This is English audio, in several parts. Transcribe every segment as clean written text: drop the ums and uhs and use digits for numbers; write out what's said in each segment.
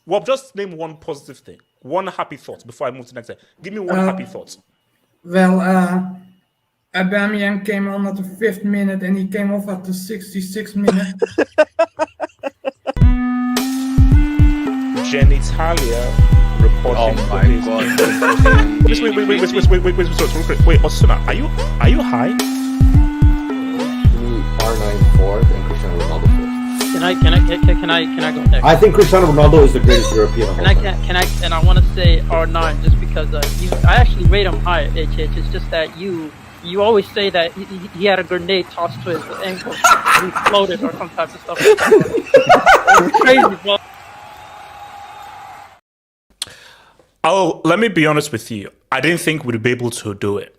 Well, just name one positive thing, one happy thought before I move to the next thing. Give me one happy thought. Well, Aubameyang came on at the 5th minute and he came off at the 66th minute. Genitalia reporting. Oh my god. Wait, Osuna, are you high? R9 4th and Cristiano Ronaldo 5th. Can I go next? I think Cristiano Ronaldo is the greatest European of all time. And I want to say R9 just because I actually rate him high. HH. It's just that you always say that he had a grenade tossed to his ankle, he floated or some type of stuff. It's crazy, bro. Let me be honest with you. I didn't think we'd be able to do it.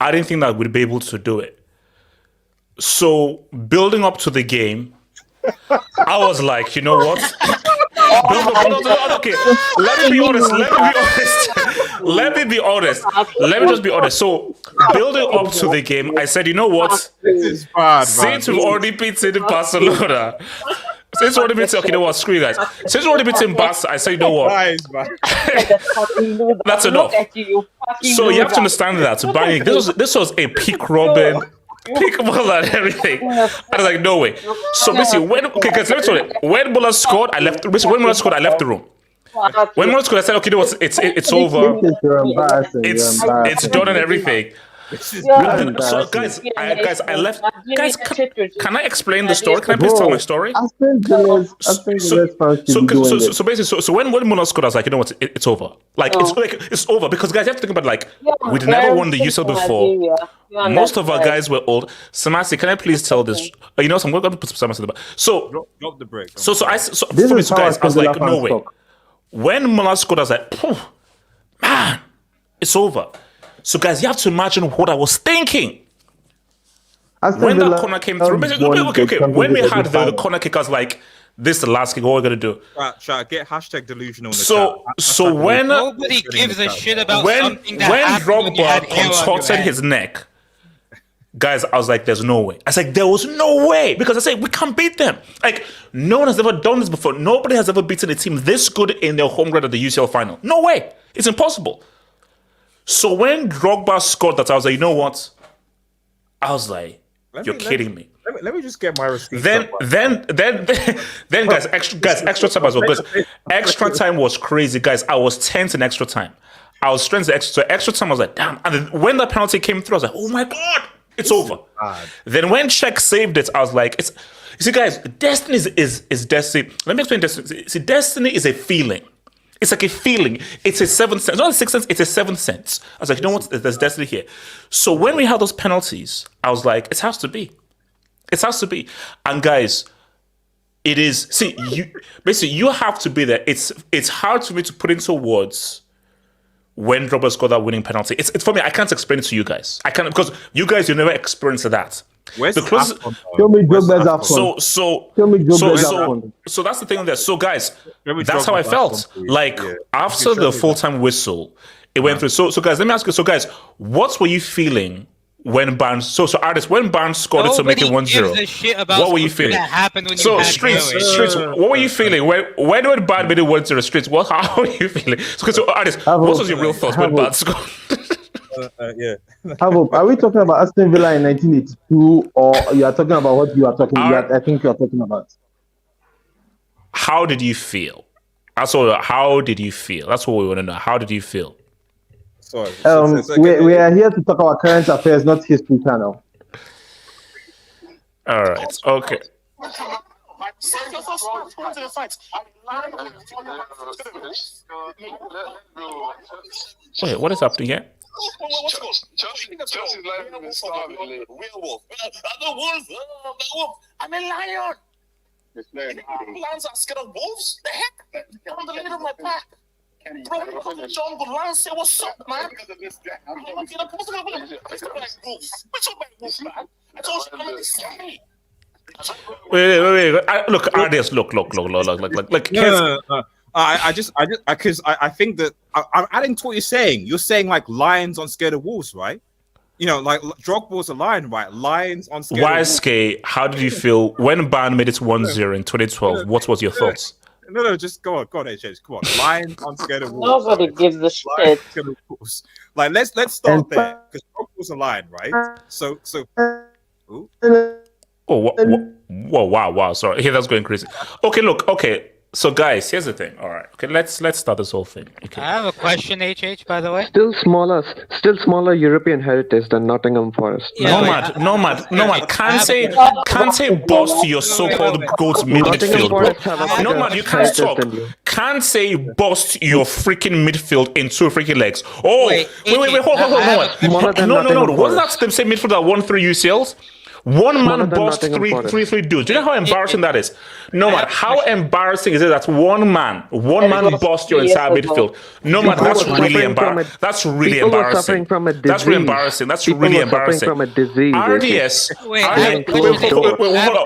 I didn't think that we'd be able to do it. So building up to the game, I was like, you know what? Okay, let me be honest. Let me just be honest. So building up to the game, I said, you know what? Since we've already beaten Barcelona. Since we've already beaten, okay, you know what? Screw you guys. Since we've already beaten Barca, I said, you know what? That's enough. So you have to understand that. This was a peak Robin. Pick Muller and everything. I was like, no way. So basically, guys, let me tell you. When Muller scored, I left. Basically, when Muller scored, I left the room. When Muller scored, I said, okay, you know what? It's over. It's done and everything. So guys, I left. Guys, can I explain the story? Can I please tell my story? So basically, when Muller scored, I was like, you know what? It's over. It's over because guys, you have to think about we'd never won the UCL before. Most of our guys were old. Samasi, can I please tell this? You know, so I'm going to put Samasi in the back. So drop the break. So guys, I was like, no way. When Muller scored, I was like, man, it's over. So guys, you have to imagine what I was thinking. When that corner came through, okay. When we had the corner kick, I was like, this is the last kick, what we're going to do? Right, get hashtag delusional in the chat. So when... Nobody gives a shit about something that when Drogba contorted his neck, guys, I was like, there's no way. I was like, there was no way. Because I said, we can't beat them. No one has ever done this before. Nobody has ever beaten a team this good in their home ground at the UCL final. No way. It's impossible. So when Drogba scored that, I was like, you know what? I was like, you're kidding me. Let me just get my receipt. Then, guys, extra time as well. Because extra time was crazy, guys. I was tense in extra time. I was stressed extra time. I was like, damn. And then when the penalty came through, I was like, oh my god, it's over. Then when Czech saved it, I was like, you see, guys, destiny is destiny. Let me explain destiny. See, destiny is a feeling. It's like a feeling. It's a seventh sense. Not a sixth sense, it's a seventh sense. I was like, you know what? There's destiny here. So when we had those penalties, I was like, it has to be. It has to be. And guys, it is. See, you have to be there. It's hard for me to put into words when Drogba scored that winning penalty. It's for me. I can't explain it to you guys. I can't, because you guys, you never experienced that. Where's Show me Drogba's Afcon. So that's the thing there. So guys, that's how I felt. After the full-time whistle, it went through. So guys, let me ask you. So guys, what were you feeling when Barnes? So artists, when Barnes scored it to make it 1-0, what were you feeling? That happened when Streets, what were you feeling when Barnes made it 1-0? Streets, how were you feeling? So artists, what was your real thoughts when Barnes scored? Are we talking about Aston Villa in 1982, or you are talking about what you are talking about? I think you are talking about. How did you feel? How did you feel? That's what we want to know. How did you feel? Sorry. We are here to talk about current affairs, not history channel. All right. Okay. Wait, what is happening here? Chelsea's life has been starving. Werewolf. The wolf. I'm a lion. Lions are scared of wolves. The heck? I'm the leader of my pack. Bro, I'm the jungle. Lions say, what's up, man? I told you I'm scary. Wait. Look, Ardias, look. No. I think that I'm adding to what you're saying. You're saying like lions aren't scared of wolves, right? You know, like Drogba's a lion, right? Lions aren't scared of wolves. YSK, how did you feel when Bayern made it 1-0 in 2012? What was your thoughts? No, just go on, HH. Come on, lions aren't scared of wolves. Nobody gives a shit. Like let's start there because Drogba's a lion, right? So. Ooh. Oh, wow. Sorry. Here, that's going crazy. Okay. So, guys, here's the thing. All right. Okay, let's start this whole thing. Okay. I have a question, HH, by the way. Still smaller European heritage than Nottingham Forest. Yeah, Nomad. Can't say boss to your so-called GOAT midfield, bro. Nomad, you can't talk. Can't say boss to your freaking midfield in 2 freaking legs. Oh, wait, hold on. No. Wasn't that the same midfield that won 3 UCLs? One man bossed three dudes. Do you know how embarrassing that is? No man, how embarrassing is it that one man bossed your entire midfield? No man, that's really embarrassing. That's really embarrassing. That's really embarrassing. That's really embarrassing. From a disease. RDS. Hold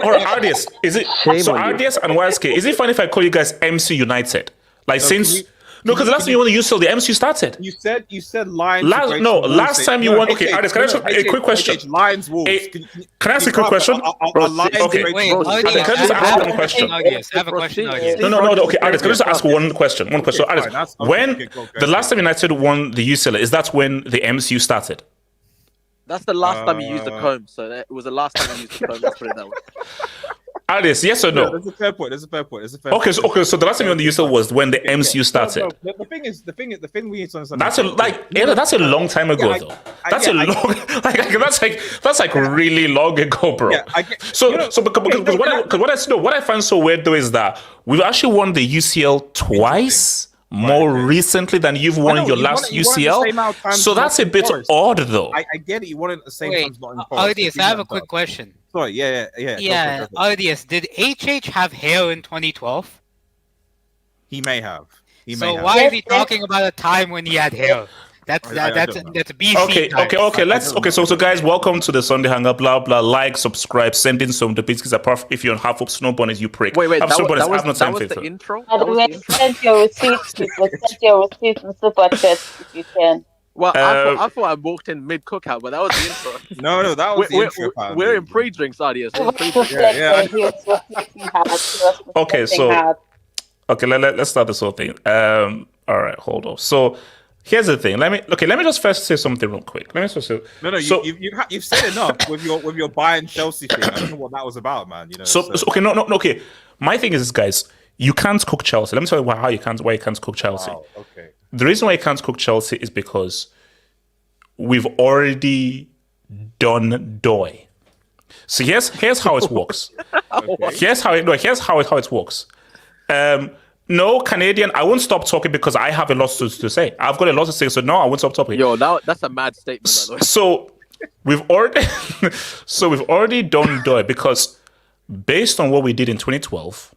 on. RDS. Is it so? RDS and YSK. Is it fine if I call you guys MC United? Like since. No, because the last time you won the UCL, the MC started. You said Lions. Last time you won. Okay, Alex, can I ask a quick question? Lions, Wolves. Can I ask a quick question? Okay. Wait, can I just ask one question? I have a question. No. Okay, Alex, can I just ask one question? So, Alex, when the last time United won the UCL, is that when the MCU started? That's the last time you used the comb. So it was the last time you used the comb. Let's put it that way. Alice, yes or no? Yeah, that's a fair point. Okay, so the last time you won the UCL was when the MCU started. No, the thing we need to understand. That's a long time ago, though. That's like really long ago, bro. Yeah, because what I find so weird though is that we've actually won the UCL twice. More recently than you've won your last UCL, so that's a bit odd, though. I get it. You won it at the same time. RDS, I have a quick question. Sorry, yeah. Yeah, RDS, did HH have hair in 2012? He may have. Why is he talking about a time when he had hair? That's BC. Okay. So guys, welcome to the Sunday Hangout. Blah blah. Like, subscribe, send in some of the biscuits. Apart if you're on half of snow bunnies, you prick. Wait. That was the intro. Send your receipts. And super chats if you can. Well, I thought I walked in mid cookout, but that was the intro. No, that was the intro. We're in pre-drinks, RDS. Okay, so let's start this whole thing. All right, hold on. So. Here's the thing. Let me just first say something real quick. No. You've said enough with your Bayern Chelsea thing. I don't know what that was about, man. You know. Okay. My thing is, guys, you can't cook Chelsea. Let me tell you why you can't cook Chelsea. Wow, okay. The reason why you can't cook Chelsea is because we've already done Doy. So here's how it works. Okay. Here's how it works. No, Canadian, I won't stop talking because I have a lot to say. I've got a lot to say, so no, I won't stop talking. Yo, now that's a mad statement, by the way. So we've already done Doy because based on what we did in 2012,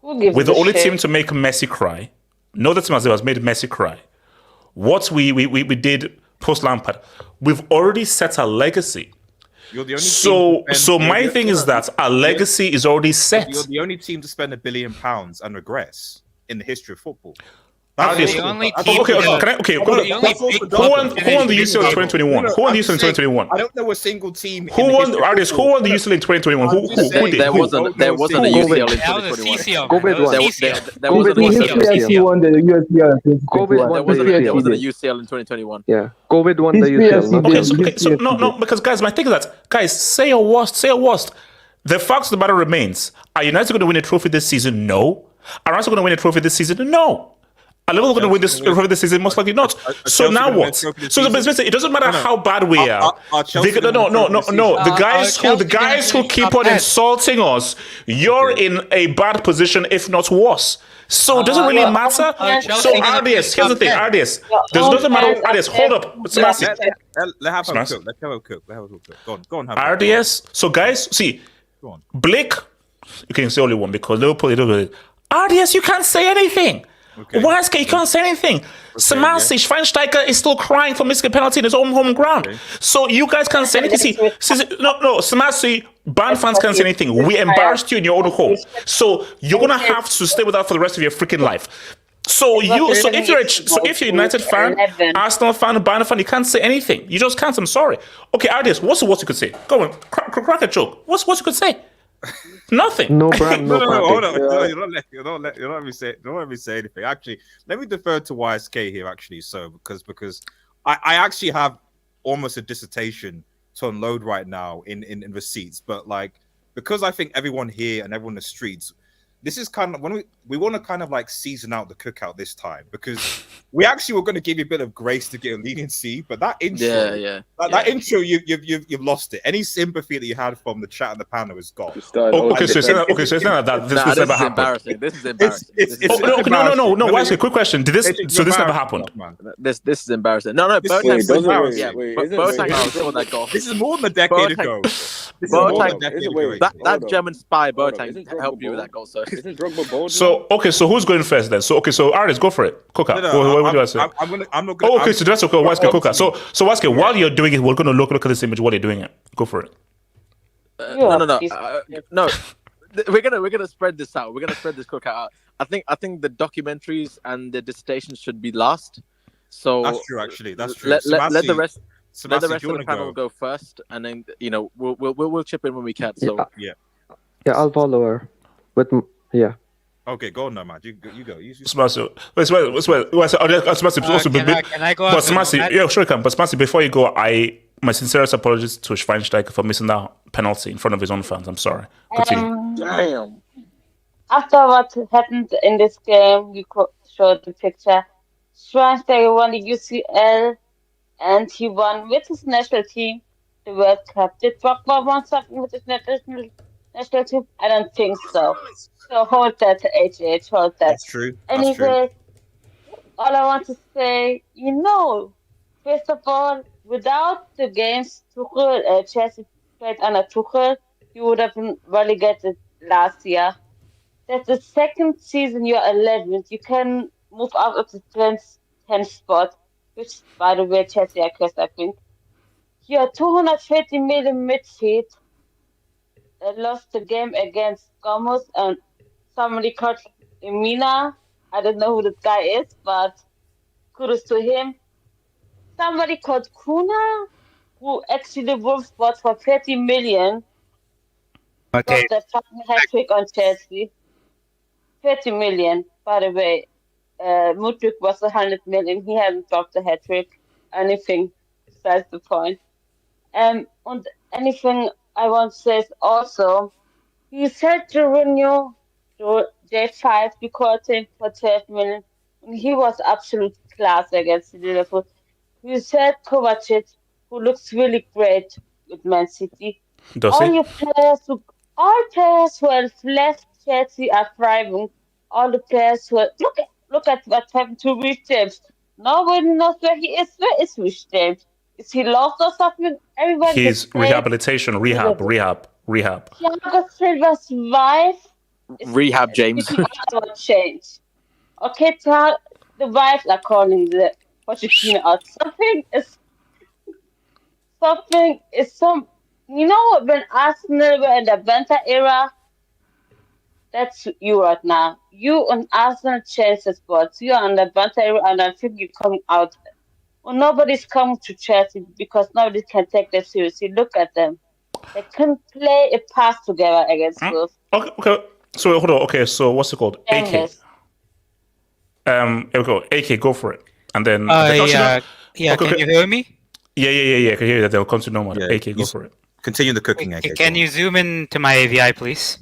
we're the only team to make Messi cry. No other team has made Messi cry. What we did post Lampard, we've already set a legacy. You're the only team so my thing is that our legacy is already set. You're the only team to spend £1 billion and regress in the history of football. That's the only team. Who won the UCL in 2021? Who won the UCL in 2021? I don't know a single team. Who won the UCL in 2021? Who did? There wasn't a UCL in 2021. COVID won the UCL in 2021. There wasn't a UCL in 2021. Yeah, COVID won the UCL. Okay, so no, because guys, my thing is that guys, say your worst. The fact of the matter remains: are United going to win a trophy this season? No. Are Arsenal going to win a trophy this season? No. Are Liverpool going to win this season? Most likely not. So now what? So basically, it doesn't matter how bad we are. No. The guys who keep on insulting us, you're in a bad position, if not worse. So it doesn't really matter. So RDS, here's the thing, RDS. There's nothing matter. RDS, hold up. Let's have a cook. Go on. RDS. So guys, see, Blake, you can say only one because Liverpool. RDS, you can't say anything. Okay. Waske, you can't say anything. Samasi, Schweinsteiger is still crying for missing a penalty in his own home ground. Okay. So you guys can't say anything. No, Samasi, Bayern fans can't say anything. We embarrassed you in your own home. So you're gonna have to stay with that for the rest of your freaking life. So if you're a United fan, Arsenal fan, Bayern fan, you can't say anything. You just can't. I'm sorry. Okay, RDS, what's the worst you could say? Go on, crack a joke. What's what you could say? Nothing. No, Bram. No, hold on. No, you don't let me say anything. Actually, let me defer to YSK here. Actually, so because I actually have almost a dissertation to unload right now in receipts, but like because I think everyone here and everyone in the streets, this is kind of when we want to kind of like season out the cookout this time because we actually were going to give you a bit of grace to get a leniency, but that intro, that intro, you've lost it. Any sympathy that you had from the chat and the panel is gone. Okay, so it's not like that. This never happened. This is embarrassing. No. Why is it? Quick question. This never happened. This is embarrassing. No. Boateng scored that goal. This is more than a decade ago. That German spy Boateng helped you with that goal. So who's going first then? So Aris, go for it. Coca. What do I say? I'm not gonna, so that's okay. Waske, Coca. So Waske, while you're doing it, we're gonna look at this image while you're doing it. Go for it. No. We're gonna spread this out. We're gonna spread this cookout out. I think the documentaries and the dissertations should be last. So that's true. Actually, that's true. Let the rest of the panel go first, and then we'll chip in when we can. So yeah, I'll follow her. But yeah. Okay, go on now, man. You go. Smasi, can I go? But Smasi, yeah, sure you can. But Smasi, before you go, my sincerest apologies to Schweinsteiger for missing that penalty in front of his own fans. I'm sorry. Continue. Damn. After what happened in this game, you showed the picture. Schweinsteiger won the UCL, and he won with his national team the World Cup. Did Drogba won something with his national team? I don't think so. So hold that, HH. Hold that. That's true. Anyway, all I want to say, first of all, without the games Chelsea played under Tuchel, you would have been relegated last year. That's the second season you're 11th. You can move out of the 10th spot, which, by the way, Chelsea are cursed, I think. You're 250 million midfield. Lost the game against Gomez and somebody called Mina. I don't know who the guy is, but kudos to him. Somebody called Kuna, who actually Wolves bought for 30 million. Okay. Got the fucking hat-trick on Chelsea. 30 million, by the way. Mudryk was 100 million. He hasn't dropped the hat-trick. Anything besides the point. And anything I want to say is also, he said to renew to J5 because him for 12 million. He was absolute class against Liverpool. He said Kovacic, who looks really great with Man City. All players who have left Chelsea are thriving. All the players who look at what happened to Rhys James. Nobody knows where he is. Where is Rhys James? Is he lost or something? Everybody. He's rehabilitation, rehab. Thiago Silva's wife. Rehab James. Change. Okay, the wives are calling the Pochettino out. Something is. When Arsenal were in the Benta era, that's you right now. You and Arsenal changed the sports. You are in the Benta era, and I think you're coming out. Well, nobody's coming to Chelsea because nobody can take them seriously. Look at them. They can play a pass together against Wolves. Okay. So hold on. Okay, so what's it called? AK. Here we go. AK, go for it. And then can you hear me? Yeah. I can hear that. They'll come to normal. Yeah, AK, go for it. Continue the cooking. AK. Can you zoom in to my AVI, please?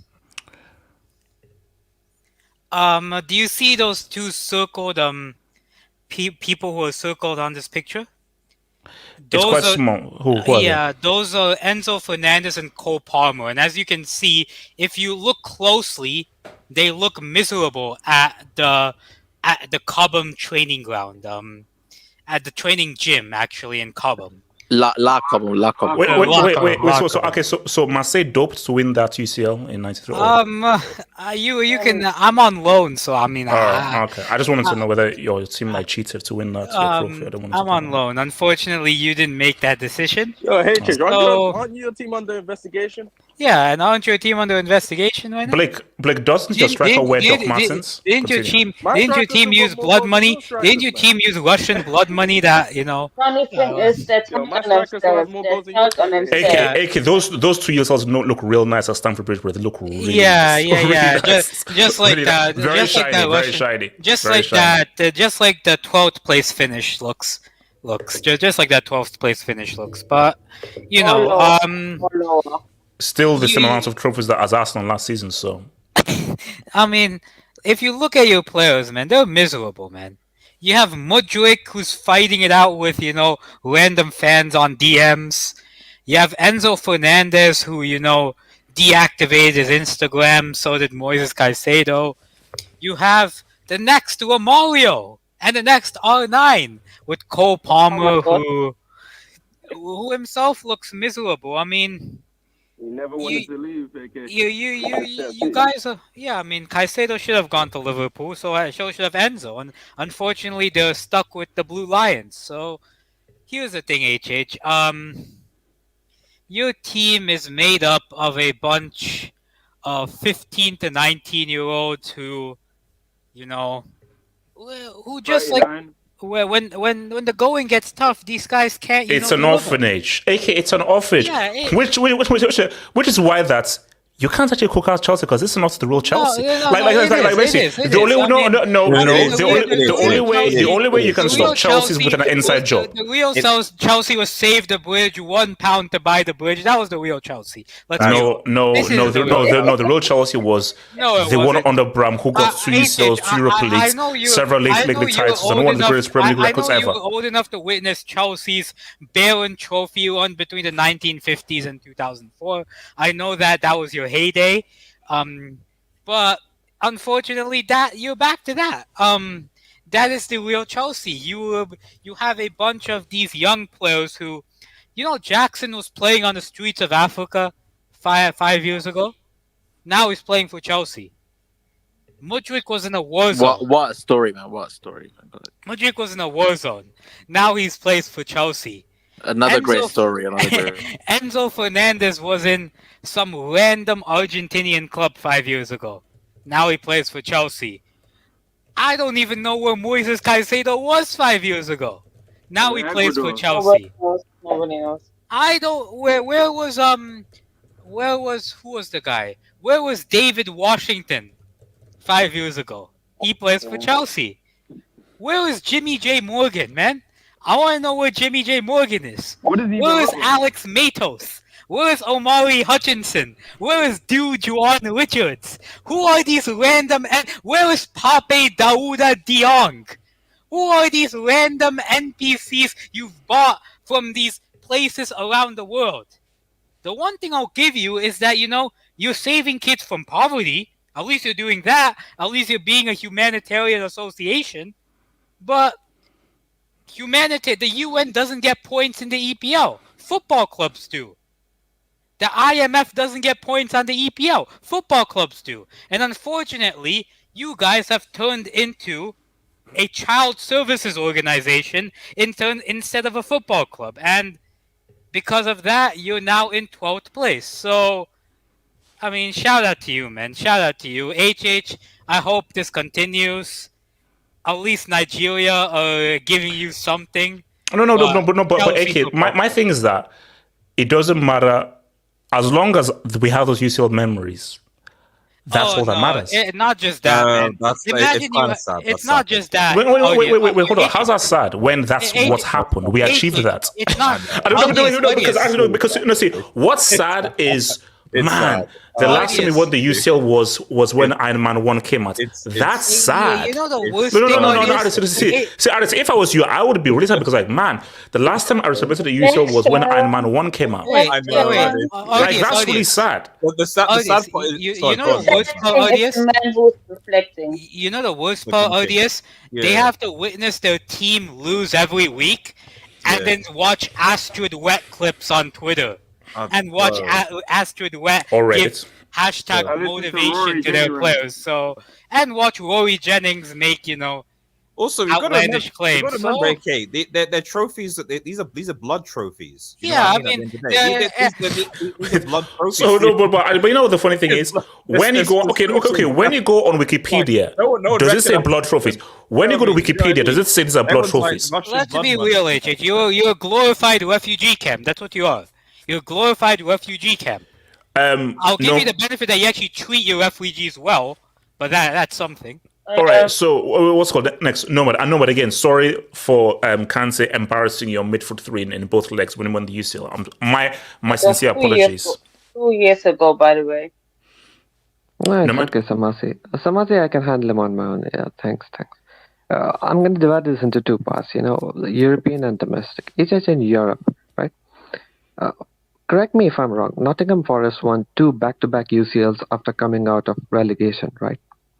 Do you see those two circled people who are circled on this picture? It's quite small. Who are they? Those are Enzo Fernandez and Cole Palmer. And as you can see, if you look closely, they look miserable at the Cobham training ground. At the training gym, actually, in Cobham. La Cobham. Wait. So Marseille doped to win that UCL in '93. You can. I'm on loan, so I mean. Okay. I just wanted to know whether your team cheated to win that trophy. I'm on loan. Unfortunately, you didn't make that decision. Yo, hey, aren't you your team under investigation? Yeah, and aren't your team under investigation right now? Blake, doesn't your striker wear Doc Martens? Didn't your team use blood money? Didn't your team use Russian blood money? That Funny thing is that AK, those two USLs look real nice at Stamford Bridge, where they look really nice. Just like really that. Very just shiny, like that. very shiny. Just very like shiny. that. Just like the 12th place finish looks. Just like that 12th place finish looks. But still the same amount of trophies that as Arsenal last season. So, I mean, if you look at your players, man, they're miserable, man. You have Mudryk, who's fighting it out with, random fans on DMs. You have Enzo Fernandez, who, deactivated his Instagram. So did Moises Caicedo. You have the next Romario and the next R9 with Cole Palmer, who himself looks miserable. I mean, he never wanted to leave. You guys are, I mean, Caicedo should have gone to Liverpool, so should have Enzo, and unfortunately they're stuck with the Blue Lions. So here's the thing, HH. Your team is made up of a bunch of 15 to 19-year-olds who just like. When the going gets tough, these guys can't. It's an orphanage. It's an orphanage. Yeah, which is why that you can't actually cook out Chelsea because this is not the real Chelsea. The only way you can stop Chelsea is with an inside job. The real Chelsea was save the bridge, £1 to buy the bridge. That was the real Chelsea. No. The real Chelsea was the one under Bram who got 2 UCLs, 2 Europa Leagues, several league titles, and one of the greatest Premier League records ever. I know you were old enough to witness Chelsea's Baron Trophy run between the 1950s and 2004. I know that was your heyday, but unfortunately, you're back to that. That is the real Chelsea. You have a bunch of these young players who, Jackson was playing on the streets of Africa 5 years ago. Now he's playing for Chelsea. Mudryk was in a war zone. What story, man? Mudryk was in a war zone. Now he plays for Chelsea. Another great story. Enzo Fernandez was in some random Argentinian club 5 years ago. Now he plays for Chelsea. I don't even know where Moises Caicedo was 5 years ago. Now he plays for Chelsea. Nobody knows. I don't. Who was the guy? Where was David Washington 5 years ago? He plays for Chelsea. Where is Jimmy J. Morgan, man? I want to know where Jimmy J. Morgan is. Where is Alex Matos? Where is Omari Hutchinson? Where is Juan Richards? Who are these random... Where is Pape Daouda Diong? Who are these random NPCs you've bought from these places around the world? The one thing I'll give you is that, you're saving kids from poverty. At least you're doing that. At least you're being a humanitarian association. But... the UN doesn't get points in the EPL. Football clubs do. The IMF doesn't get points on the EPL. Football clubs do. And unfortunately, you guys have turned into a child services organization instead of a football club. And because of that, you're now in 12th place. So, I mean, shout out to you, man. Shout out to you. HH, I hope this continues. At least Nigeria are giving you something. But AK, my thing is that it doesn't matter as long as we have those UCL memories. That's all that matters. Not just that, man. It's not just that. Wait, hold on. How's that sad when that's what's happened? We achieved that. It's not. Because what's sad is It's Man, sad. the last time we Yes. won the UCL was when Iron Man 1 came out. That's sad. You know the It's- worst No, thing about Addis, this? see, Addis, if I was you, I would be really sad because, like, man, the last time I represented the UCL was when Iron Man 1 came out. Wait, I know, wait. Addis. Like, that's really sad. Well, the sad part is, You know the worst part, I think it's ODS? the man who's reflecting. You know the worst part, Reflecting. ODS? They have to witness their team lose every week and Yeah. then watch Astrid Wet clips on Twitter. And watch Astrid Wet Or give Reddit. hashtag I listen to motivation Rory to their genuinely. players. So, and watch Rory Jennings make, Also, we've got to outlandish remember, claims. they're trophies. These are blood trophies. You know Yeah, what I mean, At the end of the day? These are blood trophies. So no, but you know the funny thing is when you go when you go on Wikipedia, does it say blood trophies? When you go to Wikipedia, does it say these are blood trophies? Let's be real, HH. You're a glorified refugee camp. That's what you are. You're a glorified refugee camp. I'll give you the benefit that you actually treat your refugees well, but that's something. All right, so what's called next? Nomad. I know, but again, sorry for Kante embarrassing your midfield three in both legs when he won the UCL. My sincere apologies. 2 years ago, by the way. No, it's okay, Samasi. Samasi, I can handle him on my own. Yeah, thanks. I'm going to divide this into two parts, European and domestic. HH in Europe, right? Correct me if I'm wrong. Nottingham Forest won 2 back-to-back UCLs after coming out of relegation, right?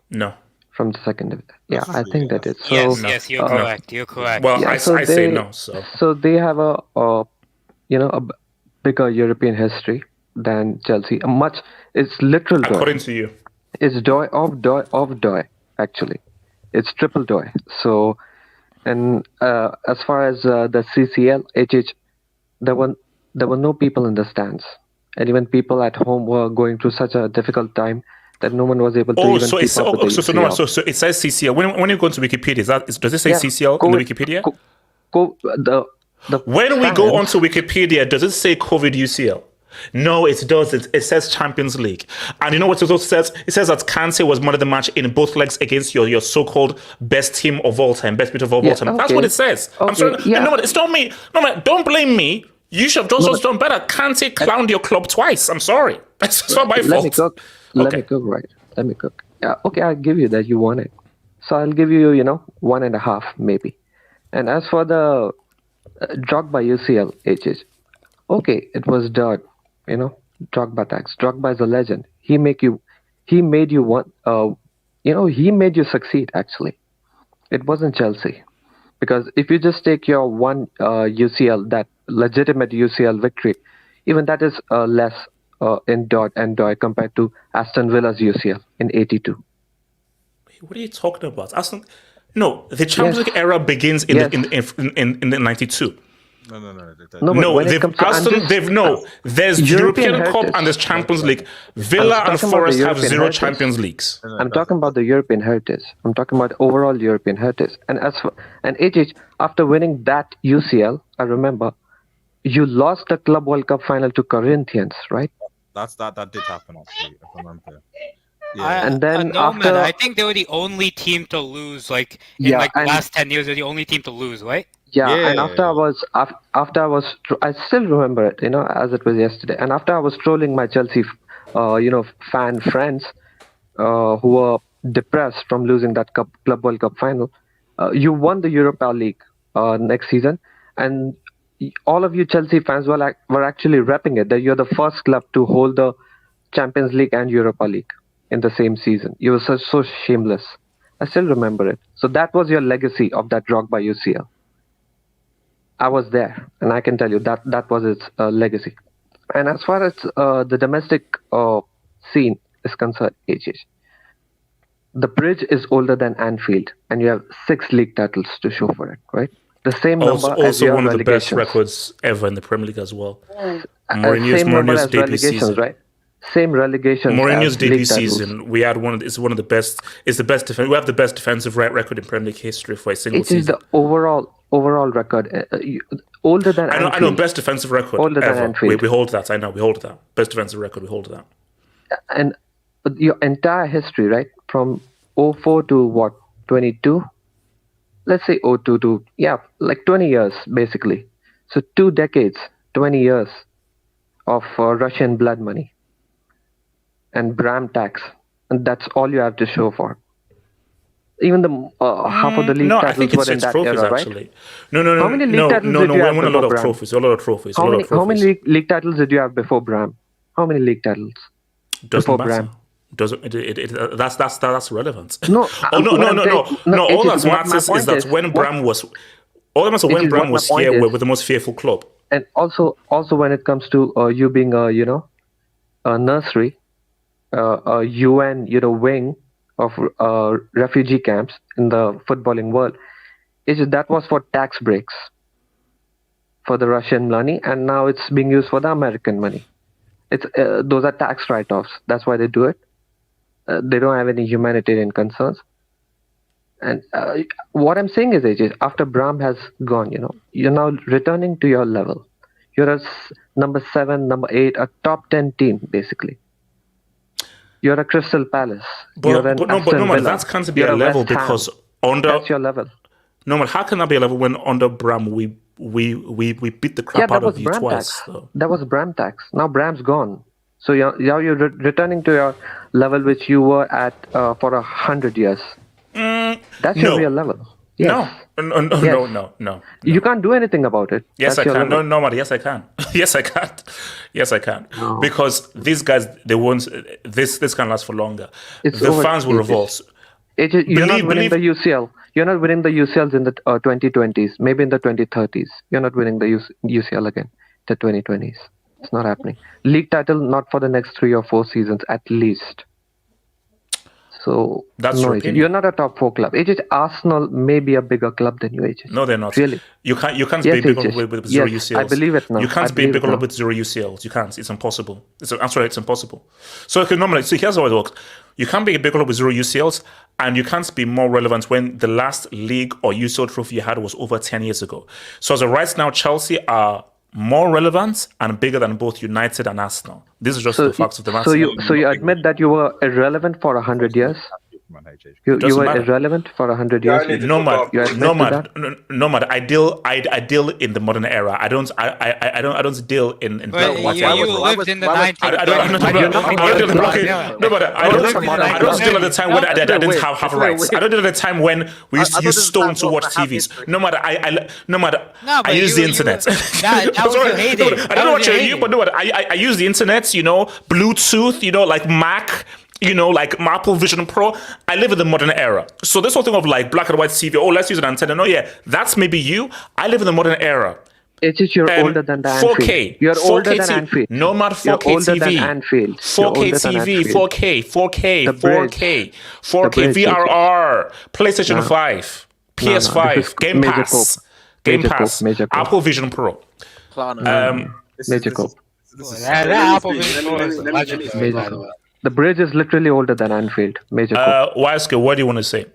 No. From the second division. Yeah, I think that is. So, Yes, you're correct. You're correct. Well, yeah, I so say they- no. So they have a bigger European history than Chelsea. It's literal joy. According to you. It's joy of joy, actually. It's triple joy. So, and as far as the CCL, HH, there were no people in the stands. And even people at home were going through such a difficult time that no one was able to even So keep it's up with the UCL. so it says CCL. When you go into Wikipedia, does it say Yeah, CCL in the Wikipedia? When we go onto Wikipedia, does it say COVID UCL? No, it doesn't. It says Champions League. And you know what it also says? It says that Kante was man of the match in both legs against your so-called best team of all time, best bit of all time. That's okay. what it says. I'm Okay, sorry. yeah. No, it's not me. No, man, don't blame me. You should have just done better. Kante clowned your club twice. I'm sorry. It's not my fault. Let me cook. Let me cook. Yeah, okay, I'll give you that. You won it. So I'll give you, 1.5 maybe. And as for the Drogba UCL, HH, okay, it was dirt, Drogba tax. Drogba is a legend. He made you succeed, actually. It wasn't Chelsea. Because if you just take your one UCL, that legitimate UCL victory, even that is less in dot and joy compared to Aston Villa's UCL in '82. What are you talking about? No, the Champions League era begins in the '92. No, when it comes to there's European Cup and there's Champions League. Villa and Forest have 0 Champions Leagues. I'm talking about the European heritage. I'm talking about overall European heritage. And HH, after winning that UCL, I remember you lost the Club World Cup final to Corinthians, right? That did happen actually. If I remember. And then man, I think they were the only team to lose. The last 10 years, they're the only team to lose, right? Yeah, and after I was, I still remember it, as it was yesterday. And after I was trolling my Chelsea, fan friends, who were depressed from losing that Club World Cup final, you won the Europa League next season, and all of you Chelsea fans were actually repping it that you're the first club to hold the Champions League and Europa League in the same season. You were so shameless. I still remember it. So that was your legacy of that Drogba UCL. I was there, and I can tell you that was its legacy. And as far as the domestic scene is concerned, HH, the bridge is older than Anfield, and you have 6 league titles to show for it, right? The same number as Also your one of the best relegations. records ever in the Premier League as well. Same number as debut relegations, season. right? Same relegations. Mourinho's as debut league titles. season, we had it's one of the best. It's the best. We have the best defensive record in Premier League history for a single It season. is the overall record, older than I know, Anfield. best defensive record Older than ever. Anfield. We hold that. I know, we hold that. Best defensive record, we hold that. And your entire history, right? From 04 to 22? Let's say 02 to, 20 years, basically. So 2 decades, 20 years of Russian blood money. and Bram tax, and that's all you have to show for. Even the half of the league No, I titles think were it's in that trophies era, right? actually. No. How many league no, titles no, did no. you We have won a lot before of Bram? trophies. A lot of trophies. How a lot many of trophies. league titles did you have before Bram? How many league titles Doesn't before matter. Bram? Doesn't that's relevant. No, Oh no, what no, I'm no, saying- no, no. All it is that what my matters is point that is. when What- Bram was, all that matters It when is Bram what was my point here, is. we're with the most fearful club. And also when it comes to you being a nursery, a UN wing of refugee camps in the footballing world, that was for tax breaks for the Russian money, and now it's being used for the American money. It's those are tax write-offs. That's why they do it. They don't have any humanitarian concerns. And what I'm saying is, AJ, after Bram has gone, you're now returning to your level. You're a number 7, number 8, a top 10 team, basically. You're a Crystal Palace. You're an Aston Villa. That can't be You're a level West Ham. because under That's your level. no, but how can that be a level when under Bram we beat the crap Yeah, out that was of you Bram twice? tax. So. That was Bram tax. Now Bram's gone. So you're returning to your level which you were at for 100 years. That's your no. real level. Yes. No. You can't do anything about it. Yes, That's I your can. level. No, Mari, yes, I can. Yes, I can. Because these guys, they won't. This can last for longer. It's the over. fans will revolt. You're not winning Believe- the UCL. You're not winning the UCLs in the 2020s. Maybe in the 2030s. You're not winning the UCL again. The 2020s. It's not happening. League title not for the next 3 or 4 seasons at least. So That's no, your AJ, opinion. you're not a top 4 club. Arsenal may be a bigger club than you, AJ. No, they're not. Really? You can't Yes, be big it is. with 0 Yes, UCLs. I believe it now. You I can't be believe big it now. with 0 UCLs. You can't. It's impossible. I'm sorry, it's impossible. So okay, normally, so here's how it works. You can't be a big club with 0 UCLs, and you can't be more relevant when the last league or UCL trophy you had was over 10 years ago. So as of right now, Chelsea are more relevant and bigger than both United and Arsenal. These are just the facts of the matter. So you admit that you were irrelevant for 100 years? You Doesn't were matter. irrelevant for 100 Yeah, I years? need to Nomad, talk You admit to nomad, that? nomad. I deal in the modern era. I don't deal in But black and white you era. lived in the 1920s. I don't deal at the time when I didn't have rights. I don't deal at the time when we used to use stone to watch TVs. No matter, No, I but use the internet. that was your heyday. I don't know what you, but no, I use the internet. Bluetooth. Like Mac. Like my Apple Vision Pro. I live in the modern era. So this whole thing of like black and white TV, let's use an antenna. No, yeah, that's maybe you. I live in the modern era. It's just you're older than the 4K. Anfield. You're 4K older than TV. Anfield. Nomad 4K You're older TV. than Anfield. 4K You're older than TV, Anfield. 4K, The bridge. 4K bridge, VRR, PlayStation No. 5, No, this PS5, is Game major Pass, cope. Game Major Pass, cope, major cope. Apple Vision Pro. Major cope. That Apple Vision Pro is legendary, Major by the cope. way. The bridge is literally older than Anfield. Major cope. Wiseco, what do you want to say?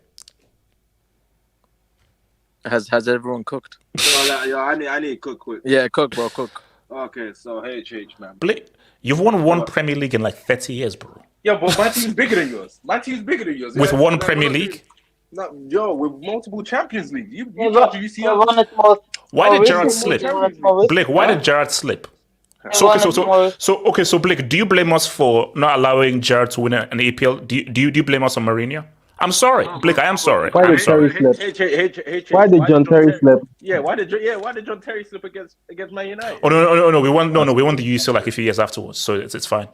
Has everyone cooked? I need to cook quick. Yeah, cook, bro, cook. Okay, so HH, man. Blake, you've won one Premier League in like 30 years, bro. Yeah, but my team's bigger than yours. My team's bigger than yours. With Yeah, one like, Premier what- League? No, with multiple Champions League. You Yeah, got but UCL. one is more. Why did more Gerrard recent, slip? one is more recent. Blake, why did Gerrard slip? one is more- So Blake, do you blame us for not allowing Gerrard to win an EPL? Do you blame us on Mourinho? I'm sorry, Blake. I am sorry. Why I'm did sorry. Terry slip? Why Why did John Terry slip? Yeah, why did John Terry slip against Man United? Oh no. We won the UCL like a few years afterwards, so it's fine.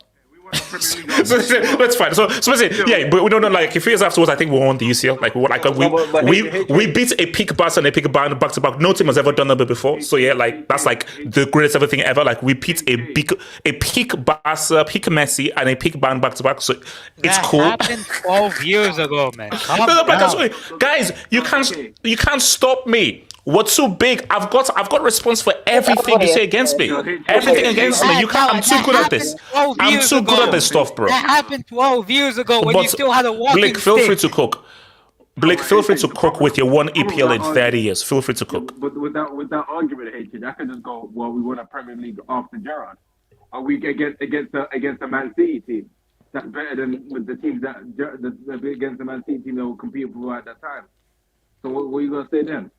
So that's fine. So basically, yeah, but we don't know. Like a few years afterwards, I think we won the UCL. Like we beat a peak Barca and a peak Bayern back to back. No team has ever done that before. So yeah, like that's like the greatest ever thing ever. Like we beat a peak Barca, peak Messi, and a peak Bayern back to back. So it's That cool. happened 12 years ago, man. Calm No, but down. guys, you can't stop me. What's so big? I've got response for everything you say against me. Everything against me. You can't. I'm too good at this. I'm too good at this stuff, bro. That happened 12 years ago when you still had a walking Blake, feel free stick. to cook. Blake, feel free to cook with your one EPL in 30 years. Feel free to cook. But with that argument, HH, I could just go, well, we won a Premier League after Gerrard. Are we against the Man City team? That's better than with the teams that against the Man City team that were competing for at that time. So what are you gonna say then?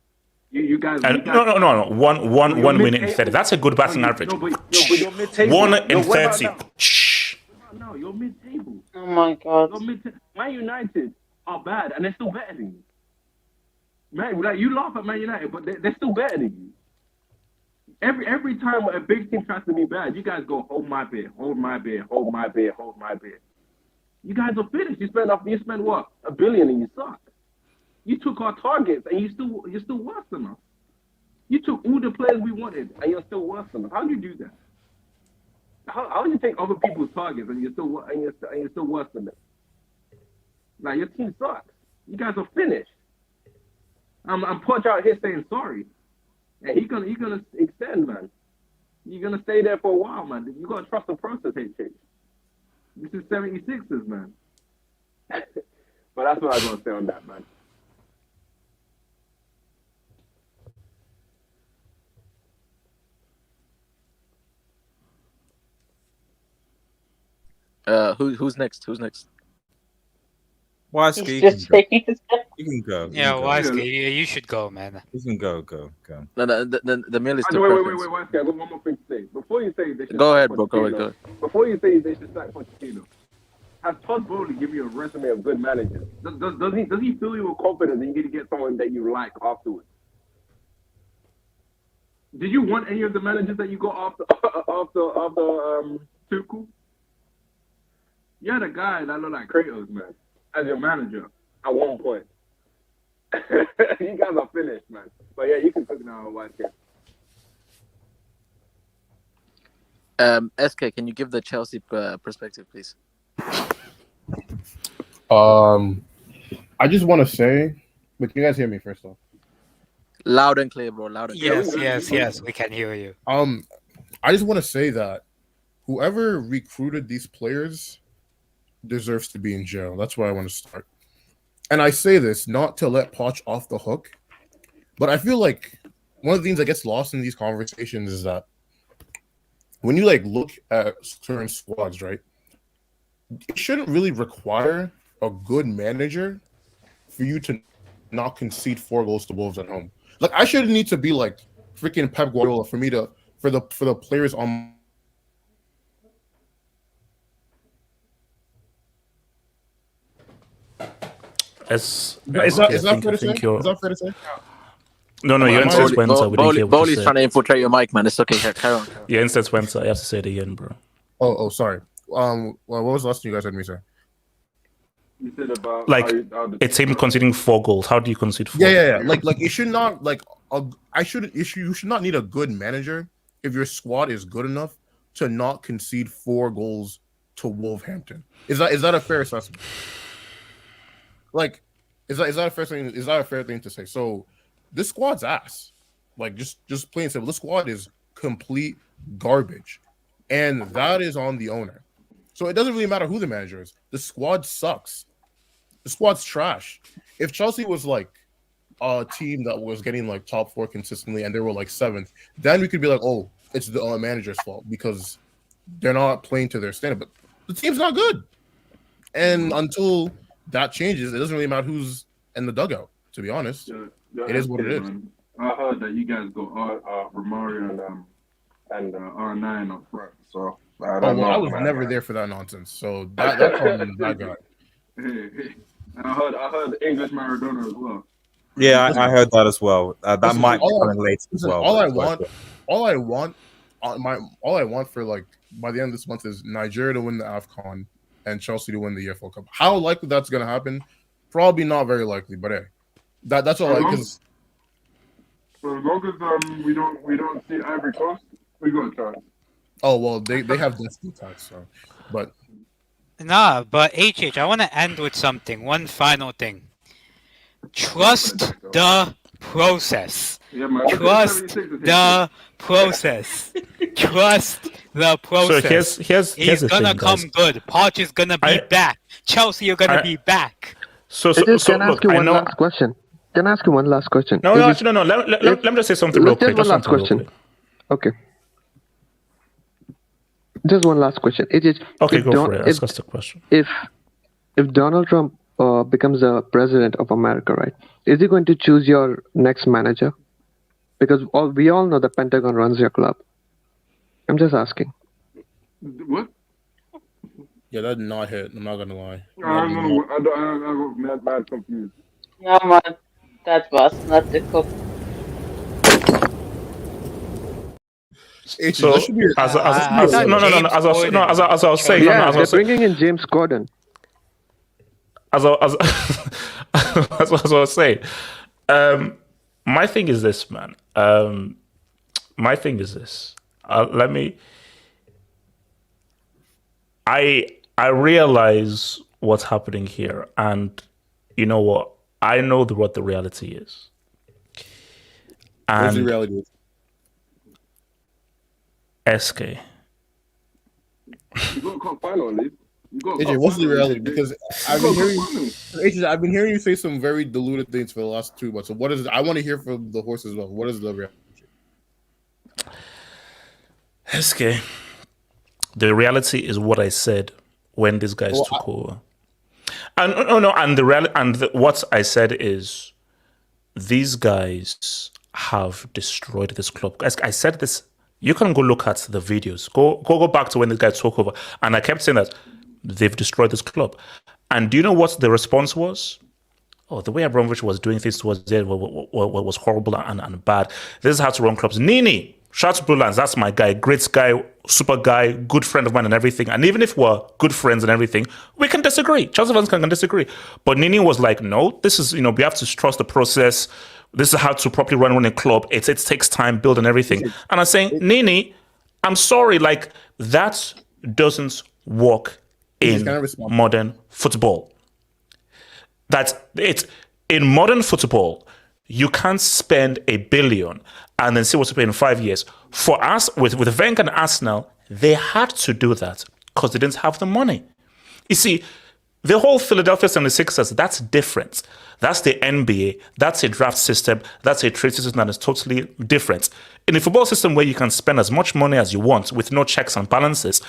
You guys. No. One win in 30. That's a good batting average. No, but you're mid-table. 1 in What about 30. now? Shh. No, you're mid-table. Oh my God. You're Man United are bad, and they're still better than you. Man, like you laugh at Man United, but they're still better than you. Every time a big team tries to be bad, you guys go hold my beer, hold my beer, hold my beer, hold my beer. You guys are finished. You spent what? $1 billion and you suck. You took our targets and you're still worse than us. You took all the players we wanted and you're still worse than us. How do you do that? How do you take other people's targets and you're still worse than them? Like your team sucks. You guys are finished. I'm Poch out here saying sorry. And he's gonna extend, man. You're gonna stay there for a while, man. You gotta trust the process, HH. This is 76ers, man. But that's what I'm gonna say on that, man. Who's next? Who's next? Wiseky, you can go. Yeah, Wiseky, you should go, man. You can go. No, the mail is Wait, Wiseky, I got one more thing to say. Before you say they should go ahead, bro. Go ahead. Before you say they should sack Pochettino, has Todd Boehly give you a resume of good managers? Does he fill you with confidence that you need to get someone that you like afterwards? Did you want any of the managers that you got after Tuchel? You had a guy that looked like Kratos, man, as your manager at one point. You guys are finished, man. But yeah, you can cook now, Wiseky. SK, can you give the Chelsea perspective, please? I just want to say, but can you guys hear me first off? Loud and clear, bro. Loud and clear. Yes, we can hear you. I just want to say that whoever recruited these players deserves to be in jail. That's where I want to start. And I say this not to let Poch off the hook, but I feel like one of the things that gets lost in these conversations is that when you look at certain squads, right, it shouldn't really require a good manager for you to not concede 4 goals to Wolves at home. Like, I shouldn't need to be like freaking Pep Guardiola for the players on. Is that fair to say? Is that fair to say? No, your instance went. Boehly's trying to infiltrate your mic, man. It's okay. Carry on. Your instance went. I have to say it again, bro. Oh, sorry. Well, what was the last thing you guys heard me say? You said about it's him conceding 4 goals. How do you concede 4? Yeah. Like it should not you should not need a good manager if your squad is good enough to not concede 4 goals to Wolverhampton. Is that a fair assessment? Like, is that a fair thing? Is that a fair thing to say? So, this squad's ass. Like, just plain simple. This squad is complete garbage, and that is on the owner. So it doesn't really matter who the manager is. The squad sucks. The squad's trash. If Chelsea was like a team that was getting like top 4 consistently, and they were like 7th, then we could be like, oh, it's the manager's fault because they're not playing to their standard. But the team's not good, and until that changes, it doesn't really matter who's in the dugout, to be honest. Yeah, it is what it is. Man. I heard that you guys got Romario and R9 up front, so I don't know. I was never there for that nonsense, so that's on that guy. I heard English Maradona as well. Yeah, I heard that as well. That might be coming later as well. All I want for like by the end of this month is Nigeria to win the AFCON and Chelsea to win the EFL Cup. How likely that's going to happen? Probably not very likely, but hey, that's all. Because as long as we don't see Ivory Coast, we got a chance. Oh well, they have destiny tax, so but but HH, I want to end with something. One final thing. Trust the process. Yeah, man. Trust the process. Trust the process. So here's He's the gonna thing, come guys. good. Poch is gonna be back. Chelsea are gonna be back. Can I ask you one last question? Can I ask you one last question? No. Let me just say something real quick. Just one last question. Okay. Just one last question. Okay, go for it. Ask the question. If Donald Trump becomes the president of America, right? Is he going to choose your next manager? Because we all know the Pentagon runs your club. I'm just asking. What? Yeah, that did not hit. I'm not gonna lie. I don't know. I got mad confused. No, man, that was not the cup. H, So that should be as I thought no, James as I was Corden no, as I was saying, no, Yeah, as I they're was saying, bringing in James Corden. as I was saying, my thing is this, man. My thing is this. Let me. I realize what's happening here, and you know what? I know what the reality is. What's the And reality? SK. You got cup final on this. You got AJ, cup what's the final. reality? Because I've You been got hearing cup final. AJ, I've been hearing you say some very diluted things for the last 2 months. So what is it? I want to hear from the horse as well. What is the reality? SK. The reality is what I said when these guys took over. And what I said is these guys have destroyed this club. I said this. You can go look at the videos. Go back to when this guy took over. And I kept saying that they've destroyed this club. And do you know what the response was? Oh, the way Abramovich was doing things towards it was horrible and bad. This is how to run clubs. Nini, shout out to Blue Lions. That's my guy. Great guy, super guy, good friend of mine and everything. And even if we're good friends and everything, we can disagree. Chelsea fans can disagree. But Nini was like, no, this is, we have to trust the process. This is how to properly run a club. It takes time, build and everything. And I'm saying, Nini, I'm sorry, like that doesn't work in modern football. That it's in modern football, you can't spend $1 billion and then see what to pay in 5 years. For us, with Wenger and Arsenal, they had to do that because they didn't have the money. You see, the whole Philadelphia 76ers, that's different. That's the NBA. That's a draft system. That's a trade system that is totally different. In a football system where you can spend as much money as you want with no checks and balances,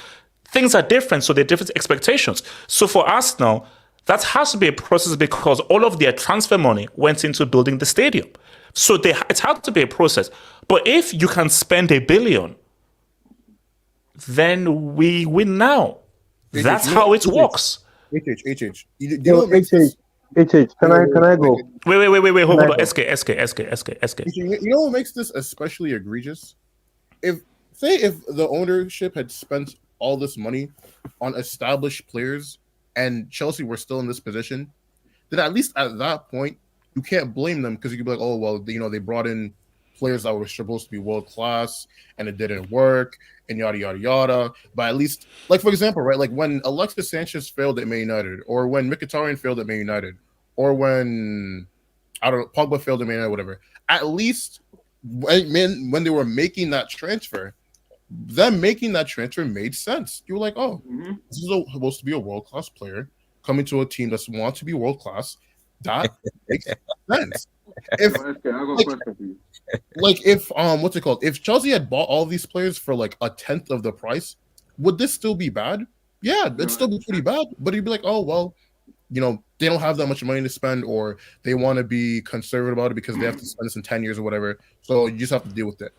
things are different, so there are different expectations. So for Arsenal, that has to be a process because all of their transfer money went into building the stadium. So it had to be a process. But if you can spend $1 billion, then we win now. That's how it works. HH. Can I go? Wait, hold on. SK. You know what makes this especially egregious? If the ownership had spent all this money on established players and Chelsea were still in this position, then at least at that point, you can't blame them because you could be like, oh, well, they brought in players that were supposed to be world-class and it didn't work and yada, yada, yada. But at least, like, for example, right, like when Alexis Sanchez failed at Man United or when Mkhitaryan failed at Man United or when, Pogba failed at Man United, whatever, at least when they were making that transfer, them making that transfer made sense. You were like, oh, this is supposed to be a world-class player coming to a team that wants to be world-class. That makes sense. If Chelsea had bought all these players for like 1/10 of the price, would this still be bad? Yeah, it'd still be pretty bad. But you'd be like, oh, well, they don't have that much money to spend or they want to be conservative about it because they have to spend this in 10 years or whatever. So you just have to deal with it.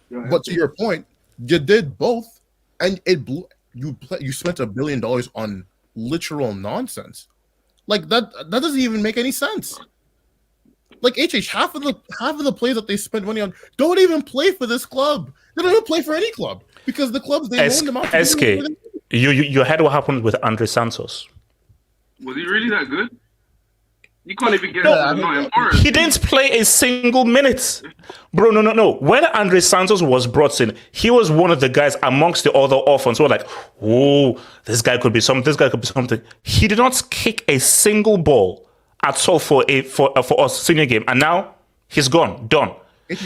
But to your point, you did both, and it blew. You spent $1 billion on literal nonsense. Like that doesn't even make any sense. Like half of the players that they spend money on don't even play for this club. They don't even play for any club because the clubs they loan them out. SK, you heard what happened with Andre Santos. Was he really that good? You can't even get Nottingham Forest. He didn't play a single minute. Bro, no. When Andre Santos was brought in, he was one of the guys amongst the other orphans who were like, oh, this guy could be something, this guy could be something. He did not kick a single ball at all for a senior game. And now he's gone, done.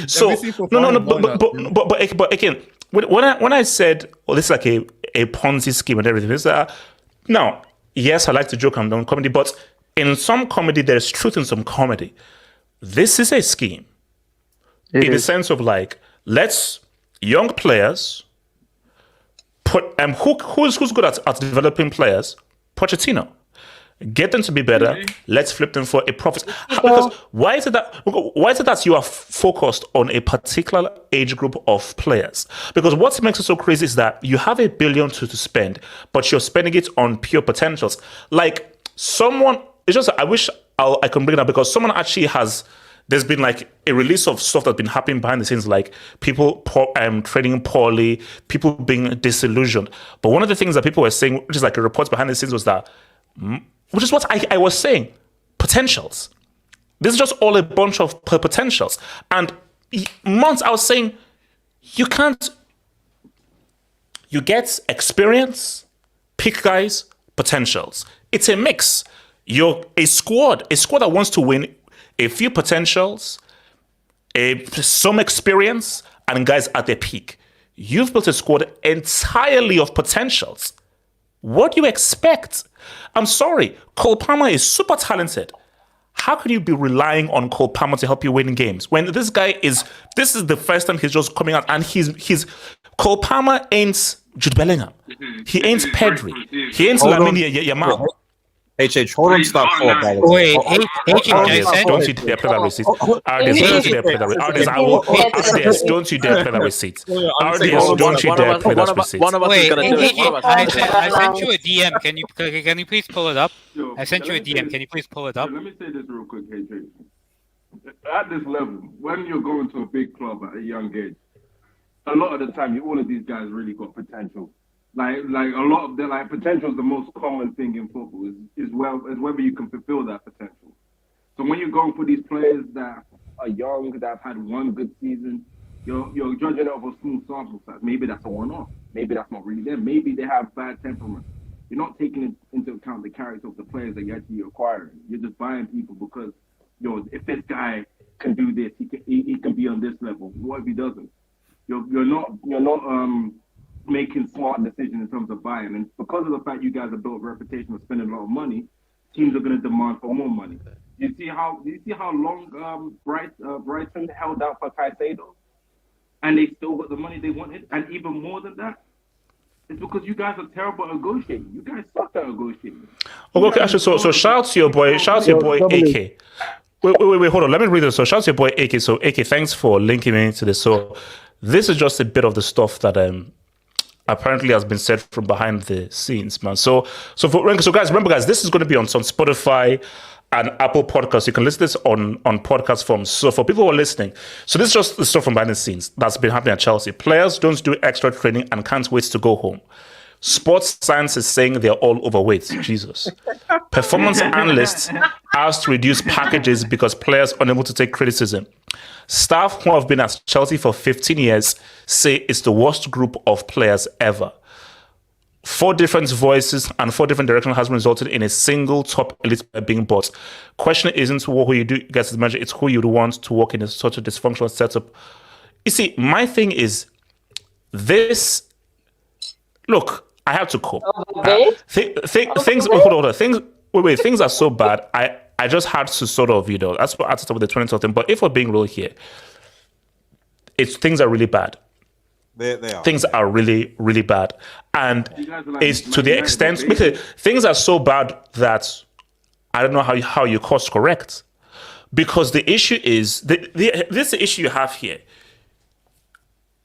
So, but again, when I said, oh, this is like a Ponzi scheme and everything, it's now, yes, I like to joke, I'm doing comedy, but in some comedy, there's truth in some comedy. This is a scheme. In the sense of like, let's young players put who's good at developing players? Pochettino. Get them to be better. Let's flip them for a profit. Because why is it that you are focused on a particular age group of players? Because what makes it so crazy is that you have $1 billion to spend, but you're spending it on pure potentials. Like someone, it's just I wish I can bring it up because someone actually has. There's been like a release of stuff that's been happening behind the scenes, like people trading poorly, people being disillusioned. But one of the things that people were saying, which is like a report behind the scenes, was that, which is what I was saying, potentials. This is just all a bunch of potentials. And months I was saying, you get experience, pick guys, potentials. It's a mix. You're a squad that wants to win. A few potentials, some experience, and guys at their peak. You've built a squad entirely of potentials. What do you expect? I'm sorry, Cole Palmer is super talented. How can you be relying on Cole Palmer to help you win games when this is the first time he's just coming out and he's Cole Palmer ain't Jude Bellingham. He ain't Pedri. He ain't Lamine Yamal. Hold on, stop for by the Wait, don't you dare play that receipt. RDS, don't you dare play that receipt. RDS, don't you dare play that receipt. RDS, don't you dare play that receipt. One of us is gonna do it. I sent you a DM. Can you please pull it up? I sent you a DM. Can you please pull it up? Let me say this real quick, AJ. At this level, when you're going to a big club at a young age, a lot of the time, all of these guys really got potential. Like a lot of the potential is the most common thing in football is whether you can fulfill that potential. So when you're going for these players that are young, that have had one good season, you're judging over a small sample size. Maybe that's a one-off. Maybe that's not really them. Maybe they have bad temperament. You're not taking into account the character of the players that you're actually acquiring. You're just buying people because if this guy can do this, he can be on this level. What if he doesn't? You're not making smart decisions in terms of buying, and because of the fact you guys have built a reputation of spending a lot of money, teams are going to demand for more money. Do you see how long Brighton held out for Caicedo, and they still got the money they wanted, and even more than that, it's because you guys are terrible at negotiating. You guys suck at negotiating. Okay, actually, so shout out to your boy, AK. Wait, hold on. Let me read this. So shout out to your boy AK. So AK, thanks for linking me to this. So this is just a bit of the stuff that apparently has been said from behind the scenes, man. So guys, remember, guys, this is going to be on Spotify and Apple Podcasts. You can listen to this on podcast forms. So for people who are listening, so this is just the stuff from behind the scenes that's been happening at Chelsea. Players don't do extra training and can't wait to go home. Sports science is saying they're all overweight. Jesus. Performance analysts asked to reduce packages because players unable to take criticism. Staff who have been at Chelsea for 15 years say it's the worst group of players ever. 4 different voices and 4 different directions has resulted in a single top elite player being bought. Question isn't who you do get to the manager, it's who you want to work in such a dysfunctional setup. You see, my thing is this. Look, I have to cope. Things. Hold on. Things are so bad. I just had to sort of, that's what I had to start with the 20 thing. But if we're being real here, things are really bad. They are. Things are really, really bad. And it's to the extent, things are so bad that I don't know how you course correct. Because the issue is, this is the issue you have here.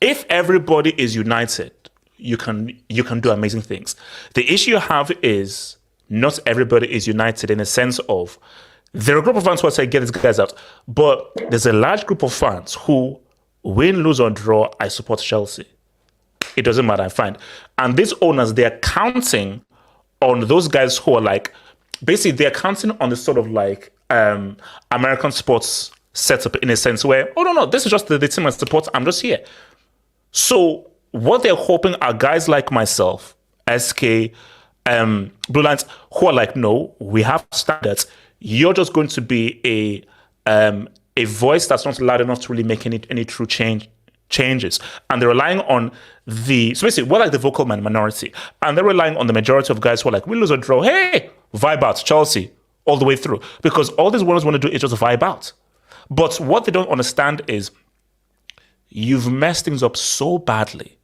If everybody is united, you can do amazing things. The issue you have is not everybody is united in a sense of there are a group of fans who say get these guys out, but there's a large group of fans who win, lose or draw, I support Chelsea. It doesn't matter, I find. And these owners, they're counting on those guys who are basically they're counting on the sort of American sports setup in a sense where, oh no, this is just the team I support, I'm just here. So what they're hoping are guys like myself, SK, Blue Lines, who are no, we have standards. You're just going to be a voice that's not loud enough to really make any true changes. And they're relying on so basically, we're the vocal minority. And they're relying on the majority of guys who are we lose or draw. Hey, vibe out, Chelsea, all the way through. Because all these owners want to do is just vibe out. But what they don't understand is you've messed things up so badly.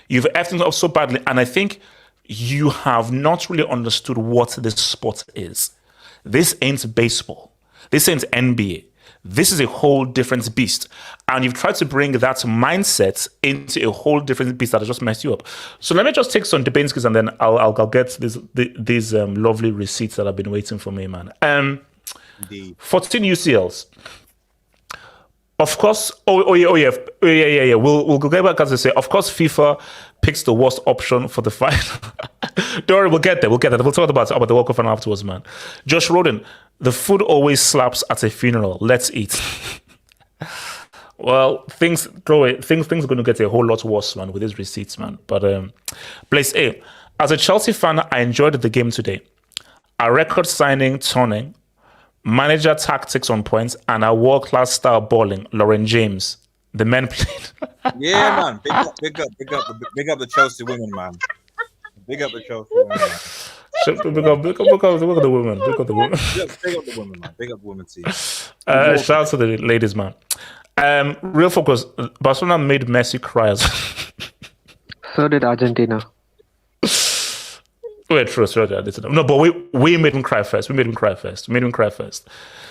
You've effed things up so badly. And I think you have not really understood what this sport is. This ain't baseball. This ain't NBA. This is a whole different beast. And you've tried to bring that mindset into a whole different beast that has just messed you up. So let me just take some Dubinsky's and then I'll get these lovely receipts that have been waiting for me, man. 14 UCLs. Of course, yeah. We'll go back as I say. Of course, FIFA picks the worst option for the final. Don't worry, we'll get there. We'll talk about the World Cup final afterwards, man. Josh Roden, the food always slaps at a funeral. Let's eat. Well, things are going to get a whole lot worse, man, with these receipts, man. But place A, as a Chelsea fan, I enjoyed the game today. A record signing, turning, manager tactics on points, and a world-class style balling. Lauren James, the men played. Yeah, man. Big up the Chelsea women, man. Big up the Chelsea women, man. Big up the women. Big up the women, man. Big up the women team. Shout out to the ladies, man. Real focus. Barcelona made Messi cry. So did Argentina. Wait, true. No, but we made him cry first.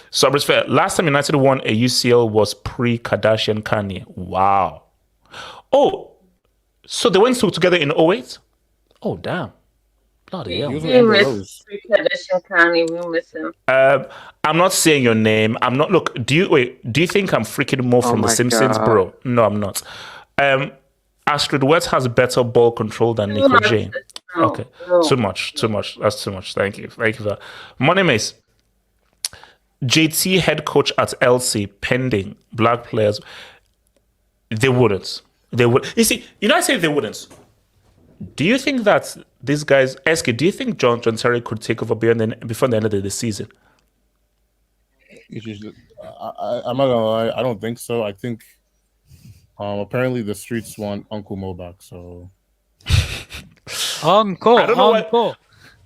So, it's fair. Last time United won a UCL was pre-Kardashian Kanye. Wow. Oh, so they went together in 2008? Oh, damn. Bloody hell. We miss Kardashian Kanye. We miss him. I'm not saying your name. I'm not. Look, do you think I'm freaking more from The Simpsons, bro? No, I'm not. Astrid West has better ball control than Nico Jane. Okay, too much. That's too much. Thank you for that. Money Mace. JT head coach at LC pending black players. They wouldn't. You see, I say they wouldn't. Do you think that these guys, SK, do you think John Terry could take over before the end of the season? I'm not gonna lie, I don't think so. I think apparently the streets want Uncle Mo back, so Uncle.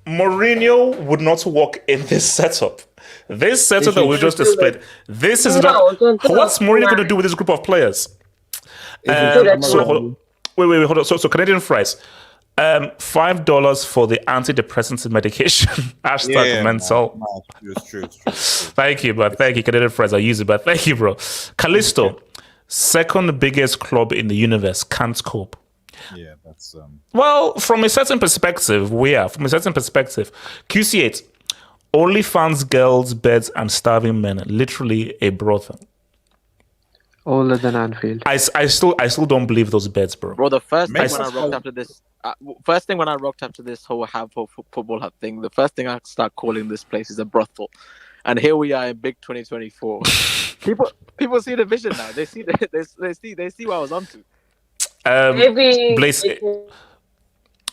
Mourinho would not work in this setup. This setup that we just displayed. This is not. What's Mourinho going to do with this group of players? Wait, hold on. So Canadian fries. $5 for the antidepressant medication. Hashtag mental. It's true. Thank you, but thank you, Canadian fries. I use it, but thank you, bro. Callisto, second biggest club in the universe, can't cope. Yeah, that's Well, from a certain perspective, QC8, OnlyFans girls, beds, and starving men, literally a brothel. Older than Anfield. I still don't believe those beds, bro. Bro, the first thing when I rocked after this whole have football hub thing, the first thing I start calling this place is a brothel, and here we are in big 2024. people see the vision now. They see what I was onto.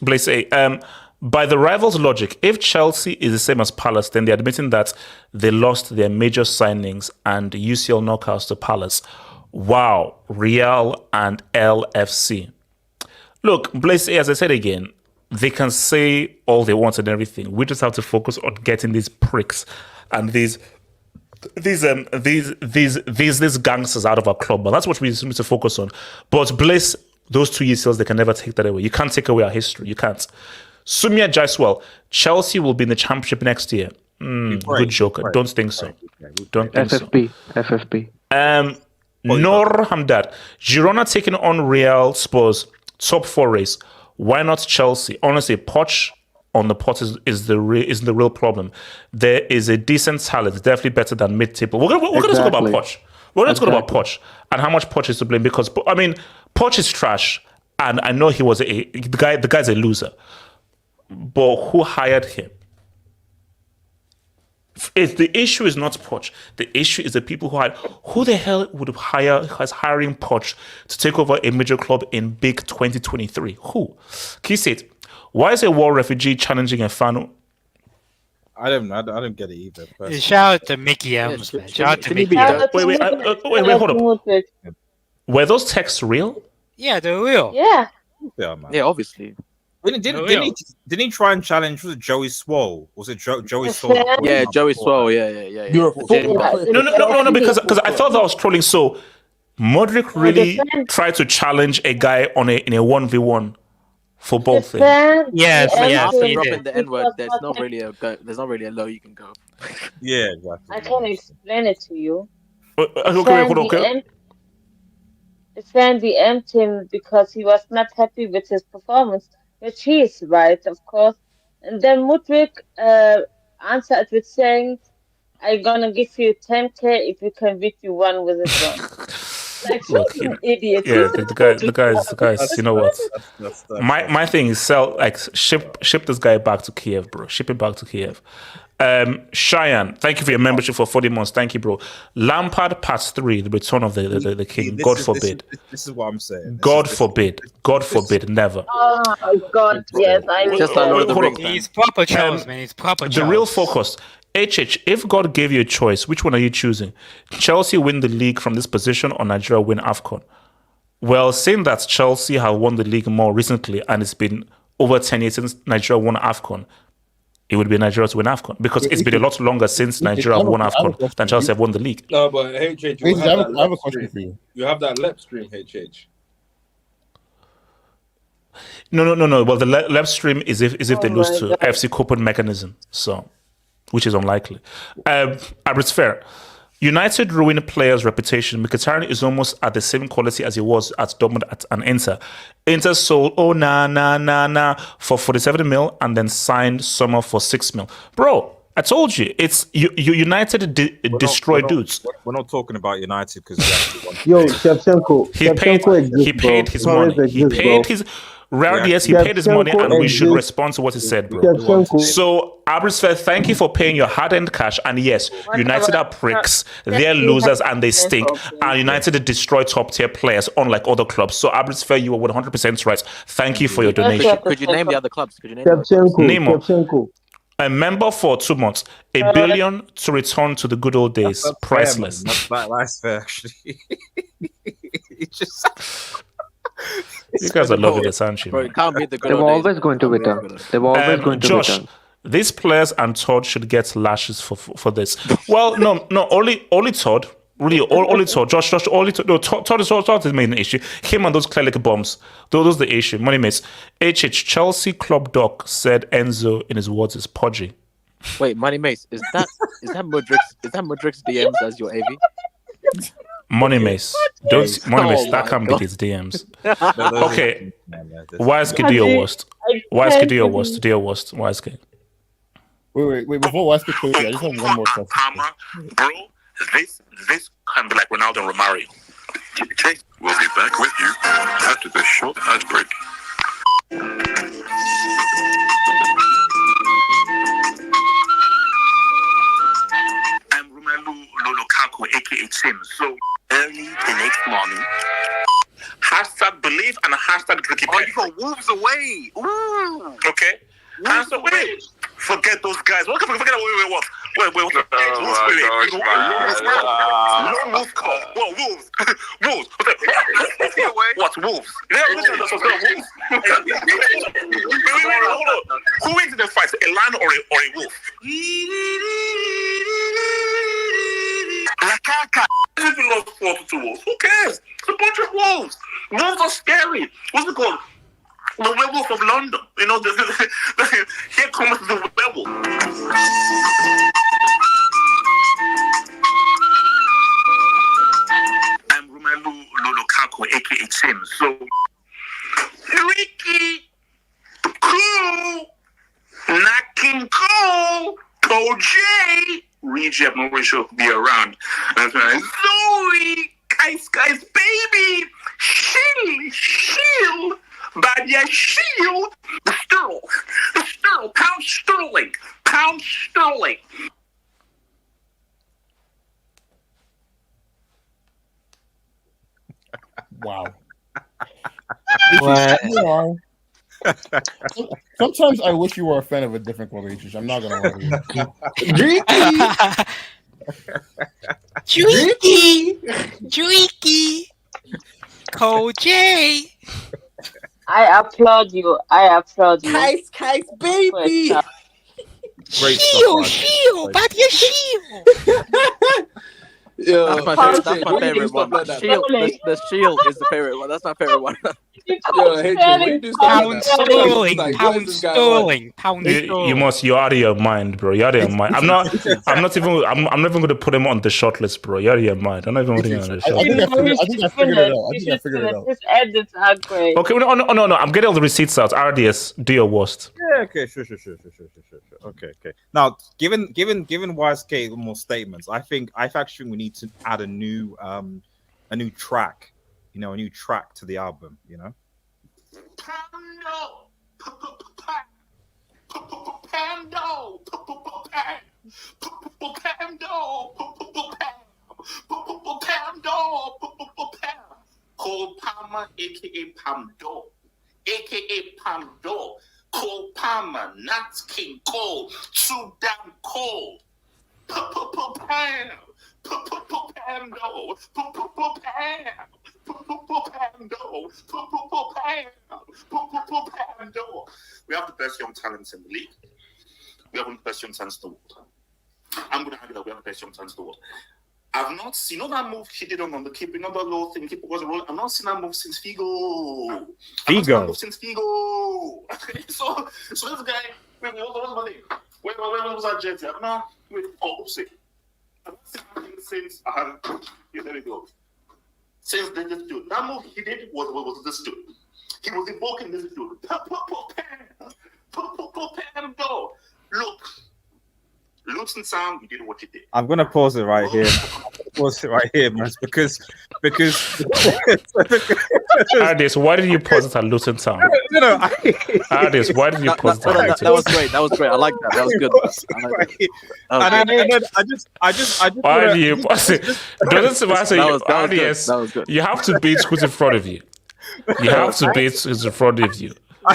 Blaze A. By the rivals' logic, if Chelsea is the same as Palace, then they're admitting that they lost their major signings and UCL knockouts to Palace. Wow, Real and LFC. Look, Blaze A, as I said again, they can say all they want and everything. We just have to focus on getting these pricks and these gangsters out of our club. But that's what we need to focus on. But Blaze, those two UCLs, they can never take that away. You can't take away our history. You can't. Sumia Jaiswal, Chelsea will be in the championship next year. Good joke. Don't think so. Don't think FFP. Nor Hamdad, Girona taking on Real Spurs, top 4 race. Why not Chelsea? Honestly, Poch on the pot is the real problem. There is a decent talent, definitely better than mid-table. We're going to talk about Poch. We're going to talk about Poch and how much Poch is to blame because Poch is trash, and I know he was the guy's a loser. But who hired him? The issue is not Poch. The issue is the people who hired. Who the hell would hiring Poch to take over a major club in big 2023? Who? Can you say it? Why is a war refugee challenging a fan? I don't get it either. Personally. Shout out to Mickey Elms, man. Shout out to Mickey. Wait, hold up. Were those texts real? Yeah, they're real. Yeah, man. Yeah, obviously. Didn't he try and challenge? Was it Joey Swole? Was it Joey Swole? Yeah, Joey Swole. Yeah. You're a football player. No, because I thought that was trolling. So Modric really tried to challenge a guy in a 1v1. football thing. Yes, yes. After he dropping did. the N word, there's not really a low you can go. Yeah, exactly. I can explain it to you. Okay, hold on, okay. Sandy emptied him because he was not happy with his performance, which he is right, of course. And then Mudryk answered with saying, "I'm gonna give you 10K if you can beat you one with it one." Like, Look, he's an idiot. Yeah, He's the guys. You know what? My thing is ship this guy back to Kiev, bro. Ship him back to Kiev. Cheyenne, thank you for your membership for 40 months. Thank you, bro. Lampard part 3, the return of the king. God forbid. This is what I'm saying. God forbid. God forbid. Never. Oh God, yes, I mean, Just like Lord of the Rings. He's proper Charles, man. He's proper Charles. The real focus. If God gave you a choice, which one are you choosing? Chelsea win the league from this position or Nigeria win AFCON? Well, saying that Chelsea have won the league more recently and it's been over 10 years since Nigeria won AFCON, it would be Nigeria to win AFCON because it's been a lot longer since Nigeria have won AFCON than Chelsea have won the league. No, but HH, I have a question for you. You have that left stream, HH. No. Well, the left stream is if they lose to FC Copen mechanism, so which is unlikely. It's fair. United ruined players' reputation. Mkhitaryan is almost at the same quality as he was at Dortmund and Inter. Inter sold for 47 mil and then signed Sommer for 6 mil. Bro, I told you, it's United destroy dudes. We're not talking about United because Shevchenko. He paid his money. He paid his. Yes, he paid his money, and we should respond to what he said, bro. So, Abrisfair, thank you for paying your hard-earned cash. And yes, United are pricks, they're losers, and they stink. And United destroy top-tier players, unlike other clubs. So, Abrisfair, you were 100% right. Thank you for your donation. Could you name the other clubs? Shevchenko. A member for 2 months, $1 billion to return to the good old days. Priceless. That's fair, actually. It's just. You guys are loving this, aren't you? Bro, it can't be the good They were old days. always going to return. They were always going to Josh, return. these players and Todd should get lashes for this. Well, no, only Todd. Really, only Todd. Josh, only Todd. No, Todd is the main issue. Him and those cleric bombs. Those are the issue. Money mates. Chelsea club doc said Enzo in his words is podgy. Wait, Money Mace, is that Mudryk's DMs as your AV? Money Mace. Money Mace, that can't be his DMs. Okay. Why do your worst? Why do your worst? Wait, before Wesker goes, I just have one more question. Bro, this can be like Ronaldo and Romario. We'll be back with you after this short ad break. I'm Romelu Lukaku, aka Tim. So early the next morning, #believe and #Ricky. Oh, you got Wolves away. Ooh. Okay. Wolves away. Forget those guys. What? Forget what? Wait. Wolves call. Well, Wolves. Wolves. What? Wolves? Wolves. Hold on. Who wins in the fight? A lion or a wolf? If we lost 4-2 wolves, who cares? It's a bunch of wolves. Wolves are scary. What's it called? The werewolf of London. You know, here comes the werewolf. I'm Romelu Lukaku, aka Tim. So, Ricky, cool, knocking cool, J. Reject, no way she'll be around. That's right. Zoe, guys, baby, shield. But yeah, shield the sterl, pound sterling. Wow. What? Sometimes I wish you were a fan of a different club. I'm not gonna lie to you. Dreaky, J. I applaud you. Kais, baby. Great shield, but you shield. That's my favorite one. The shield is the favorite one. That's my favorite one. Pound sterling. You're out of your mind, bro. You're out of your mind. I'm not even going to put him on the short list, bro. You're out of your mind. I'm not even putting him on the short list. I think I figured it out. His edits are great. Okay, no. I'm getting all the receipts out. RDS, do your worst. Yeah, okay, sure. Okay. Now, given Wise K more statements, I actually we need to add a new track, a new track to the album, Cole Palmer, aka Pamdo, aka Pamdo. Cole Palmer, not King Cole, too damn cold. We have the best young talents in the league. We have one of the best young talents in the world. I'm going to argue that we have the best young talents in the world. I've not seen that move he did on the keeper, that low thing, keeper was rolling. I've not seen that move since Figo. So this guy, wait, what was my name? Where was that jet? I've not seen that since there we go. Since this dude. That move he did was this dude. He was invoking this dude. Look. Luton Sound, you did what you did. I'm gonna pause it right here. Man, because Ardis, why did you pause it at Luton Town? Ardis, why did you pause it at Luton Town? That was great. I like that. That was good. Why do you pause it? Doesn't matter. Ardis, you have to beat who's in front of you. You have to beat who's in front of you. The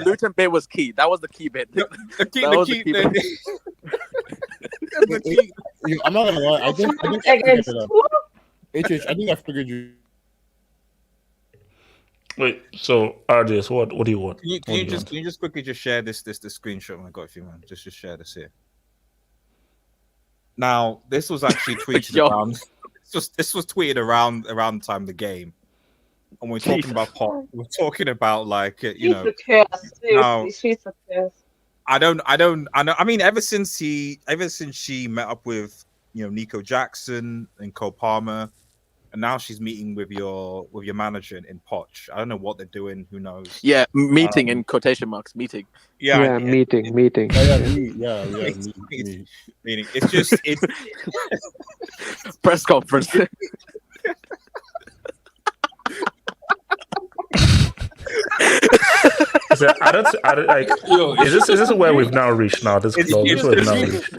Luton bit was key. That was the key bit. The key bit. I'm not gonna lie. I think I figured it out. I think I figured you. Wait. So RDS, what do you want? Can you just quickly share this screenshot I got for you, man? Just share this here. Now, this was actually tweeted around. This was tweeted around the time of the game. And we're talking about pot. We're talking about she's a curse. I know. I mean, ever since she met up with Nico Jackson and Cole Palmer, and now she's meeting with your manager in Poch. I don't know what they're doing. Who knows? Yeah, meeting in quotation marks. Meeting. Yeah, meeting. Meeting. It's press conference. Is this where we've now reached now? This club. This is where we've now reached.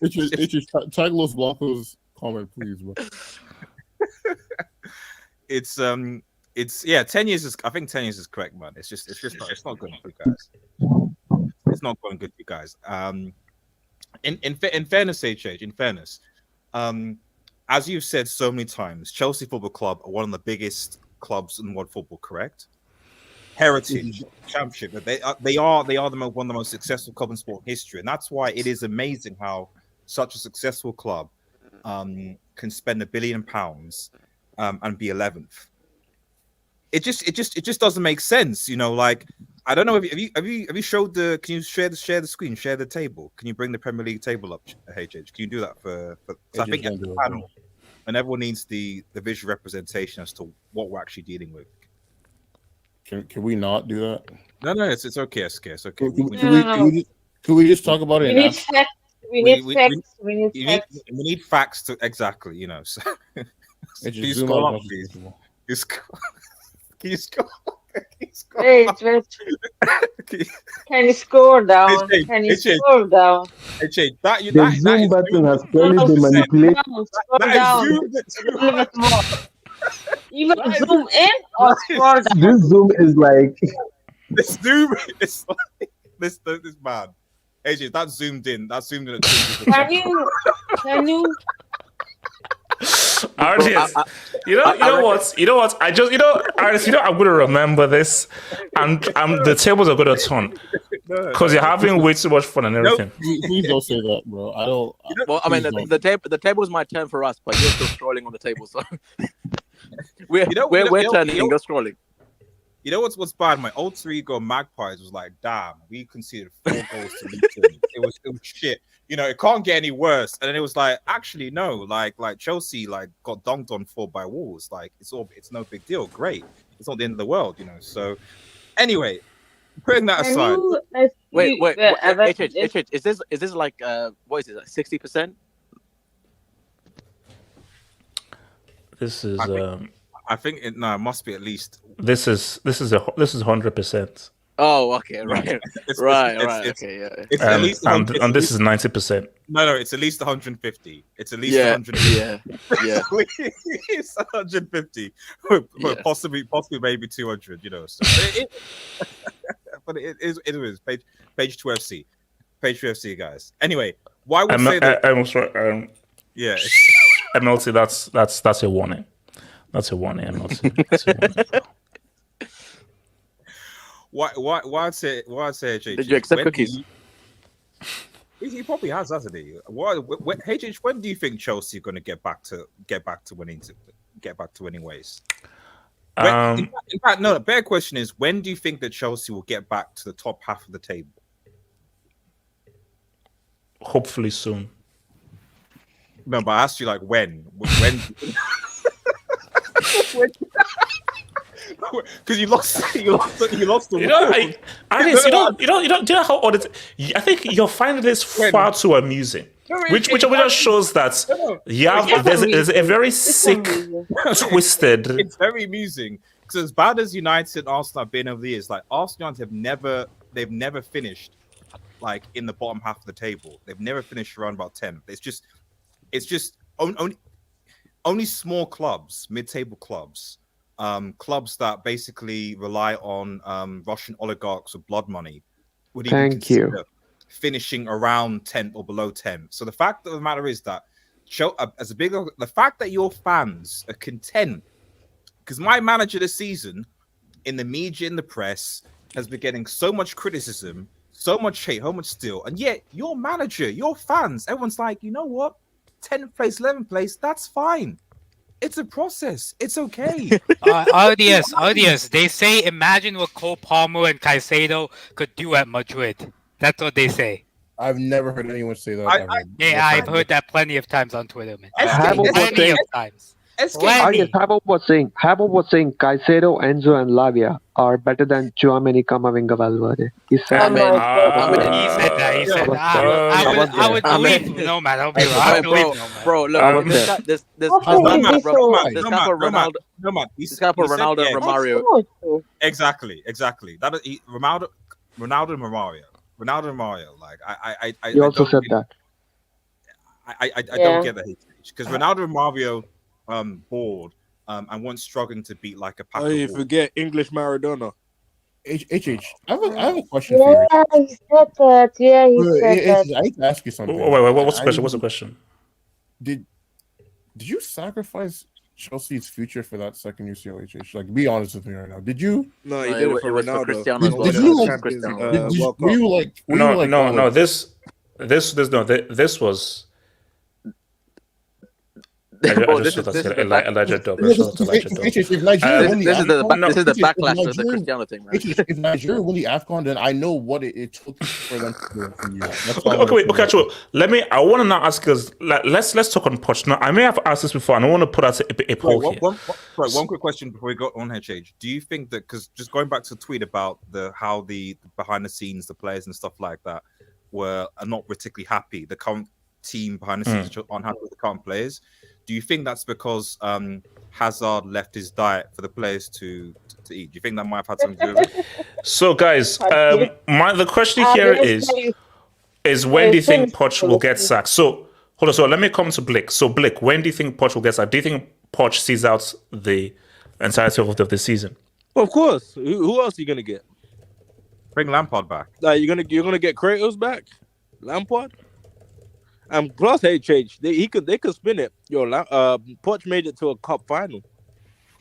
It's just tag Los Blancos comment, please, bro. It's 10 years is. I think 10 years is correct, man. It's not going good, guys. It's not going good, you guys. In fairness, HH. In fairness, as you've said so many times, Chelsea Football Club are one of the biggest clubs in world football. Correct? Heritage, championship. They are one of the most successful clubs in sport history, and that's why it is amazing how such a successful club can spend £1 billion and be 11th. It just doesn't make sense, Like, I don't know if you showed the. Can you share the screen, share the table? Can you bring the Premier League table up, HH? Can you do that for I think panel, and everyone needs the visual representation as to what we're actually dealing with. Can we not do that? No, it's okay. It's okay. Can we just talk about it? We need facts. We need facts to exactly. So just zoom out, please. Can you score? Wait. Can you score down? Can you score down? The zoom button has clearly been manipulated. Even zoom in or scroll down. This zoom is like this zoom is like this man. AJ, that's zoomed in. That's zoomed in. Can you? Artists, you know what? I just, artists, I'm going to remember this, and the tables are going to turn because you're having way too much fun and everything. Please don't say that, bro. I don't. Well, I mean, the tables might turn for us, but you're still scrolling on the table, so we're turning, you're scrolling. You know what's bad? My alter ego Magpies was like, damn, we conceded 4 goals to Luton. It was shit. It can't get any worse. And then it was like, actually, no, like Chelsea got dunked on 4 by Wolves. Like it's no big deal. Great. It's not the end of the world, So anyway, putting that aside. Wait. HH, is this like what is it? Like 60%? This is I think it must be at least. This is 100%. Oh, okay, right, right. Okay, yeah. It's at least and this is 90%. No, it's at least 150. It's at least 150. Yeah. It's 150, but possibly maybe 200. So, but it is page 2FC, guys. Anyway, why would say that? I'm sorry. Yeah, MLT. That's a warning. That's a warning. MLT. That's a warning. Why I'd say HH? Did you accept cookies? He probably has, hasn't he? HH, when do you think Chelsea are going to get back to winning ways? In fact, no. The better question is, when do you think that Chelsea will get back to the top half of the table? Hopefully soon. No, but I asked you when. Because you lost the do you know how odd it is? I think you're finding this far too amusing. Which just shows that there's a very sick, twisted. It's very amusing because as bad as United and Arsenal have been over the years, like Arsenal have never finished in the bottom half of the table. They've never finished around about 10th. It's just only small clubs, mid-table clubs. Clubs that basically rely on Russian oligarchs with blood money would even consider finishing around 10th or below 10th. So the fact of the matter is that the fact that your fans are content, because my manager this season in the media, in the press, has been getting so much criticism, so much hate, so much steel, and yet your manager, your fans, everyone's like, you know what, 10th place, 11th place, that's fine. It's a process. It's okay. RDS. They say, imagine what Cole Palmer and Caicedo could do at Madrid. That's what they say. I've never heard anyone say that. I've heard that plenty of times on Twitter, man. Plenty of times. Habib was saying Caicedo, Enzo, and Lavia are better than Tchouaméni, Camavinga, Valverde. He said that. He said that. I would believe him. No, man. I'll be wrong. Bro, look, this guy for Ronaldo. This guy for Ronaldo and Romario. Exactly. That is Ronaldo and Romario. Like I You also said that. I don't get the hate because Ronaldo and Romario bored and weren't struggling to beat like a pack. Oh, you forget English Maradona. HH, I have a question for you. Yeah, he said that. Yeah, he said that. I need to ask you something. Wait, what's the question? What's the question? Did you sacrifice Chelsea's future for that second UCL, HH? Like, be honest with me right now. Did you? No, he did it for Ronaldo. Cristiano as well. Did you like? Were you like? No. This was. This is the backlash to the Cristiano thing, man. If Nigeria won the AFCON, then I know what it took for them to do it from you. Okay. Actually, I want to now ask us. Let's talk on Poch. Now, I may have asked this before, and I want to put out a poll here. One quick question before we go on HH. Do you think that because just going back to the tweet about how the behind the scenes, the players and stuff like that are not particularly happy, the current team behind the scenes are unhappy with the current players. Do you think that's because Hazard left his diet for the players to eat? Do you think that might have had something to do with it? So, guys, the question here is when do you think Poch will get sacked? So, hold on. So, let me come to Blick. So, Blick, when do you think Poch will get sacked? Do you think Poch sees out the entirety of the season? Of course. Who else are you gonna get? Bring Lampard back. You're gonna get Kratos back? Lampard? And plus, HH, they could spin it. Poch made it to a cup final.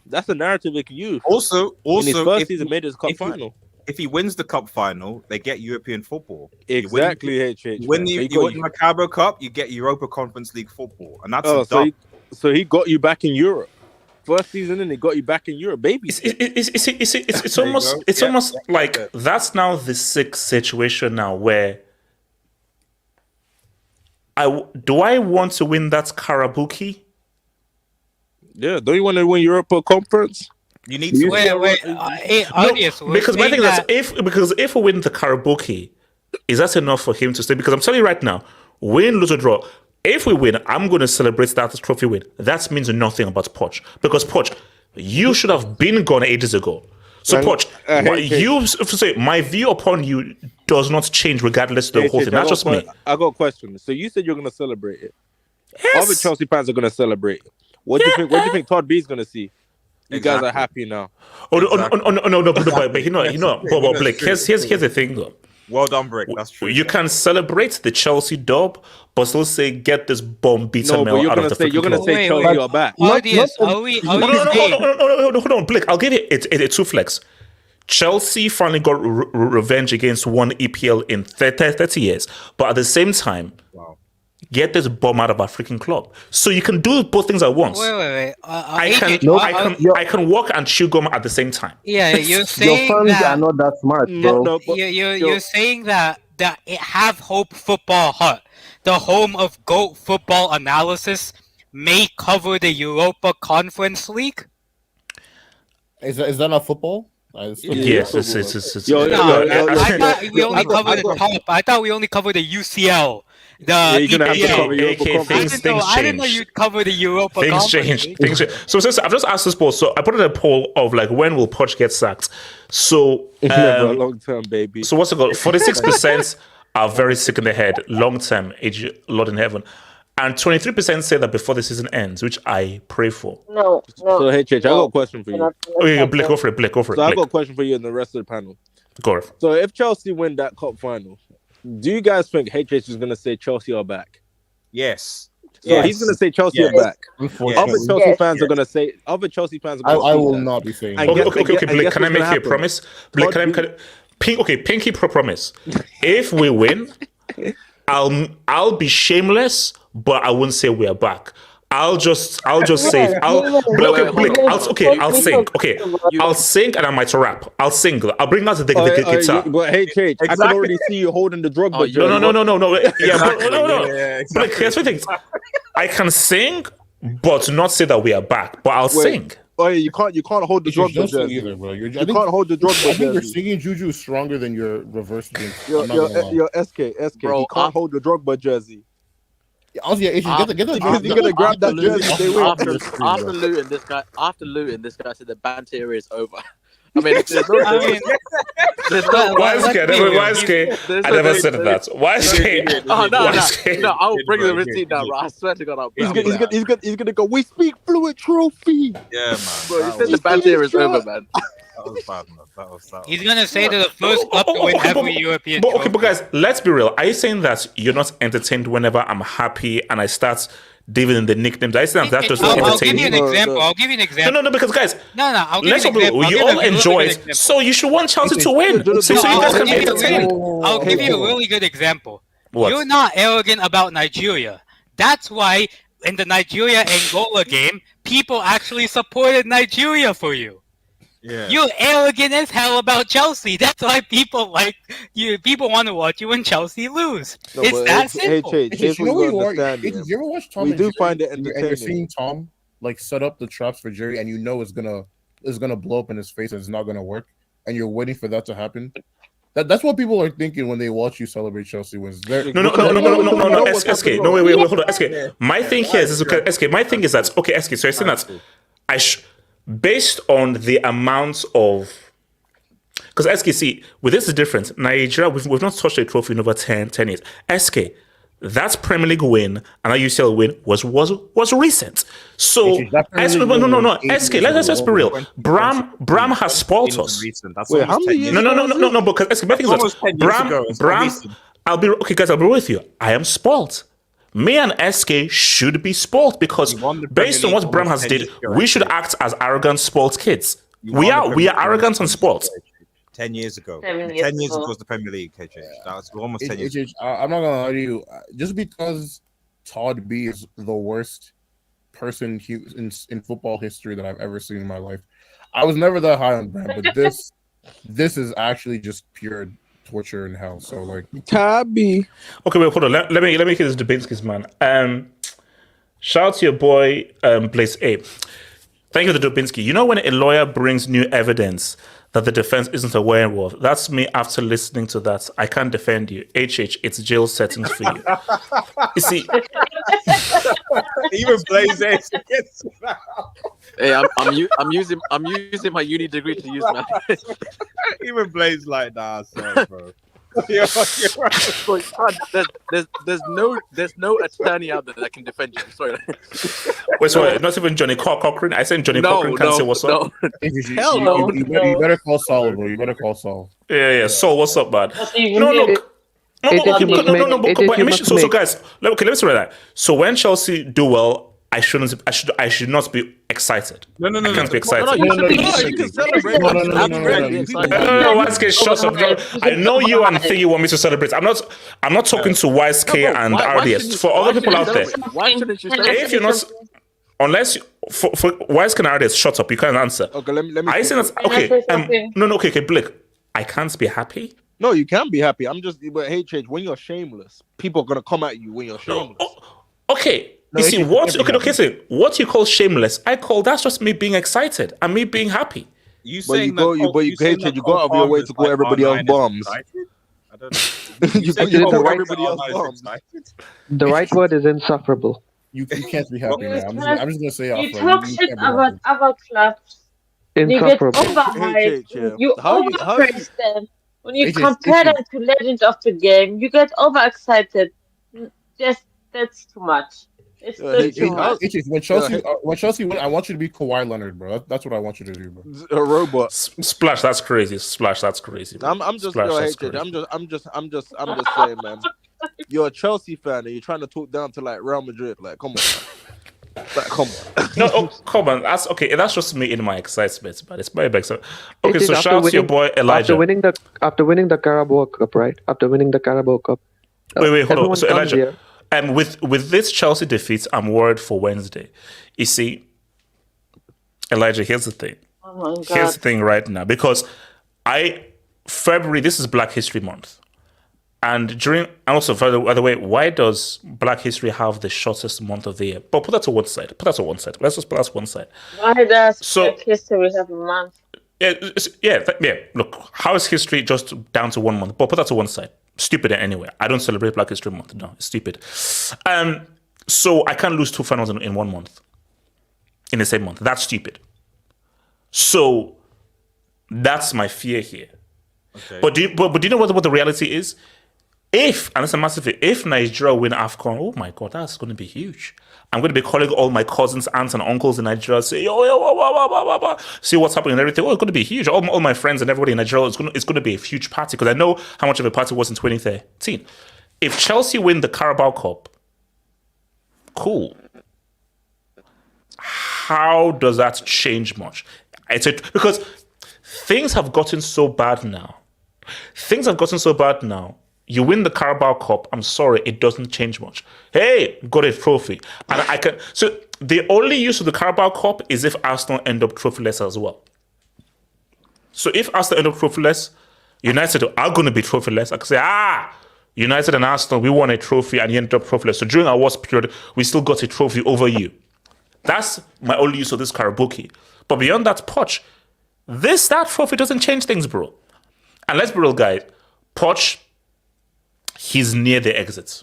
That's a narrative they can use. Also, in his first if season, made it to cup final. If he wins the cup final, they get European football. Exactly, you win the Maccabi Cup, you get Europa Conference League football, and that's so he got you back in Europe. First season, and he got you back in Europe, baby. It's almost like that's now the sick situation now where I want to win that Karabuki? Yeah, don't you want to win Europa Conference? You need to wait. Because my thing is if we win the Karabuki, is that enough for him to stay? Because I'm telling you right now, win, lose or draw. If we win, I'm going to celebrate that trophy win. That means nothing about Poch. Because Poch, you should have been gone ages ago. So Poch, my view upon you does not change regardless of the whole thing. That's just me. I got a question. So you said you're going to celebrate it. Yes. Other Chelsea fans are going to celebrate it. What do you think? What do you think Todd B is going to see? You guys are happy now. No, but you know, Blake. Here's the thing though. Well done, Brick. That's true. You can celebrate the Chelsea dub, but still say get this bomb beaten out of the freaking You're gonna say Chelsea are back. Hold on, Blake. I'll give it two flex. Chelsea finally got revenge against one EPL in 30 years, but at the same time, get this bomb out of our freaking club. So you can do both things at once. Wait. I can walk and chew gum at the same time. Yeah, you're saying your fans that are not that smart, bro. you're saying that Have Hope Football Hut, the home of GOAT football analysis, may cover the Europa Conference League? Is that not football? Yes, it's. I thought we only covered the top. I thought we only covered the UCL. I didn't know you'd cover the Europa Things Conference. change. So since I've just asked this poll, so I put in a poll of like when will Poch get sacked? So long term, baby. So what's it called? 46% are very sick in the head, long term, Lord in heaven, and 23% say that before the season ends, which I pray for. No. So hey, Chich, I got a question for you. Okay, Blake, go for it. So I got a question for you and the rest of the panel. Go for it. So if Chelsea win that cup final, do you guys think HH is going to say Chelsea are back? Yes. So he's going to say Chelsea are back. Other Chelsea fans are going to say. Other Chelsea fans. I will not be saying. Okay, Blake. Can I make you a promise? Blake, Pinky promise. If we win, I'll be shameless, but I won't say we are back. I'll just say I'll sing. Okay, I'll sing and I might rap. I'll sing. I'll bring out the guitar. But hey, Chage, I can already see you holding the drug. No. But here's the thing: I can sing, but not say that we are back. But I'll sing. Oh yeah, you can't hold the drug either, bro. You can't hold the drug. I think your singing juju is stronger than your reverse thing. Your SK, bro, you can't hold the Drogba jersey. Also, yeah, get the you're gonna grab that jersey. After looting, this guy said the banter area is over. I mean, why is K? I never said that. Why is K? No, I'll bring the receipt down, bro. I swear to God, he's gonna go. We speak fluent trophy. Yeah, man. Bro, he said the banter area is over, man. He's gonna say they're the first club to win every European. But guys, let's be real. Are you saying that you're not entertained whenever I'm happy and I start diving the nicknames? I say that's just entertaining. I'll give you an example. No, because guys, I'll give you an example. You all enjoy it, so you should want Chelsea to win. So you guys can be entertained. I'll give you a really good example. What? You're not arrogant about Nigeria. That's why in the Nigeria-Angola game, people actually supported Nigeria for you. Yeah. You're arrogant as hell about Chelsea. That's why people like you. People want to watch you when Chelsea lose. No, it's that simple. You know who you are? You ever watch Tom? We do find it entertaining. And you're seeing Tom like set up the traps for Jerry, and you know it's gonna blow up in his face, and it's not gonna work, and you're waiting for that to happen. That's what people are thinking when they watch you celebrate Chelsea wins. No, SK. No, wait, hold on, SK. My thing here is SK. My thing is that SK. So I think that based on the amount of, because SKC with this is different. Nigeria, we've not touched a trophy in over 10 years. SK, that's Premier League win and that UCL win was recent. So SK, let's be real. Bram has spoiled us. Wait, how many years? No, because SK, my thing is that Bram. I'll be with you. I am spoiled. Me and SK should be spoilt because based on what Bram has did, we should act as arrogant, spoilt kids. We are arrogant and spoilt. 10 years ago. 10 years ago was the Premier League, KJ. That was almost 10 years ago. I'm not gonna lie to you. Just because Todd B is the worst person in football history that I've ever seen in my life, I was never that high on Bram, but this is actually just pure torture and hell. So like Tabby. Okay, wait, hold on. Let me hear this Dubinsky's man. Shout out to your boy Blaze A. Thank you, the Dubinsky. You know when a lawyer brings new evidence that the defense isn't aware of? That's me after listening to that. I can't defend you. It's jail settings for you. You see, even Blaze A. Hey, I'm using my uni degree to use my. Even Blaze like that, sorry, bro. You're right. There's no attorney out there that can defend you. I'm sorry. Wait, sorry, not even Johnny Cochran. I said Johnny Cochran can't say what's up. Hell no. You better call Saul, bro. You better call Saul. Yeah. Saul, what's up, man? No. So guys, let me say that. So when Chelsea do well, I should not be excited. No. I can't be excited. You can celebrate. No, Wise K, shut up. I know you and think you want me to celebrate. I'm not talking to Wise K and RDS. For other people out there, if you're not, unless for Wise K and RDS, shut up. You can't answer. Okay, let me. I say that's okay. No, okay, Blake. I can't be happy. No, you can be happy. But hey, Change, when you're shameless, people are gonna come at you when you're shameless. Okay. You see, what you call shameless, I call that's just me being excited and me being happy. You go out of your way to call everybody else bombs. You call everybody else bombs. The right word is insufferable. You can't be happy, man. I'm just gonna say you talk shit about other clubs. Insufferable. You get overhyped. You overpraise them. When you compare them to legends of the game, you get overexcited. That's too much. It's too much. When Chelsea win, I want you to be Kawhi Leonard, bro. That's what I want you to do, bro. A robot. Splash, that's crazy. Splash, that's crazy. Bro. I'm just saying, man. You're a Chelsea fan and you're trying to talk down to like Real Madrid. Like, come on. Like, come on. No, come on. That's okay. That's just me in my excitement, but it's my big. So, okay, so shout out to your boy Elijah. After winning the Carabao Cup, right? After winning the Carabao Cup. Wait, hold on. So Elijah. With this Chelsea defeat, I'm worried for Wednesday. You see, Elijah, here's the thing. Oh my God. Here's the thing right now. Because February, this is Black History Month. And also, by the way, why does Black History have the shortest month of the year? But put that to one side. Let's just put that to one side. Why does Black History have a month? Yeah. Look, how is history just down to 1 month? But put that to one side. Stupid anyway. I don't celebrate Black History Month. No, it's stupid. So I can't lose 2 finals in 1 month. In the same month. That's stupid. So that's my fear here. Okay. But do you know what the reality is? And it's a massive fear, if Nigeria win AFCON, oh my God, that's going to be huge. I'm going to be calling all my cousins, aunts, and uncles in Nigeria, say, see what's happening and everything. Oh, it's going to be huge. All my friends and everybody in Nigeria, it's going to be a huge party because I know how much of a party it was in 2013. If Chelsea win the Carabao Cup, cool. How does that change much? Because things have gotten so bad now. You win the Carabao Cup, I'm sorry, it doesn't change much. Hey, got a trophy. And so the only use of the Carabao Cup is if Arsenal end up trophyless as well. So if Arsenal end up trophyless, United are going to be trophyless. I can say, United and Arsenal, we won a trophy and you ended up trophyless. So during our worst period, we still got a trophy over you. That's my only use of this Karabuki. But beyond that, Poch, that trophy doesn't change things, bro. And let's be real, guys. Poch, he's near the exit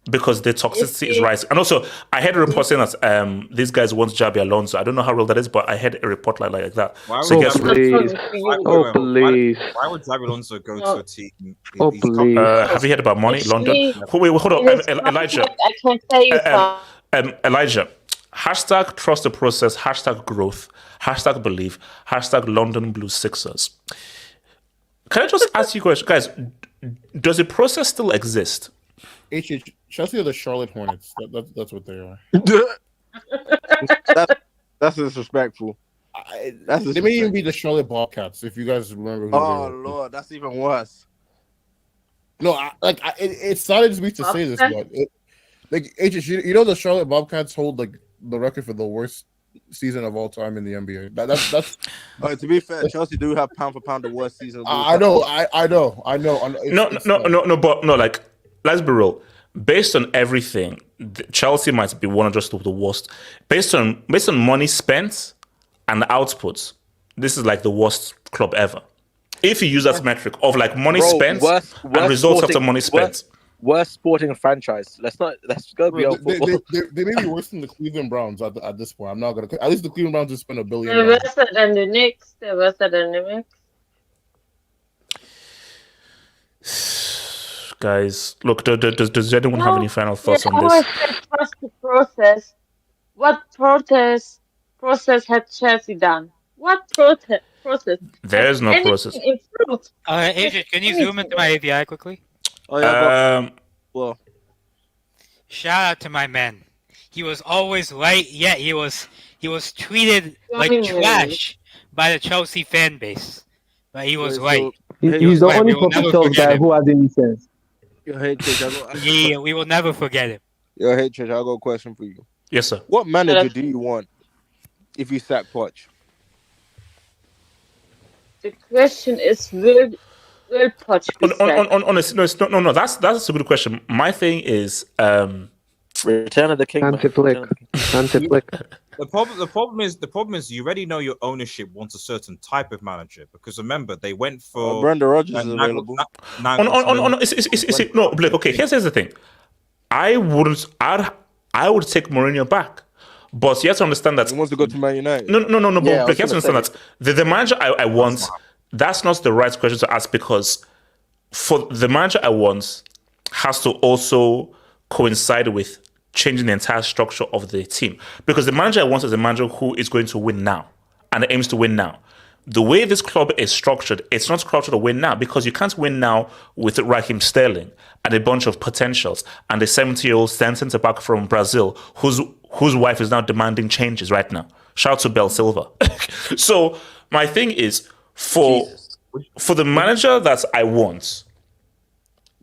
because the toxicity is rising. And also, I heard a report saying that these guys want Xabi Alonso. I don't know how real that is, but I heard a report like that. Please. Why would Xabi Alonso go to a team? Please. Have you heard about money, London? Wait, hold on, Elijah. I can tell you Elijah. Hashtag trust the process. Hashtag growth. Hashtag believe. Hashtag London Blue Sixers. Can I just ask you a question, guys? Does the process still exist? Chelsea are the Charlotte Hornets. That's what they are. That's disrespectful. They may even be the Charlotte Bobcats if you guys remember. Who they were. Lord, that's even worse. No, it saddens me to say this, but you know the Charlotte Bobcats hold like the record for the worst season of all time in the NBA. That's. To be fair, Chelsea do have pound for pound the worst season. Of all I know. But like, let's be real. Based on everything, Chelsea might be one of just the worst. Based on money spent and outputs, this is like the worst club ever. If you use that metric of like money spent and results after money spent. Worst sporting franchise. Let's go beyond football. They may be worse than the Cleveland Browns at this point. I'm not gonna. At least the Cleveland Browns just spent $1 billion. They're worse than the Knicks. They're worse than the Knicks. Guys, look, does anyone have any final thoughts on this? Trust the process. What process had Chelsea done? What process? There's no process. Adrian, can you zoom into my API quickly? Oh yeah. Well, shout out to my man. He was always right, yet he was treated like trash by the Chelsea fan base. But he was right. He's the only professional guy who has any sense. We will never forget him. Yo, hey, Church, I got a question for you. Yes, sir. What manager do you want if you sack Poch? The question is, will Poch be sacked? Honestly, no. That's a good question. My thing is, Return of the King. The problem is you already know your ownership wants a certain type of manager because remember they went for Brendan Rodgers is available. No, Blake. Okay, here's the thing. I would take Mourinho back, but you have to understand that he wants to go to Man United. No. But Blake, you have to understand that the manager I want. That's not the right question to ask because for the manager I want has to also coincide with changing the entire structure of the team. Because the manager I want is a manager who is going to win now and aims to win now. The way this club is structured, it's not structured to win now because you can't win now with Raheem Sterling and a bunch of potentials and a 70-year-old centre back from Brazil whose wife is now demanding changes right now. Shout out to Bel Silva. So my thing is for the manager that I want,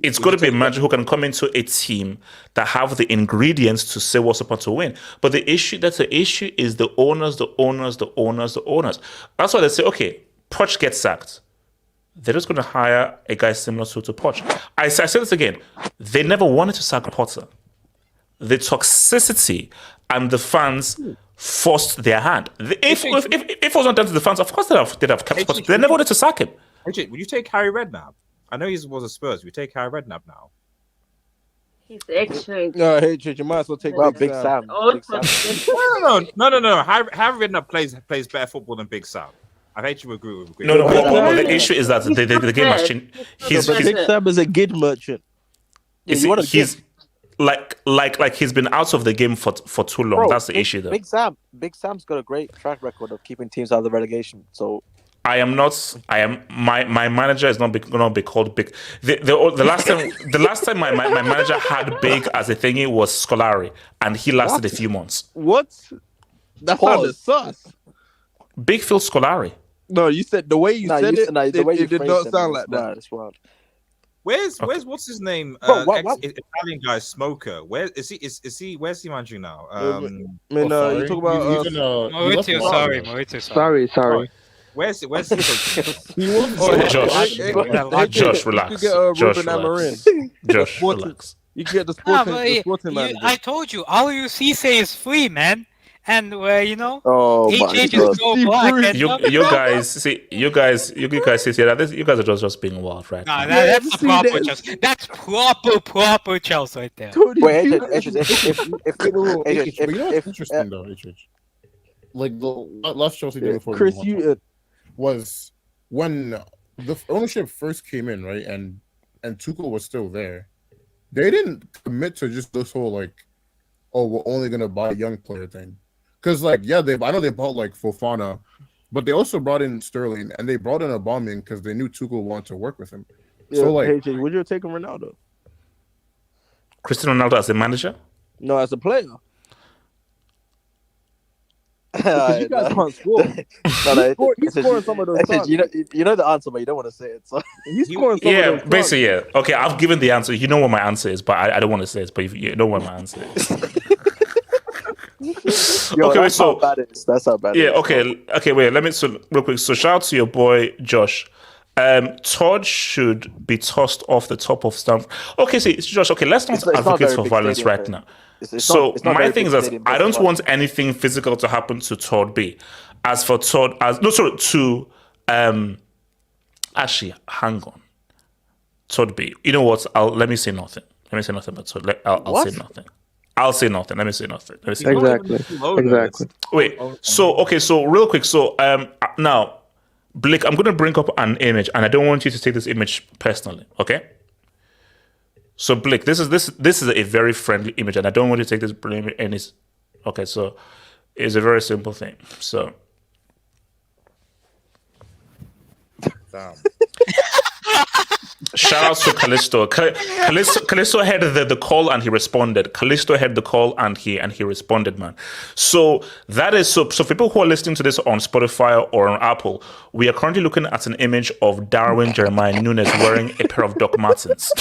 it's got to be a manager who can come into a team that have the ingredients to say what's supposed to win. But the issue is the owners. That's why they say, okay, Poch gets sacked. They're just going to hire a guy similar to Poch. I say this again. They never wanted to sack Potter. The toxicity and the fans forced their hand. If it wasn't down to the fans, of course they'd have kept Potter. They never wanted to sack him. Would you take Harry Redknapp? I know he was a Spurs. We take Harry Redknapp now. He's actually. No, hey, you might as well take Big Sam. No. Harry Redknapp plays better football than Big Sam. I hate you agree with. No. The issue is that the game has changed. Big Sam is a good merchant. He's like he's been out of the game for too long. That's the issue, though. Big Sam's got a great track record of keeping teams out of the relegation. So. My manager is not going to be called Big. The last time my manager had Big as a thingy was Scolari, and he lasted a few months. What? That sounded sus. Big Phil Scolari. No, you said the way you said it. It did not sound like that. It's wild. Where's what's his name? Italian guy, Smoker. Where is he? Is he? Where's he managing now? You talk about Maurizio. Sorry. Where's he? Josh, relax. Josh, relax. You can get the sporting manager. I told you, all you see is free, man. And oh HH is so black. You guys see that you guys are just being wild, right? Nah, that's proper Chelsea. That's proper Chelsea right there. Wait, if interesting though, like the last Chelsea did before Chris, was when the ownership first came in, right? And Tuchel was still there. They didn't commit to just this whole like, oh, we're only gonna buy a young player thing. Because I know they bought like Fofana, but they also brought in Sterling and they brought in Aubameyang because they knew Tuchel wanted to work with him. Yeah, so would you have taken Ronaldo? Cristiano Ronaldo as a manager? No, as a player. Because you guys can't score. He's scoring some of those chances. You know the answer, but you don't want to say it. So he's scoring some of those basically, yeah. Okay, I've given the answer. You know what my answer is, but I don't want to say it. But you know what my answer is. Yo, that's how bad it is. That's how bad it is. Okay, wait, let me, real quick. So shout out to your boy, Josh. Todd should be tossed off the top of Stamford. Okay, see, Josh, okay, let's not advocate for violence right now. My thing is that I don't want anything physical to happen to Todd B. As for Todd, actually, hang on. Todd B. You know what? Let me say nothing. Let me say nothing about Todd. I'll say nothing. I'll say nothing. Let me say nothing. Exactly. Wait. So real quick. So now, Blake, I'm going to bring up an image, and I don't want you to take this image personally. Okay. So Blake, this is a very friendly image, and I don't want you to take this image. And it's okay. So it's a very simple thing. So. Damn. Shout out to Callisto. Callisto had the call and he responded. Callisto had the call and he responded, man. So that is so for people who are listening to this on Spotify or on Apple, we are currently looking at an image of Darwin Jeremiah Nunez wearing a pair of Doc Martens.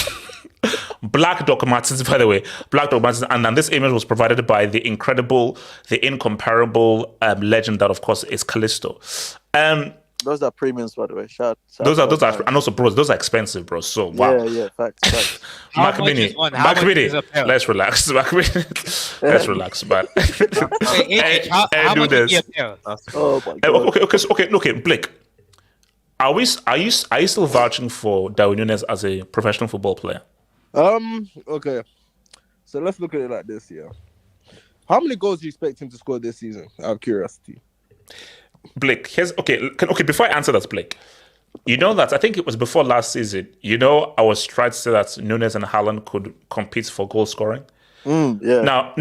Black Doc Martens, by the way. Black Doc Martens. And then this image was provided by the incredible, the incomparable legend that, of course, is Callisto. Those are premiums, by the way. Those are, and also, bros, those are expensive, bros. So wow. Yeah, facts. Macmini, let's relax. Let's relax, man. How much is Oh my God. Okay, Blake. Are you still vouching for Darwin Nunez as a professional football player? Okay. So let's look at it like this, yeah. How many goals do you expect him to score this season? Out of curiosity. Blake, before I answer that, Blake, you know that I think it was before last season, you know, I was trying to say that Nunez and Haaland could compete for goal scoring. Yeah. Now,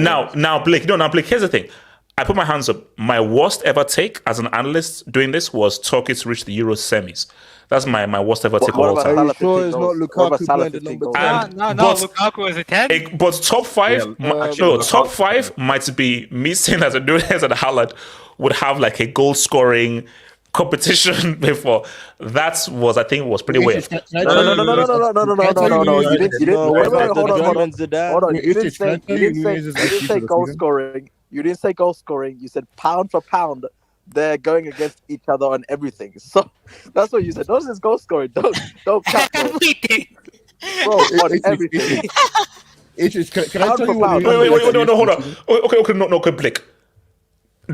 Blake, here's the thing. I put my hands up. My worst ever take as an analyst doing this was Turkey to reach the Euro semis. That's my worst ever take of all time. Are you sure it's not Lukaku playing the number 10? No, Lukaku is a 10. But top five might be me saying that Nunez and Haaland would have like a goal scoring competition before. That was, I think, was pretty weird. No. You didn't. Hold on. You didn't say goal scoring. You didn't say goal scoring. You said pound for pound, they're going against each other on everything. So that's what you said. Don't say goal scoring. Don't cap everything. Bro, on everything. Can I tell you what? Wait, no, hold on. Okay, no, Blake.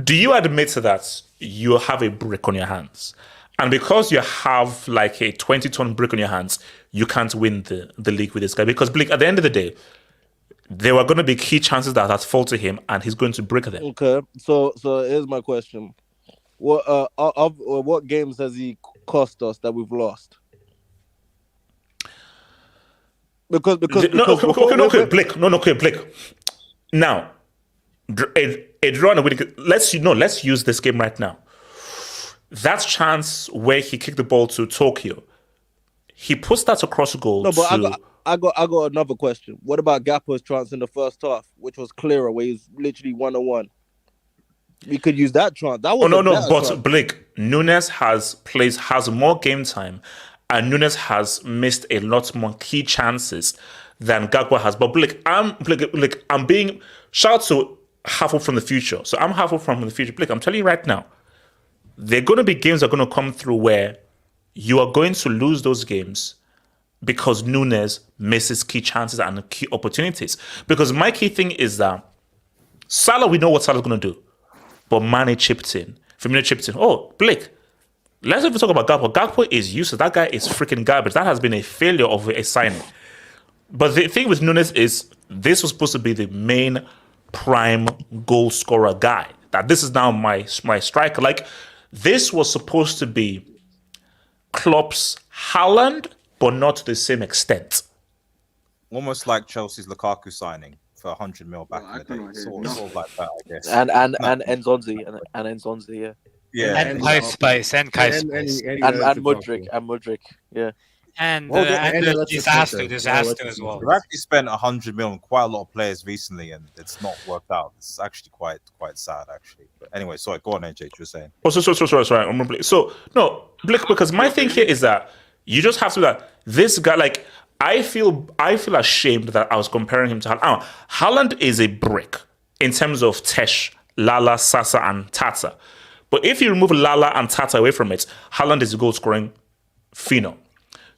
Do you admit that you have a brick on your hands? And because you have like a 20-ton brick on your hands, you can't win the league with this guy. Because Blake, at the end of the day, there were going to be key chances that fall to him, and he's going to break them. Okay, so here's my question: what games has he cost us that we've lost? Because Blake. Now, a draw and a win. Let's use this game right now. That chance where he kicked the ball to Tokyo, he puts that across goal. No, but I got another question. What about Gakpo's chance in the first half, which was clearer, where he was literally 1-on-1? We could use that chance. That was but Blake, Nunez has more game time, and Nunez has missed a lot more key chances than Gakpo has. But Blake, I'm being shout out to Half from the future. So I'm half from the future. Blake, I'm telling you right now, there are going to be games that are going to come through where you are going to lose those games because Nunez misses key chances and key opportunities. Because my key thing is that Salah, we know what Salah's going to do. But Mane chipped in. Firmino chipped in. Oh, Blake, let's even talk about Gakpo. Gakpo is useless. That guy is freaking garbage. That has been a failure of a signing. But the thing with Nunez is this was supposed to be the main prime goal scorer guy. That this is now my striker. Like, this was supposed to be Klopp's Haaland, but not to the same extent. Almost like Chelsea's Lukaku signing for 100 mil back in the day. Sort of like that, I guess. And Enzonzi, yeah. And Kai Spice, and Mudryk, yeah. And We'll get and any the electric disaster as well. We've actually spent 100 million on quite a lot of players recently, and it's not worked out. It's actually quite sad, actually. But anyway, sorry, go on, AJ. You were saying. Oh, sorry. So no, Blake, because my thing here is that you just have to that this guy. Like, I feel ashamed that I was comparing him to Haaland. Haaland is a brick in terms of Tesh, Lala, Sasa, and Tata. But if you remove Lala and Tata away from it, Haaland is a goal scoring phenom.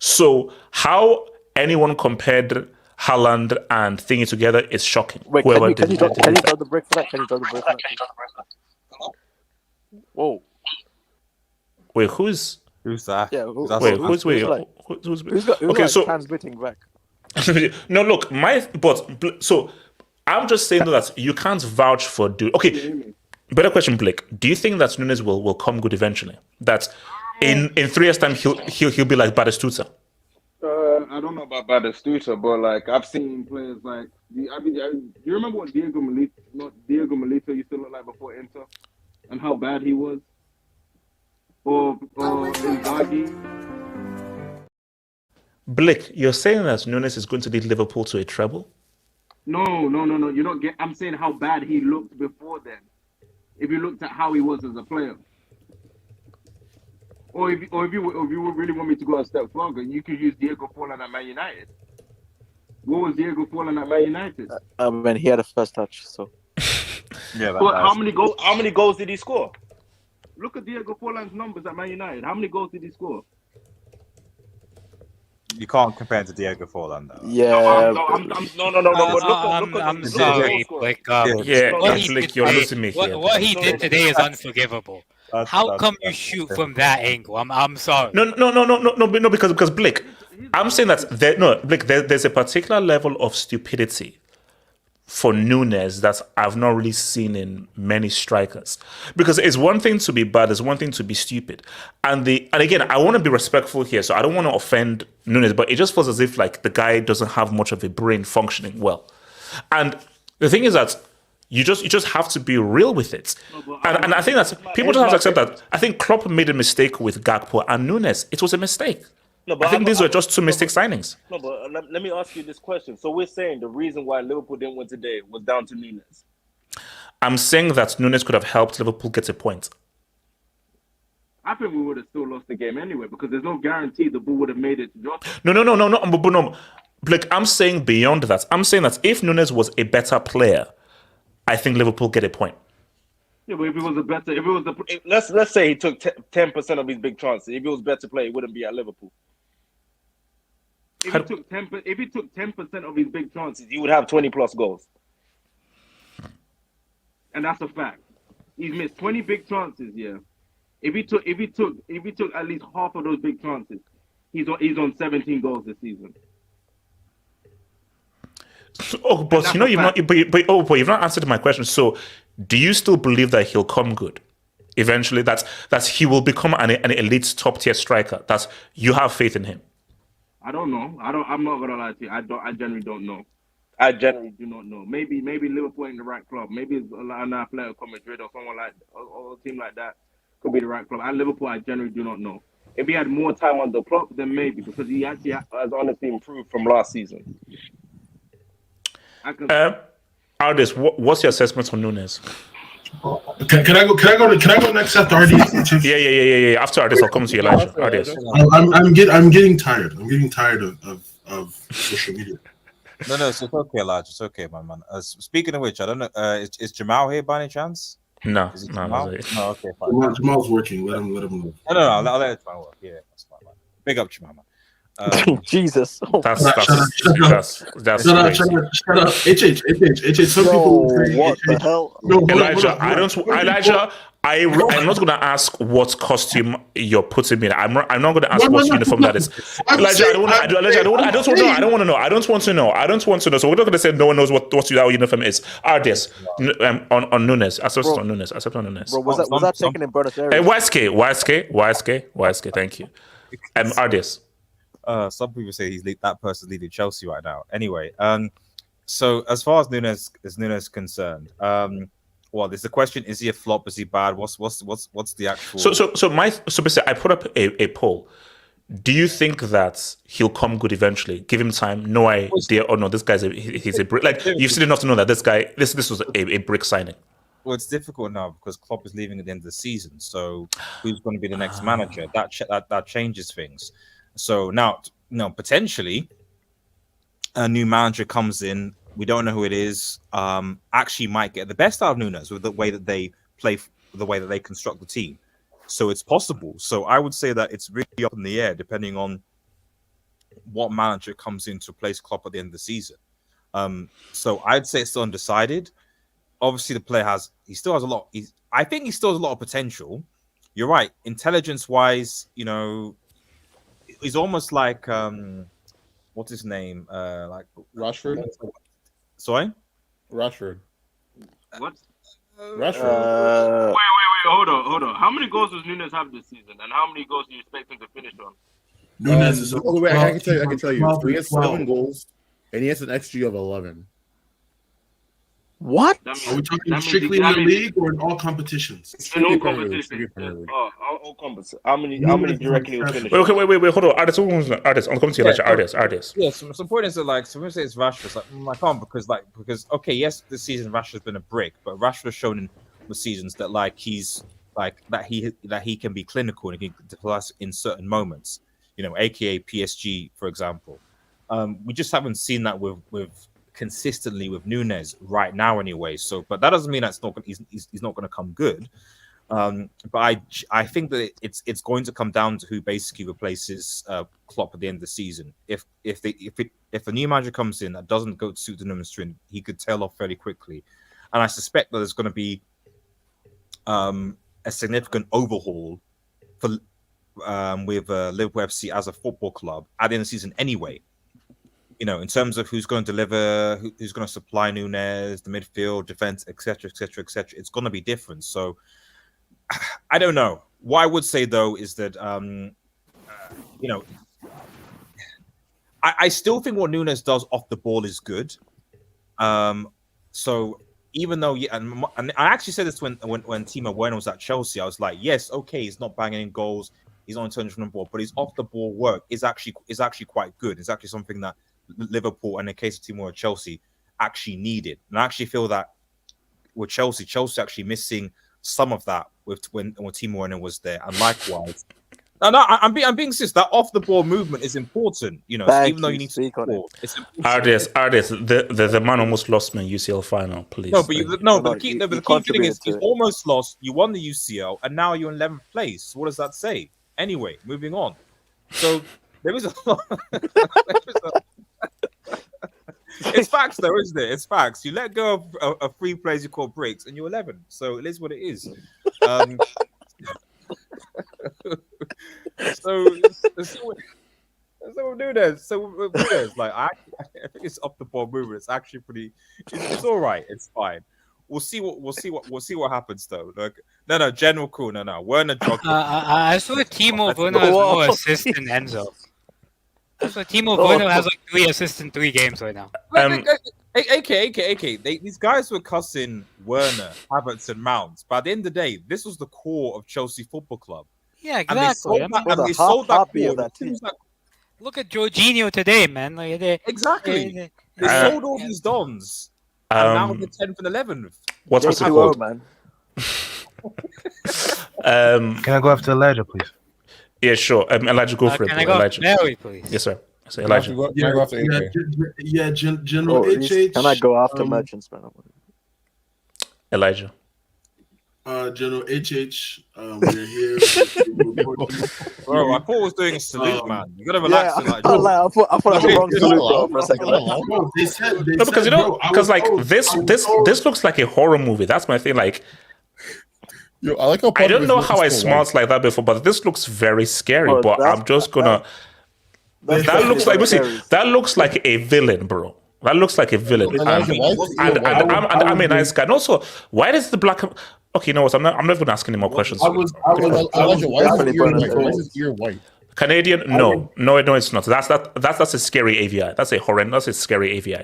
So how anyone compared Haaland and Thingy together is shocking. Wait, can you throw the brick for that? Can you throw the brick for that? Whoa. Wait, who's that? Yeah, who's okay, so transmitting back. No, look, so I'm just saying that you can't vouch for dude. Okay, better question, Blake. Do you think that Nunez will come good eventually? That in 3 years' time he'll be like Batistuta? I don't know about Batistuta, but like I've seen players like do you remember what Diego Milito used to look like before Inter, and how bad he was? Or Inzaghi? Blake, you're saying that Nunez is going to lead Liverpool to a treble? No. You don't get. I'm saying how bad he looked before then. If you looked at how he was as a player, or if you really want me to go a step further, you could use Diego Forlan at Man United. What was Diego Forlan at Man United? When he had a first touch, so. Yeah. But how many goals did he score? Look at Diego Forlan's numbers at Man United. How many goals did he score? You can't compare it to Diego Forlan, though. Yeah. No. I'm sorry, Blake. Blake, you're losing me here. What he did today is unforgivable. How come you shoot from that angle? I'm sorry. No, because Blake, I'm saying that Blake, there's a particular level of stupidity for Nunez that I've not really seen in many strikers. Because it's one thing to be bad, it's one thing to be stupid. And again, I want to be respectful here, so I don't want to offend Nunez, but it just feels as if like the guy doesn't have much of a brain functioning well. And the thing is that you just have to be real with it. And I think that people just have to accept that. I think Klopp made a mistake with Gakpo and Nunez. It was a mistake. I think these were just two mistake signings. No, but let me ask you this question. So we're saying the reason why Liverpool didn't win today was down to Nunez. I'm saying that Nunez could have helped Liverpool get a point. I think we would have still lost the game anyway because there's no guarantee the ball would have made it to Jota. No. Blake, I'm saying beyond that. I'm saying that if Nunez was a better player, I think Liverpool get a point. Yeah, but let's say he took 10% of his big chances. If he was better player, he wouldn't be at Liverpool. If he took 10% of his big chances, he would have 20 plus goals. And that's a fact. He's missed 20 big chances, yeah. If he took at least half of those big chances, he's on 17 goals this season. But you've not answered my question. So, do you still believe that he'll come good eventually? That he will become an elite top tier striker. That you have faith in him. I don't know. I'm not gonna lie to you. I generally don't know. I generally do not know. Maybe Liverpool ain't the right club. Maybe it's an Atletico Madrid or someone like or a team like that could be the right club. At Liverpool, I generally do not know. If he had more time on the clock, then maybe because he actually has honestly improved from last season. Aldis, what's your assessment on Nunez? Can I go next after Ardis? Yeah. After Ardis, I'll come to you, Elijah. Ardis. I'm getting tired. I'm getting tired of social media. No, it's okay, Elijah. It's okay, my man. Speaking of which, I don't know. Is Jamal here by any chance? No. No, okay, fine. Jamal's working. Let him move. No. I'll let Jamal work. Yeah, that's fine, man. Big up, Jamal, man. Jesus. That's shut up. HH. Some people say, what the hell? Elijah, I'm not going to ask what costume you're putting me in. I'm not going to ask what uniform that is. Elijah, I don't want to know. So we're not going to say no one knows what that uniform is. Ardis, on Nunez. Accept on Nunez. Bro, was that taken in Buenos Aires? YSK. Thank you. Ardis. Some people say that person's leading Chelsea right now. Anyway, so as far as Nunez is concerned, there's the question: is he a flop? Is he bad? What's the actual? So basically, I put up a poll. Do you think that he'll come good eventually? Give him time. No idea. Oh no, this guy's he's a brick. Like you've seen enough to know that this guy, this was a brick signing. Well, it's difficult now because Klopp is leaving at the end of the season. So who's going to be the next manager? That changes things. So now, potentially a new manager comes in. We don't know who it is. Actually, might get the best out of Nunez with the way that they play, the way that they construct the team. So it's possible. So I would say that it's really up in the air depending on what manager comes in to replace Klopp at the end of the season. So I'd say it's still undecided. Obviously, the player still has a lot. I think he still has a lot of potential. You're right. Intelligence-wise, he's almost like what's his name? Like Rashford. Sorry, Rashford. What? Rashford. Wait, hold on. How many goals does Nunez have this season, and how many goals do you expect him to finish on? Nunez is. Wait, I can tell you. He has 7 goals, and he has an XG of 11. What? Are we talking strictly in the league or in all competitions? In all competitions. All competitions. How many do you reckon he'll finish? Wait, hold on. Artists, I'm coming to you, Artists. Yeah, some point is that so when we say it's Rashford, it's I can't because okay, yes, this season Rashford's been a brick, but Rashford has shown in the seasons that he's that he can be clinical and he can deploy in certain moments, aka PSG, for example. We just haven't seen that with consistently with Nunez right now anyway. So, but that doesn't mean that he's not going to come good. But I think that it's going to come down to who basically replaces Klopp at the end of the season. If a new manager comes in that doesn't go to suit the Nunez string, he could tail off fairly quickly. And I suspect that there's going to be a significant overhaul for with Liverpool FC as a football club at the end of the season anyway. In terms of who's going to deliver, who's going to supply Nunez, the midfield, defense, etc., etc., etc. It's going to be different. So I don't know. What I would say though is that I still think what Nunez does off the ball is good. So even though, and I actually said this when Timo Werner was at Chelsea, I was like, yes, okay, he's not banging in goals, he's not turning from the ball, but his off the ball work is actually quite good. It's actually something that Liverpool and in the case of Timo at Chelsea actually needed. And I actually feel that with Chelsea actually missing some of that when Timo Werner was there, and likewise. No, I'm being serious. That off the ball movement is important, even though you need to score. Artists, the man almost lost me in UCL final, please. But the key thing is you almost lost. You won the UCL, and now you're in 11th place. What does that say? Anyway, moving on. So there is a lot. It's facts, though, isn't it? It's facts. You let go of 3 players you call breaks, and you're 11. So it is what it is. So we'll do this. So I think it's off the ball movement. It's actually pretty. It's all right. It's fine. We'll see what happens though. No, general cool. No. Werner jogged. I saw Timo Werner has more assists than Enzo. So Timo Werner has 3 assists in 3 games right now. AK. These guys were cussing Werner, Havertz, and Mount. But at the end of the day, this was the core of Chelsea Football Club. Yeah, exactly. And they sold that core. Look at Jorginho today, man. Exactly. They sold all these dons. And now they're 10th and 11th. What's it called? Man. Can I go after Elijah, please? Yeah, sure. Elijah, go for it. Can I go Elijah. Mary, please? Yes, sir. So Elijah. General HH. Can I go after Merchants, man? Elijah. General HH, we're here. Bro, I thought I was doing a salute, man. You gotta relax. I thought that was the wrong salute for a second. Bro, they said, this looks like a horror movie. That's my thing. Like, yo, I like how I don't know how I smiled like that before, but this looks very scary. Bro, but I'm just gonna. That looks like a villain, bro. That looks like a villain. And I'm a nice guy. And also, why does the black? Okay, you know what? I'm not even asking any more questions. Why is his ear white? Canadian? No, it's not. That's a scary AVI. That's a horrendous, scary AVI.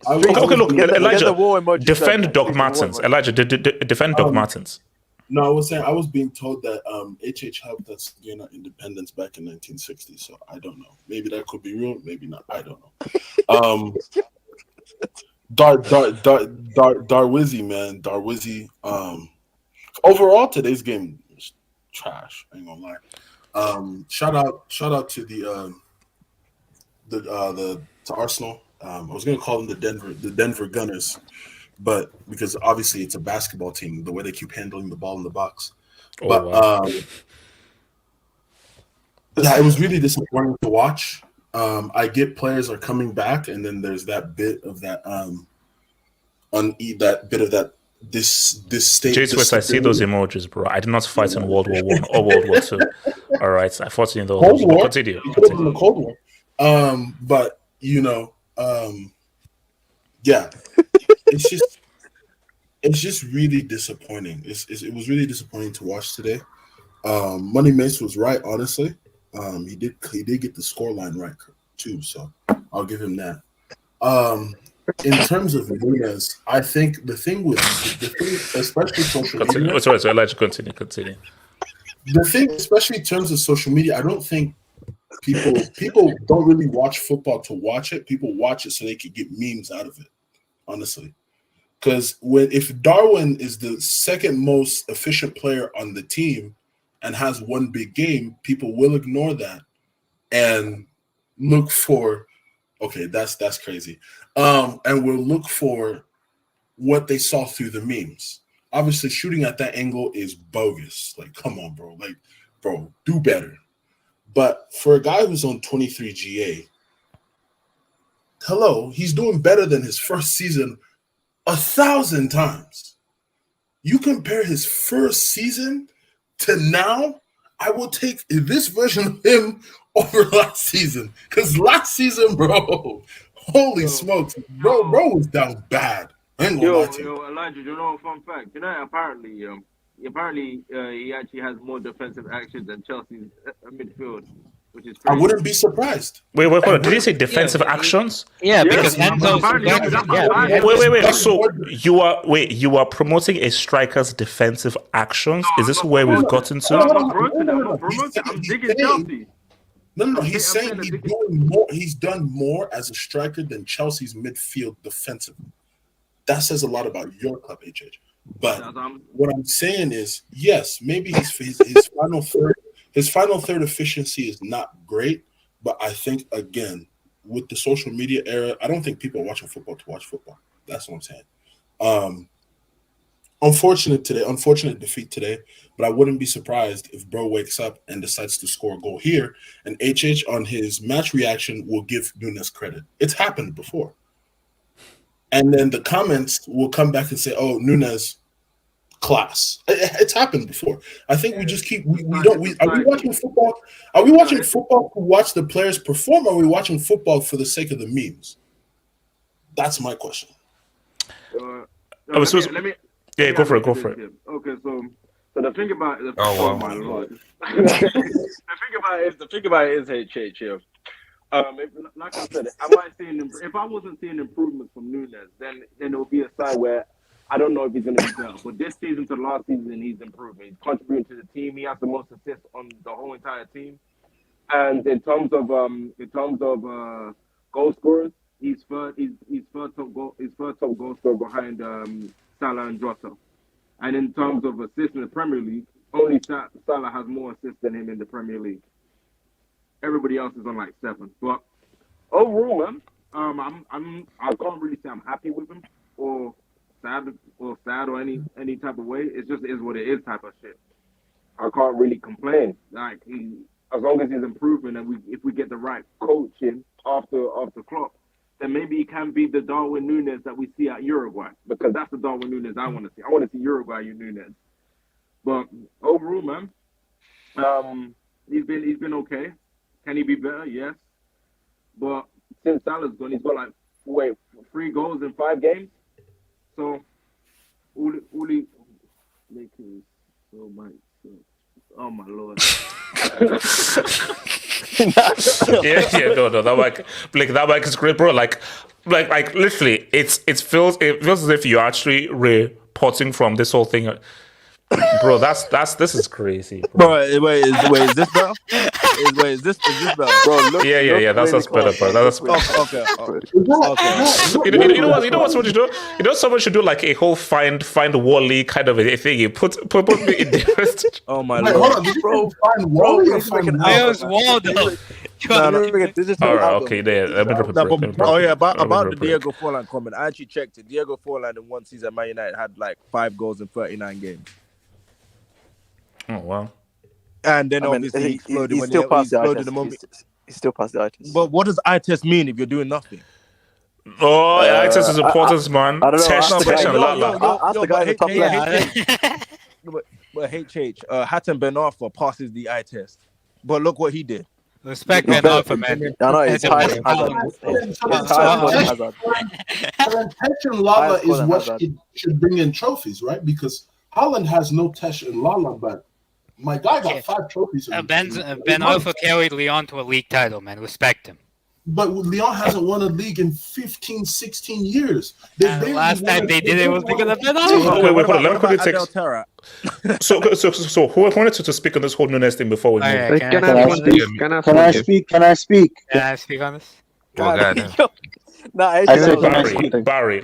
Okay, look, Elijah, defend Doc Martens. Elijah, defend Doc Martens. No, I was saying I was being told that HH helped us gain our independence back in 1960. So I don't know. Maybe that could be real. Maybe not. I don't know. Darwizzy, man, Darwizzy. Overall, today's game was trash. I ain't gonna lie. Shout out to to Arsenal. I was gonna call them the Denver Gunners, but because obviously it's a basketball team, the way they keep handling the ball in the box. Yeah, it was really disappointing to watch. I get players are coming back, and then there's that bit of that this state. J-Twist, I see those emojis, bro. I did not fight in World War I or World War II. All right, I fought in the Cold War. Continue. In the Cold War. But yeah, it's just really disappointing. It was really disappointing to watch today. Money Mace was right, honestly. He did get the scoreline right too, so I'll give him that. In terms of Nunez, I think the thing, especially social media. Sorry, I'd like to continue. The thing, especially in terms of social media, I don't think people don't really watch football to watch it. People watch it so they can get memes out of it, honestly. Because if Darwin is the second most efficient player on the team and has one big game, people will ignore that and look for, okay, that's crazy. And we'll look for what they saw through the memes. Obviously, shooting at that angle is bogus. Like, come on, bro. Like, bro, do better. But for a guy who's on 23 GA, hello, he's doing better than his first season 1,000 times. You compare his first season to now, I will take this version of him over last season. Because last season, bro, holy smokes, bro was down bad. Yo, Elijah, you know a fun fact? You know, apparently he actually has more defensive actions than Chelsea's midfield, which is crazy. I wouldn't be surprised. Wait, hold on. Did you say defensive actions? Yeah, because Enzo's Wait. So you are promoting a striker's defensive actions? Is this where we've gotten to? I'm promoting. I'm digging Chelsea. No. He's saying he's done more as a striker than Chelsea's midfield defensively. That says a lot about your club, HH. But what I'm saying is, yes, maybe his final third efficiency is not great. But I think, again, with the social media era, I don't think people are watching football to watch football. That's what I'm saying. Unfortunate defeat today, but I wouldn't be surprised if bro wakes up and decides to score a goal here, and HH on his match reaction will give Nunez credit. It's happened before. And then the comments will come back and say, oh, Nunez, class. It's happened before. I think we just keep, are we watching football? Are we watching football to watch the players perform, or are we watching football for the sake of the memes? That's my question. Go for it. Okay, so the thing about my lord. the thing about it is HH here. Like I said, if I wasn't seeing improvements from Nunez, then it will be a sign where I don't know if he's going to be better. But this season to last season, he's improving. He's contributing to the team. He has the most assists on the whole entire team. And in terms of goal scorers, he's third top goal scorer behind Salah and Jota. And in terms of assists in the Premier League, only Salah has more assists than him in the Premier League. Everybody else is on like 7. But overall, man, I can't really say I'm happy with him or sad or any type of way. It just is what it is type of shit. I can't really complain. Like as long as he's improving and if we get the right coaching after Klopp, then maybe he can be the Darwin Nunez that we see at Uruguay, because that's the Darwin Nunez I want to see. I want to see Uruguay Nunez. But overall, man, he's been okay. Can he be better? Yes. But since Salah's gone, he's got like 3 goals in 5 games. So Uli making so much. Oh my lord. No, that mic is great, bro. Like literally, it feels as if you're actually reporting from this whole thing. Bro, this is crazy, bro. Bro, wait, is this better? Is this better? Bro, Yeah. That's better, bro. That's okay. You know what someone should do? You know, someone should do like a whole find Wally kind of a thing. You put me in different. Oh my Wait, lord, hold on. Did you find Wally or find Where's Waldo? All right, okay, there. Let me drop a break. About the Diego Forlan comment. I actually checked it. Diego Forlan in one season, Man United had like 5 goals in 39 games. Oh wow! And then obviously he exploded when he exploded the moment. He still passed the eye test. But what does eye test mean if you're doing nothing? Oh, eye test is important, man. I don't know. Tesh and Lala. Ask the guy in the top left. But Hatem Ben Arfa passes the eye test. But look what he did. Respect Ben Arfa, man. I know it's high Hazard. Tesh and Lala is what should bring in trophies, right? Because Holland has no Tesh and Lala, but my guy got 5 trophies. Ben Arfa carried Lyon to a league title, man. Respect him. But Lyon hasn't won a league in 15, 16 years. The last time they did it was because of Ben Arfa. Wait, hold on. Let me quickly take. So who wanted to speak on this whole Nunez thing before we move? Can I speak? Can I speak on this? Barry,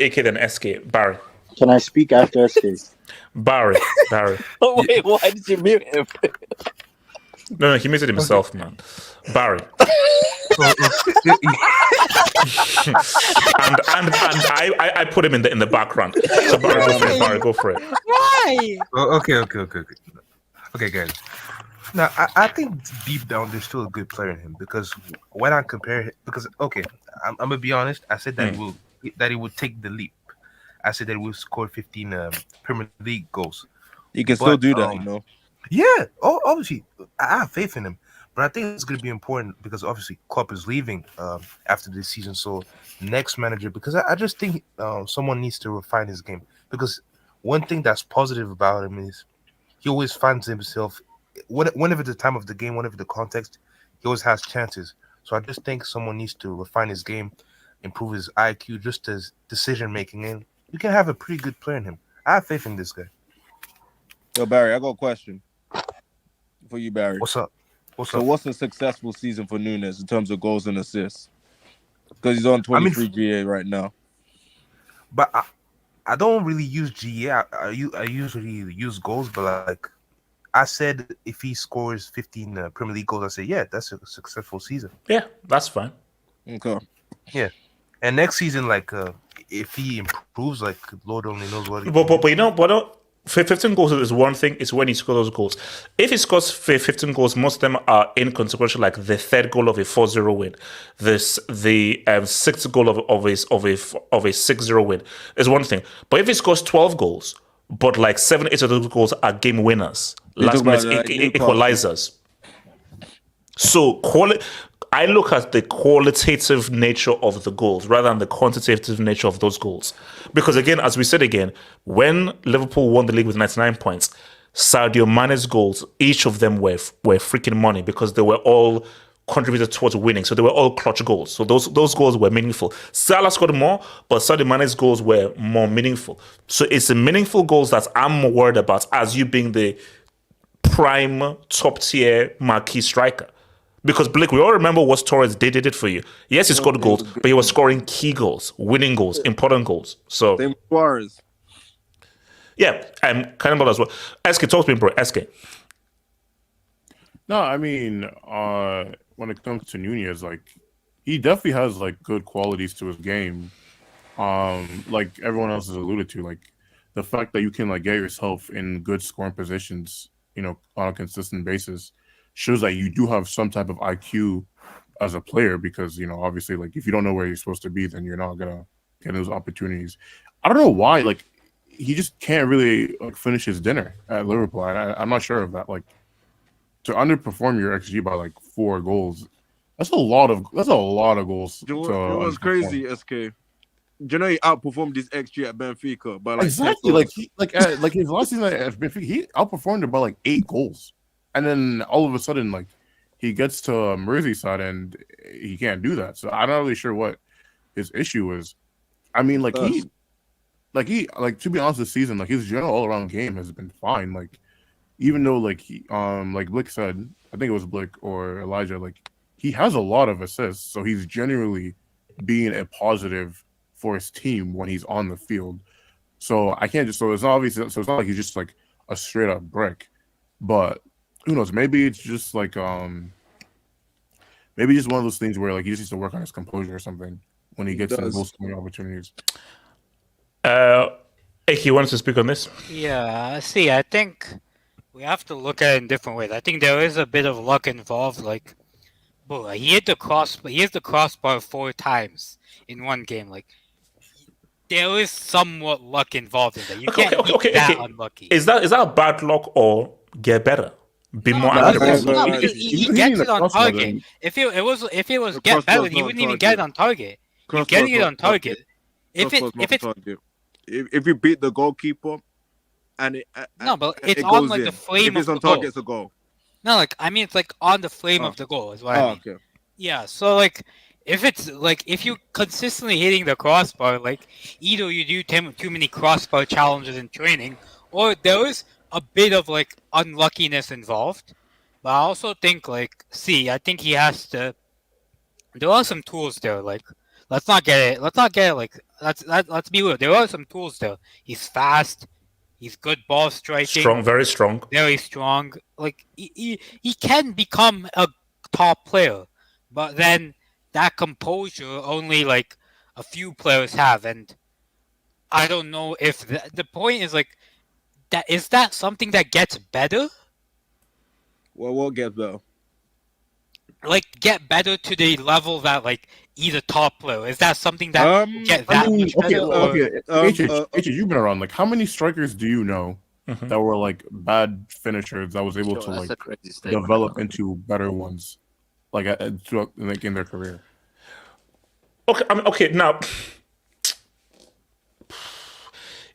aka then SK. Barry. Can I speak after SK? Barry. Oh wait, why did you mute him? No, he muted himself, man. Barry. and I put him in the background. So Barry, go for it. Why? Okay, guys. Now I think deep down there's still a good player in him because when I compare him, I'm gonna be honest. I said that he would take the leap. I said that he would score 15 Premier League goals. You can still do that, you know. Yeah, obviously, I have faith in him, but I think it's going to be important because obviously Klopp is leaving after this season. So next manager, because I just think someone needs to refine his game. Because one thing that's positive about him is he always finds himself whenever the time of the game, whenever the context, he always has chances. So I just think someone needs to refine his game, improve his IQ, just his decision making, and you can have a pretty good player in him. I have faith in this guy. Yo, Barry, I got a question for you, Barry. What's up? So what's a successful season for Nunez in terms of goals and assists? Because he's on 23 GA right now. But I don't really use GA. I usually use goals, but like I said, if he scores 15 Premier League goals, I say, yeah, that's a successful season. Yeah, that's fine. Okay. Yeah. And next season, like, if he improves, like, Lord only knows what. But you know, 15 goals is one thing. It's when he scores those goals. If he scores 15 goals, most of them are inconsequential, like the 3rd goal of a 4-0 win, the 6th goal of a 6-0 win is one thing. But if he scores 12 goals, but like 7-8 of those goals are game winners, last minute equalizers. So I look at the qualitative nature of the goals rather than the quantitative nature of those goals. Because again, as we said again, when Liverpool won the league with 99 points, Sadio Mane's goals, each of them were freaking money because they were all contributed towards winning. So they were all clutch goals. So those goals were meaningful. Salah scored more, but Sadio Mane's goals were more meaningful. So it's the meaningful goals that I'm more worried about as you being the prime top tier marquee striker. Because Blake, we all remember what Torres did for you. Yes, he scored goals, but he was scoring key goals, winning goals, important goals. So same Suarez. Yeah, and Cannonball as well. SK, talk to me, bro. SK. No, I mean, when it comes to Nunez, like he definitely has like good qualities to his game. Like everyone else has alluded to, like the fact that you can like get yourself in good scoring positions, you know, on a consistent basis, shows that you do have some type of IQ as a player. Because you know, obviously, like if you don't know where you're supposed to be, then you're not gonna get those opportunities. I don't know why, like he just can't really like finish his dinner at Liverpool. I'm not sure of that. Like to underperform your XG by like 4 goals, that's a lot of goals. It was crazy, SK. Do you know he outperformed his XG at Benfica by like exactly like his last season at Benfica, he outperformed it by like 8 goals, and then all of a sudden like he gets to Merseyside and he can't do that. So I'm not really sure what his issue is. I mean, like like to be honest, this season, like his general all around game has been fine. Like even though like like Blick said, I think it was Blick or Elijah, like he has a lot of assists, so he's genuinely being a positive for his team when he's on the field. So I can't just so it's not obvious. So it's not like he's just like a straight up brick, but who knows? Maybe it's just like maybe just one of those things where like he just needs to work on his composure or something when he gets to the goal scoring opportunities. Eki wants to speak on this. Yeah, see, I think we have to look at it in different ways. I think there is a bit of luck involved. Like, bro, he hit the crossbar 4 times in one game. Like, there is somewhat luck involved in that. You can't be that unlucky. Is that bad luck or get better? Be more accurate. He gets it on target. If it was get better, he wouldn't even get it on target. He's getting it on target. If you beat the goalkeeper, and but it's on like the flame of the goal. If it's on target, it's a goal. No, like I mean, it's like on the flame of the goal is what I mean. Okay. Yeah, so like if it's like if you consistently hitting the crossbar, like either you do too many crossbar challenges in training, or there is a bit of like unluckiness involved. But I also think I think he has to. There are some tools there. Like let's not get it. Like let's be real. There are some tools there. He's fast. He's good ball striking. Strong, very strong. Very strong. Like he can become a top player, but then that composure only like a few players have, and I don't know if the point is like that. Is that something that gets better? Well, what gets better? Like get better to the level that like he's a top player. Is that something that get that much better? Okay. You've been around. Like, how many strikers do you know that were like bad finishers that was able to like develop into better ones, like in their career? Okay. Now,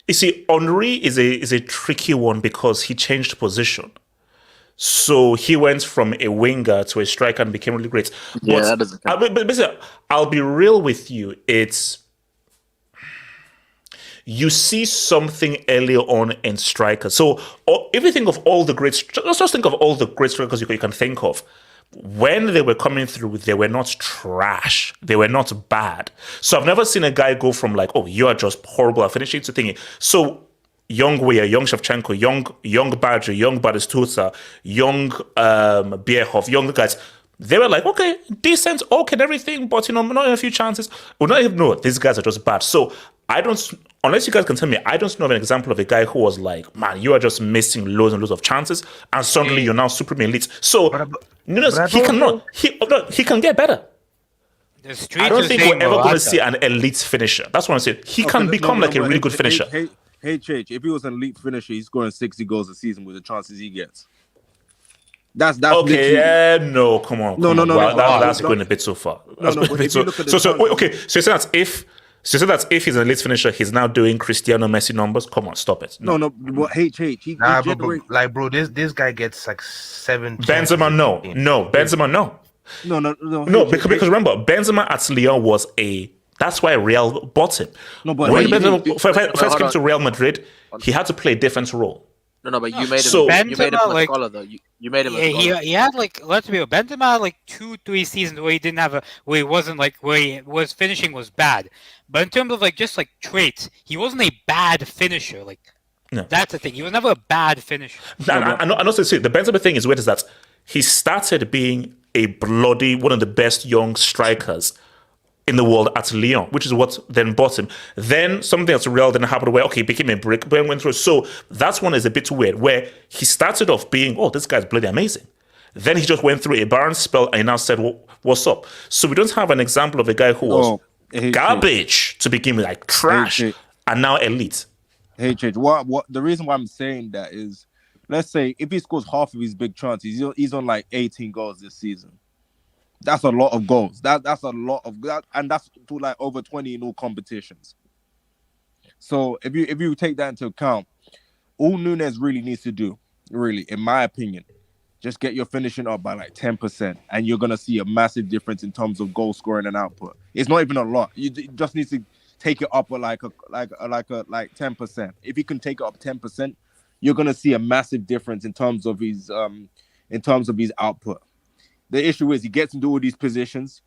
you see, Henry is a tricky one because he changed position. So he went from a winger to a striker and became really great. Yeah, that doesn't count. But basically, I'll be real with you. It's you see something earlier on in strikers. So if you think of all the great, just think of all the great strikers you can think of. When they were coming through, they were not trash. They were not bad. So I've never seen a guy go from like, oh, you are just horrible at finishing to thinking. So young Weah, young Shevchenko, young Badger, young Batistuta, young Bierhoff, young guys, they were like, okay, decent, okay, and everything, but not in a few chances. Well, not even know these guys are just bad. So I don't, unless you guys can tell me, I don't know of an example of a guy who was like, man, you are just missing loads and loads of chances, and suddenly you're now supreme elite. So he can get better. I don't think we're ever going to see an elite finisher. That's what I'm saying. He can become like a really good finisher. If he was an elite finisher, he's scoring 60 goals a season with the chances he gets. That's okay. Yeah, no, come on. No. That's going a bit so far. Okay. So you say that if he's an elite finisher, he's now doing Cristiano Messi numbers. Come on, stop it. No. But bro, this guy gets like 7. Benzema, no. Benzema, no. No, because remember, Benzema at Lyon was that's why Real bought him. No, but when Benzema first came to Real Madrid, he had to play a different role. No, but you made him. You made him a scholar, though. You made him a scholar. He had like, let's be real, Benzema had like 2-3 seasons where he didn't have where he wasn't like where he was finishing was bad. But in terms of like just like traits, he wasn't a bad finisher. Like that's the thing. He was never a bad finisher. I know. The Benzema thing is weird is that he started being a bloody one of the best young strikers in the world at Lyon, which is what then bought him. Then something else real then happened where he became a brick, but went through. So that's one is a bit weird, where he started off being, this guy's bloody amazing. Then he just went through a barren spell and he now said, what's up? So we don't have an example of a guy who was garbage to begin with, like trash, and now elite. Hey, Chich, what the reason why I'm saying that is, let's say if he scores half of his big chances, he's on like 18 goals this season. That's a lot of goals. That's a lot of that, and that's to like over 20 in all competitions. So if you take that into account, all Nunez really needs to do, really, in my opinion, just get your finishing up by like 10%, and you're gonna see a massive difference in terms of goal scoring and output. It's not even a lot. You just need to take it up at like 10%. If he can take it up 10%, you're gonna see a massive difference in terms of his output. The issue is he gets into all these positions,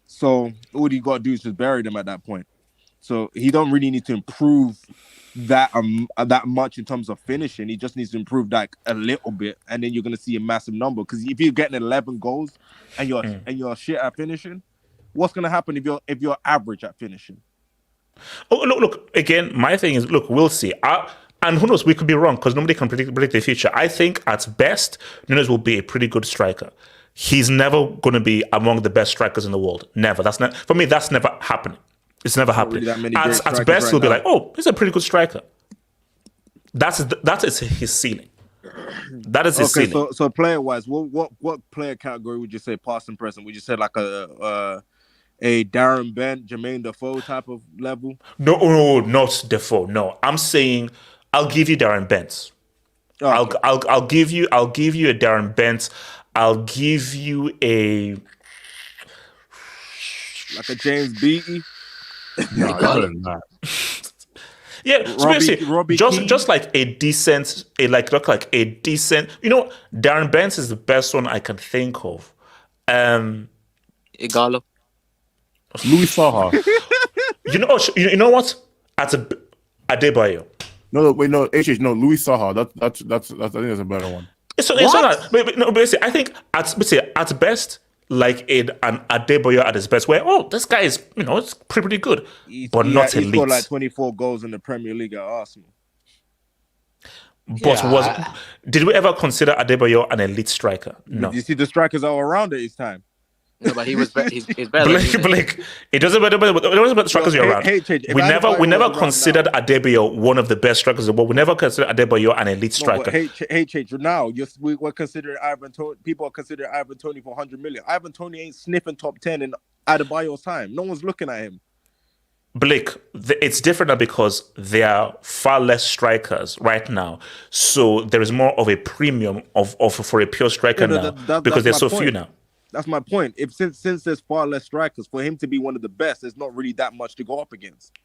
so all you gotta do is just bury them at that point. So he don't really need to improve that much in terms of finishing. He just needs to improve that a little bit, and then you're gonna see a massive number. Because if you're getting 11 goals and you're shit at finishing, what's gonna happen if you're average at finishing? Oh, look. Again, my thing is, look, we'll see. And who knows? We could be wrong because nobody can predict the future. I think at best, Nunez will be a pretty good striker. He's never going to be among the best strikers in the world. Never. That's not for me. That's never happening. It's never happening. Really at best, he'll be like, oh, he's a pretty good striker. That is his ceiling. That is his ceiling. So player wise, what player category would you say past and present? Would you say like a Darren Bent, Jermaine Defoe type of level? No, not Defoe. No, I'm saying I'll give you Darren Bent. Okay. I'll give you a Darren Bent. I'll give you a like a James Beattie. Yeah, Robbie just like a decent. You know, Darren Bent is the best one I can think of. Igalo. Louis Saha. You know what? Adebayo. No, wait, no, HH, no, Louis Saha. That's I think that's a better one. It's not. No, basically, I think at best, like an Adebayo at his best, where this guy is, it's pretty good, but not elite. He scored like 24 goals in the Premier League at Arsenal. But did we ever consider Adebayo an elite striker? No. Did you see the strikers all around at his time? No, but he's better. Blake, it doesn't matter about the strikers you're around. We never considered Adebayo one of the best strikers in the world. We never considered Adebayo an elite striker. Now we're considering Ivan Toney. People are considering Ivan Toney for 100 million. Ivan Toney ain't sniffing top 10 in Adebayo's time. No one's looking at him. Blake, it's different now because there are far less strikers right now. So there is more of a premium for a pure striker now because there's so few now. That's my point. Since there's far less strikers, for him to be one of the best, there's not really that much to go up against.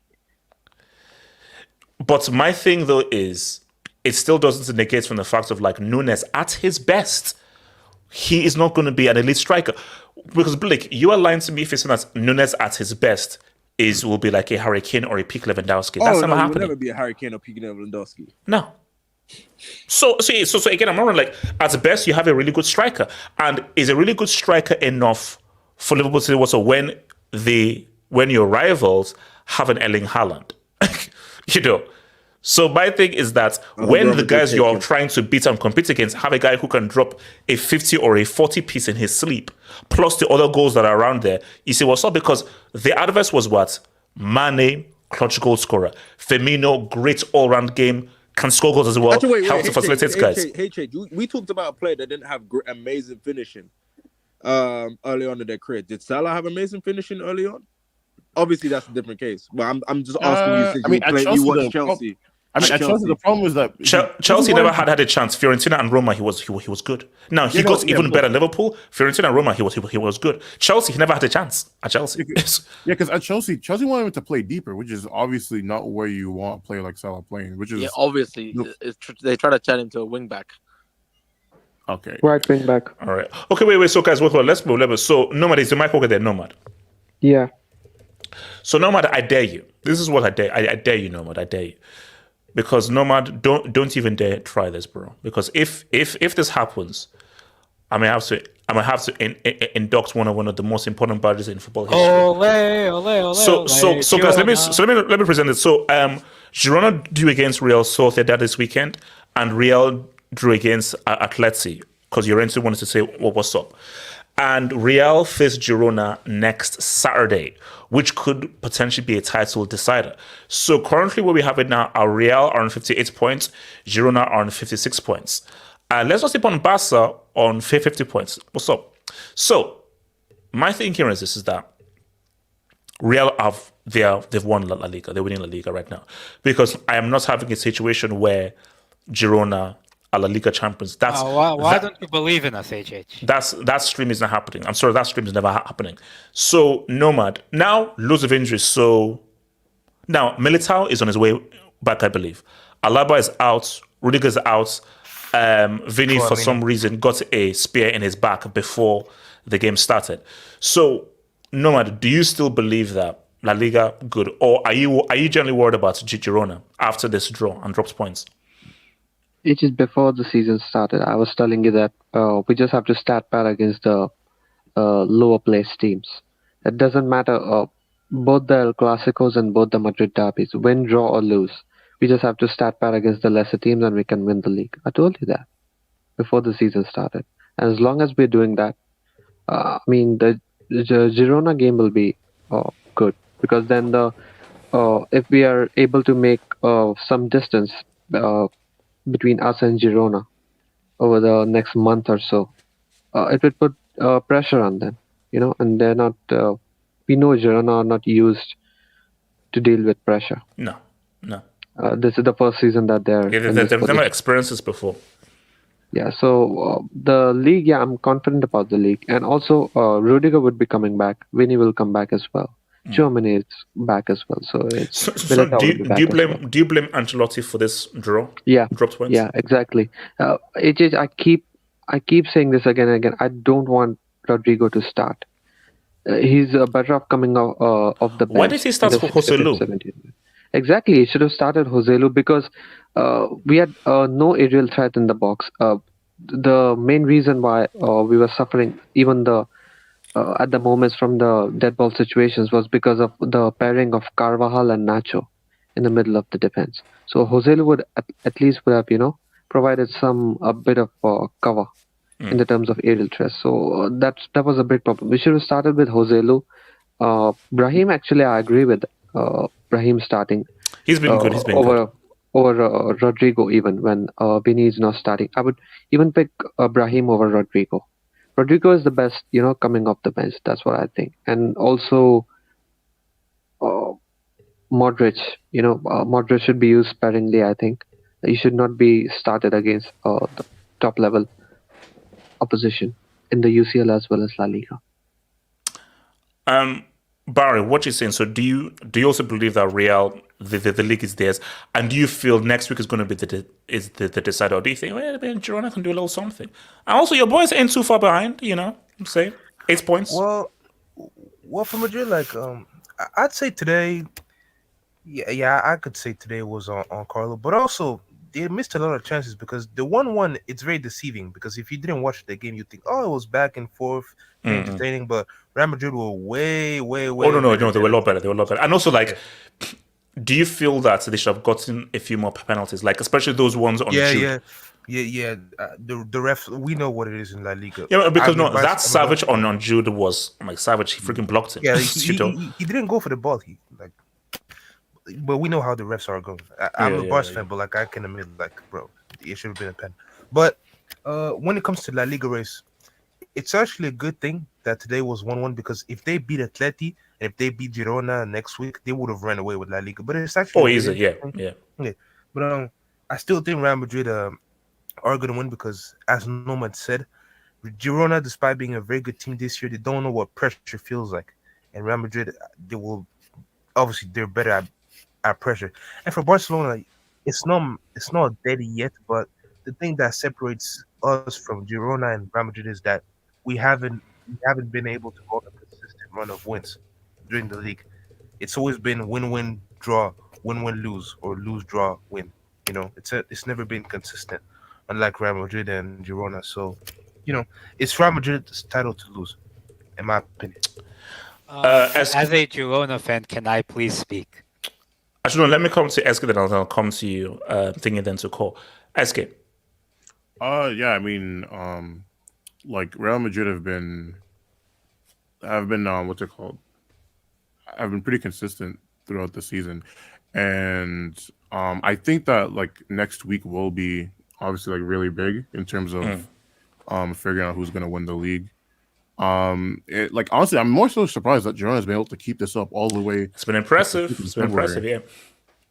But my thing though is, it still doesn't negate from the fact of like Nunez at his best, he is not going to be an elite striker. Because Blake, you are lying to me if you're saying that Nunez at his best will be like a Harry Kane or a peak Lewandowski. That's never happening. He will never be a Harry Kane or peak Lewandowski. No. So again, I'm wondering, like, at the best, you have a really good striker. And is a really good striker enough for Liverpool to say, also when your rivals have an Erling Haaland? So my thing is that when the guys you're trying to beat and compete against have a guy who can drop a 50 or a 40 piece in his sleep, plus the other goals that are around there, you say, what's up? Because the adverse was what? Mane, clutch goal scorer. Firmino, great all-round game, can score goals as well, helps to facilitate guys. We talked about a player that didn't have amazing finishing early on in their career. Did Salah have amazing finishing early on? Obviously, that's a different case. But I'm just asking you, since you watched Chelsea. At Chelsea, the problem is that Chelsea never had a chance. Fiorentina and Roma, he was good. Now he got even better. Liverpool, Fiorentina and Roma, he was good. Chelsea, he never had a chance at Chelsea. Because at Chelsea wanted him to play deeper, which is obviously not where you want a player like Salah playing. Which is obviously they try to turn him to a wing back. Okay, right wing back. All right. Okay, wait. So guys, let's move. So Nomad, is the mic over there? Nomad. Yeah. So Nomad, I dare you. This is what I dare. I dare you, Nomad. I dare you. Because Nomad, don't even dare try this, bro. Because if this happens, I may have to induct one of the most important badges in football history. Ole. So guys, let me present it. So Girona drew against Real Sociedad this weekend, and Real drew against Atleti because Llorente wanted to say what's up. And Real face Girona next Saturday, which could potentially be a title decider. So currently where we have it now, our Real are on 58 points, Girona are on 56 points. Let's not sleep on Barca on 50 points. What's up? So my thinking is this, is that Real they've won La Liga. They're winning La Liga right now. Because I am not having a situation where Girona are La Liga champions. Why don't you believe in us, HH? That stream is not happening. I'm sorry, that stream is never happening. So Nomad, now loads of injuries. So Now, Militao is on his way back, I believe. Alaba is out. Rudiger's out. Vinny, for some reason, got a spear in his back before the game started. So, no matter, do you still believe that La Liga good, or are you generally worried about Girona after this draw and drops points? It is before the season started. I was telling you that we just have to stat pad against the lower place teams. It doesn't matter. Both the El Clasicos and both the Madrid derbies, win, draw, or lose. We just have to stat pad against the lesser teams and we can win the league. I told you that before the season started. And as long as we're doing that, the Girona game will be good, because then if we are able to make some distance between us and Girona over the next month or so, it would put pressure on them, and they're not. We know Girona are not used to deal with pressure. No. This is the first season that they're. Yeah, they've never experienced this before. Yeah, so the league, I'm confident about the league. And also, Rudiger would be coming back. Vinny will come back as well. Germany is back as well. So do you blame Ancelotti for this draw? Yeah. Dropped points? Yeah, exactly. I keep saying this again and again. I don't want Rodrigo to start. He's better off coming off of the bench. Why did he start for Joselu? Exactly, he should have started Joselu because we had no aerial threat in the box. The main reason why we were suffering, even at the moments from the dead ball situations, was because of the pairing of Carvajal and Nacho in the middle of the defense. So Joselu would at least have provided a bit of cover in the terms of aerial threat. So that was a big problem. We should have started with Joselu. Brahim, actually, I agree with Brahim starting. He's been good. He's been over Rodrigo, even when Vinny is not starting. I would even pick Brahim over Rodrigo. Rodrigo is the best, coming off the bench. That's what I think. And also Modric. Modric should be used sparingly, I think. He should not be started against the top level opposition in the UCL as well as La Liga. Barry, what you're saying? So do you also believe that Real, the league is theirs, and do you feel next week is going to be the decider, or do you think Girona can do a little something? And also, your boys ain't too far behind. I'm saying 8 points. Well, for Madrid, I'd say today, yeah, I could say today was on Carlo, but also they missed a lot of chances because the 1-1, it's very deceiving because if you didn't watch the game, you think, it was back and forth, entertaining, but Real Madrid were way. Oh no, they were a lot better. And also, do you feel that they should have gotten a few more penalties, especially those ones on Jude? Yeah. The ref, we know what it is in La Liga. Yeah, because that Savage on Jude was Savage. He freaking blocked him. Yeah, he didn't go for the ball. But we know how the refs are going. I'm a Barca fan, but I can admit, bro, it should have been a pen. But when it comes to La Liga race, it's actually a good thing that today was 1-1 because if they beat Atleti and if they beat Girona next week, they would have ran away with La Liga. But it's actually easy, yeah. But I still think Real Madrid are going to win because, as Nomad said, Girona, despite being a very good team this year, they don't know what pressure feels like. And Real Madrid, they're better at pressure. And for Barcelona, it's not dead yet, but the thing that separates us from Girona and Real Madrid is that we haven't been able to go on a consistent run of wins during the league. It's always been win-win draw, win-win lose, or lose draw win. It's never been consistent, unlike Real Madrid and Girona. So, it's Real Madrid's title to lose, in my opinion. As a Girona fan, can I please speak? Actually, no, let me come to SK, then I'll come to you, thinking then to call. SK. Yeah, Real Madrid have been what's it called? I've been pretty consistent throughout the season. And I think that next week will be obviously really big in terms of figuring out who's gonna win the league. Honestly, I'm more so surprised that Girona has been able to keep this up all the way. It's been impressive. Yeah.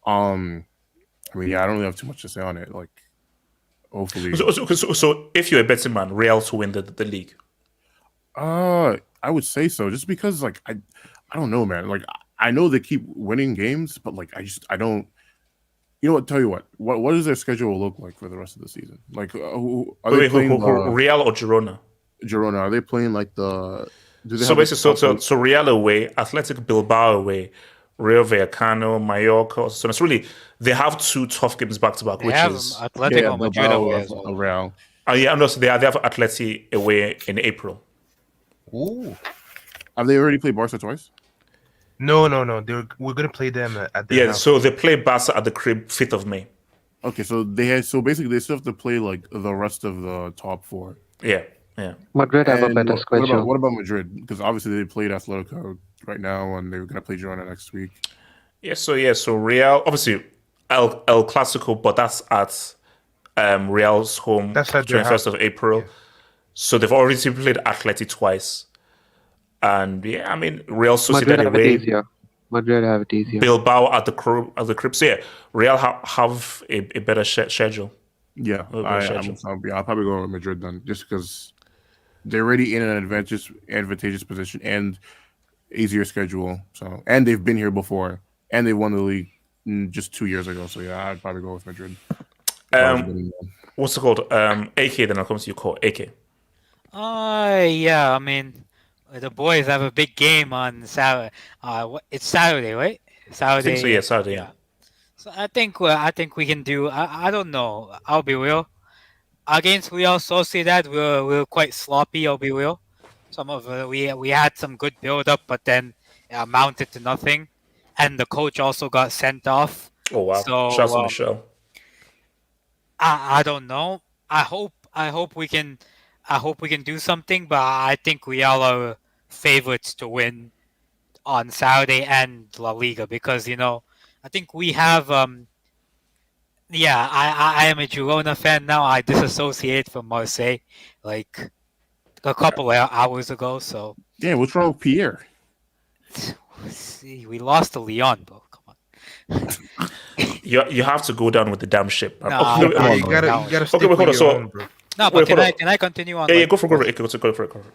I don't really have too much to say on it. Hopefully. So if you're a betting man, Real to win the league. I would say so, just because I don't know, man. I know they keep winning games, but like I don't. You know what? Tell you what does their schedule look like for the rest of the season? Like, are they playing Real or Girona? Girona. Are they playing like the? So basically, so Real away, Athletic Bilbao away, Real Vallecano, Mallorca. So it's really they have 2 tough games back to back, which is Atletico Madrid away as well. Real. Yeah, no, so they have Atleti away in April. Ooh. Have they already played Barca twice? No. We're gonna play them at the house. So they play Barca at the crib 5th of May. Okay, so basically they still have to play like the rest of the top 4. Yeah. Madrid have a better schedule. What about Madrid? Because obviously they played Atletico right now, and they're gonna play Girona next week. So Real, obviously El Clasico, but that's at Real's home. That's at their 21st house. of April. Yeah. So they've already played Atleti twice, and I mean Real Madrid Sociedad have it away, easier. Madrid have it easier. Bilbao at the crib. So Real have a better schedule. Yeah, A better I'll probably go with Madrid then, just because they're already in an advantageous position and easier schedule. So, and they've been here before, and they won the league just 2 years ago. So I'd probably go with Madrid. What's it called? AK. Then I'll come to you. Call AK. Yeah. I mean, the boys have a big game on Saturday. It's Saturday, right? Saturday. I think so. Yeah, Saturday. Yeah. So I think we can do. I don't know. I'll be real. Against Real Sociedad, we're quite sloppy. I'll be real. Some of we had some good build up, but then it amounted to nothing, and the coach also got sent off. Oh wow! So Shouts on the show. I don't know. I hope we can do something, but I think Real are favorites to win on Saturday and La Liga because I think we have. I am a Girona fan now. I disassociate from Marseille like a couple of hours ago. So yeah, what's wrong with Pierre? See, we lost to Lyon, bro. Come on. You have to go down with the damn ship. No, you gotta stick with your own, bro. No, but can I continue on? Yeah, go for it.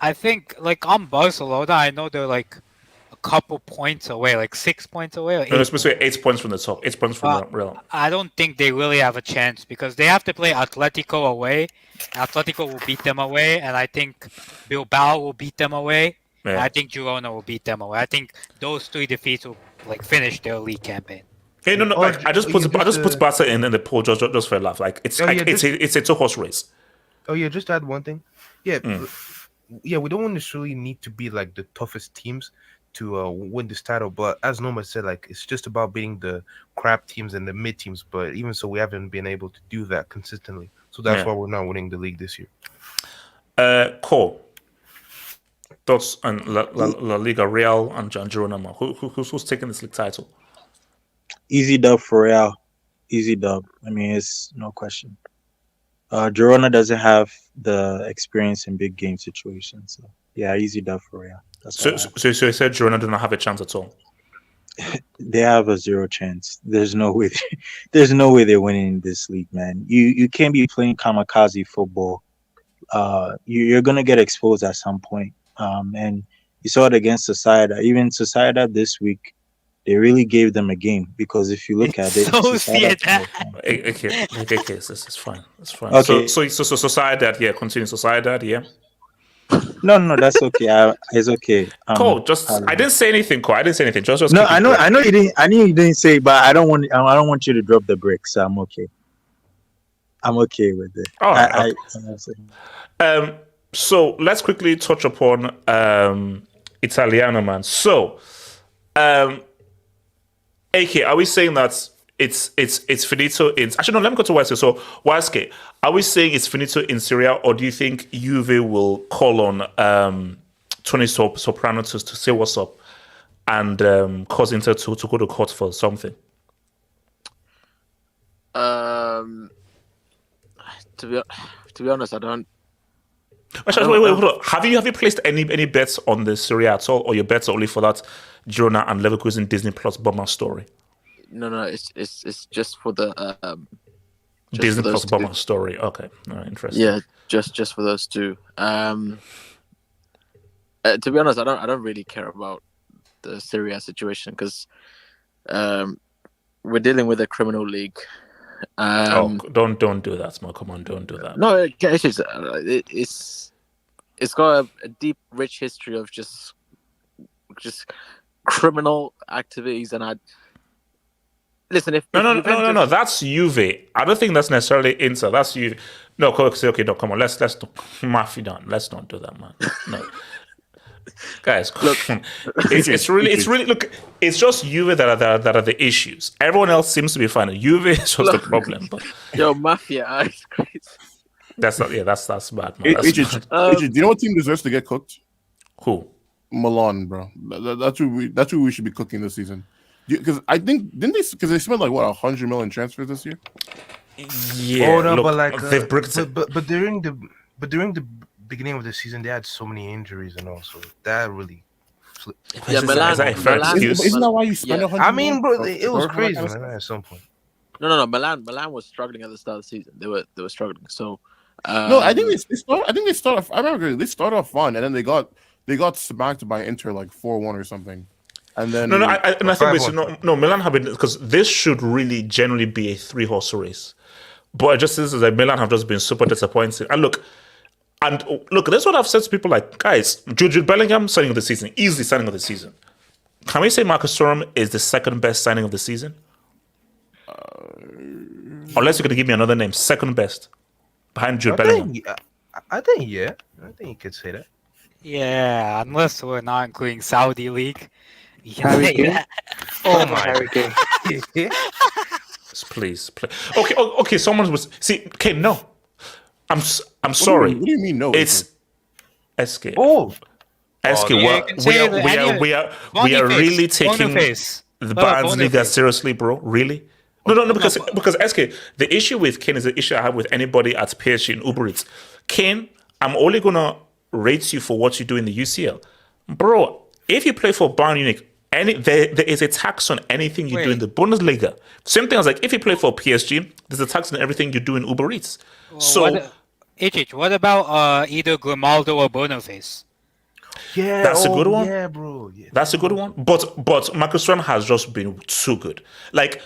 I think on Barcelona, I know they're like a couple points away, like 6 points away. Or 8 no, it's supposed to be 8 points from the top. 8 points from Real. I don't think they really have a chance because they have to play Atletico away. Atletico will beat them away, and I think Bilbao will beat them away. Yeah. And I think Girona will beat them away. I think those 3 defeats will finish their league campaign. Hey, no. I just put Barca in the poll just for a laugh. Like it's it's a 2-horse race. Oh yeah, just to add one thing. Yeah, we don't necessarily need to be like the toughest teams to win this title, but as Norma said, like it's just about beating the crap teams and the mid teams. But even so, we haven't been able to do that consistently. So that's why we're not winning the league this year. Cole, thoughts on La Liga, Real and Girona? Who's taking this league title? Easy dub for Real. Easy dub. I mean, it's no question. Girona doesn't have the experience in big game situations. So yeah, easy dub for Real. So you said Girona do not have a chance at all? They have a 0 chance. There's no way. There's no way they're winning this league, man. You can't be playing kamikaze football. You're gonna get exposed at some point. And you saw it against Sociedad. Even Sociedad this week, they really gave them a game because if you look at it, okay, it's fine. It's fine. Okay. So Sociedad, continue Sociedad, No, that's okay. It's okay. Cole, I didn't say anything, Cole. I didn't say anything. Just no, I know you didn't. I knew you didn't say, but I don't want you to drop the bricks. So I'm okay. I'm okay with it. All right. So let's quickly touch upon Italiano, man. So, AK, are we saying that it's finito in? Actually, no. Let me go to Wesley. So, Wesley, are we saying it's finito in Serie A, or do you think Juve will call on Tony Soprano to say what's up and cause Inter to go to court for something? To be honest, I don't. Actually, wait, hold on. Have you placed any bets on the Serie A at all, or your bets are only for that Girona and Leverkusen Disney Plus bomber story? No, it's just for the Disney Plus bomber story. Okay, interesting. Yeah, just for those two. To be honest, I don't really care about the Serie A situation because we're dealing with a criminal league. Don't do that, man. Come on, don't do that. No, it's got a deep, rich history of just criminal activities, and listen. If No. That's Juve. I don't think that's necessarily Inter. That's Juve. No, okay, no, come on. Let's Mafia down. Let's not do that, man. No. Guys, look, it's really look. It's just Juve that are the issues. Everyone else seems to be fine. Juve is just the problem. But yo, Mafia, it's crazy. That's bad, man. Do you know what team deserves to get cooked? Who? Milan, bro. That's who we should be cooking this season. Because I think because they spent like what 100 million transfers this year. Yeah, but like they've bricked it. But during the beginning of the season, they had so many injuries and all, so that really. Milan. Is that a fair excuse? Isn't that why you spent 100? I mean, bro, it was crazy, man. At some point. No. Milan was struggling at the start of the season. They were struggling. So. No, I think they started off. I remember they started off fun, and then they got smacked by Inter like 4-1 or something. And then I think Milan have been, because this should really generally be a 3-horse race, but it just is that Milan have just been super disappointing. And look, that's what I've said to people like, guys, Jude Bellingham signing of the season, easily signing of the season. Can we say Marcus Thuram is the second best signing of the season? Unless you're going to give me another name, second best behind Jude Bellingham. I think you could say that. Yeah, unless we're not including Saudi League. Harry Kane? Oh my Harry Kane. Please. Okay. Someone was Kane. No, I'm sorry. What do you mean no? It's SK. Oh. SK. We are really taking the Bundesliga seriously, bro. Really? No, because SK, the issue with Kane is the issue I have with anybody at PSG in Uber Eats. Kane, I'm only gonna rate you for what you do in the UCL, bro. If you play for Bayern Munich, there is a tax on anything you do in the Bundesliga. Same thing as like if you play for PSG, there's a tax on everything you do in Uber Eats. What about either Grimaldo or Boniface? Yeah, that's a good one. Yeah, bro. Yeah. That's a good one. But Marcus Thuram has just been too good. Like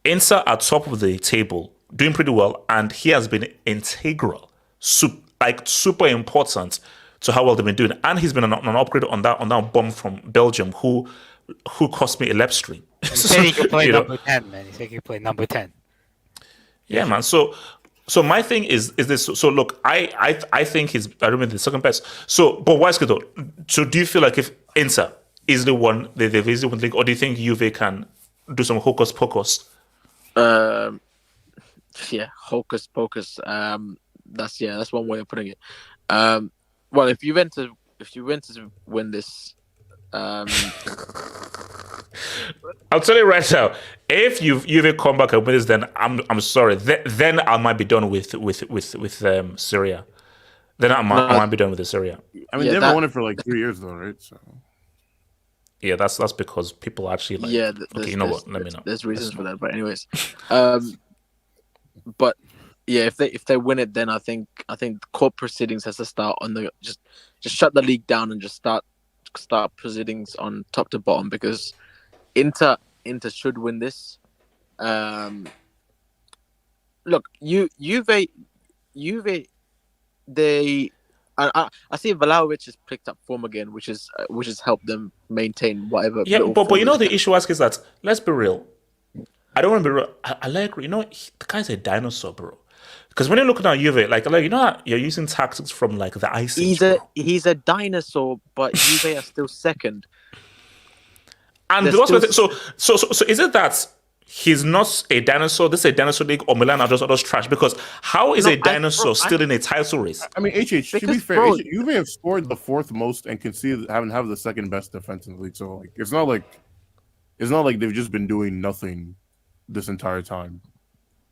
Inter at top of the table, doing pretty well, and he has been integral, super important to how well they've been doing. And he's been an upgrade on that bomb from Belgium who cost me a lep stream. He said he could play number 10, man. He said he could play number 10. Yeah, man. So my thing is this. So look, I think he's the second best. So, but why is it though? So do you feel like if Inter is the one, they've easily won the league, or do you think Juve can do some hocus pocus? Hocus pocus. That's one way of putting it. Well, if Juventus win this, I'll tell you right now. If you've come back and win this, then I'm sorry. Then I might be done with Serie A. Then I might be done with the Serie A. I mean, they haven't won it for like 3 years though, right? So. Yeah, that's because people actually like. Yeah, okay, you know what? Let me know. There's reasons for that, but anyways, but yeah, if they win it, then I think court proceedings has to start on the just shut the league down and just start proceedings on top to bottom because Inter should win this. Look, Juve, they. I see Vlahovic has picked up form again, which has helped them maintain whatever. Yeah, but you know the issue is that let's be real. I don't want to be real. Allegri, the guy's a dinosaur, bro. Because when you're looking at Juve, like you're using tactics from like the Ice Age. He's a dinosaur, but Juve are still second. And so is it that he's not a dinosaur? This is a dinosaur league, or Milan are just trash? Because how is a dinosaur still in a title race? I mean, to be fair, Juve have scored the fourth most and conceded have the second best defense in the league. So like, it's not like they've just been doing nothing this entire time.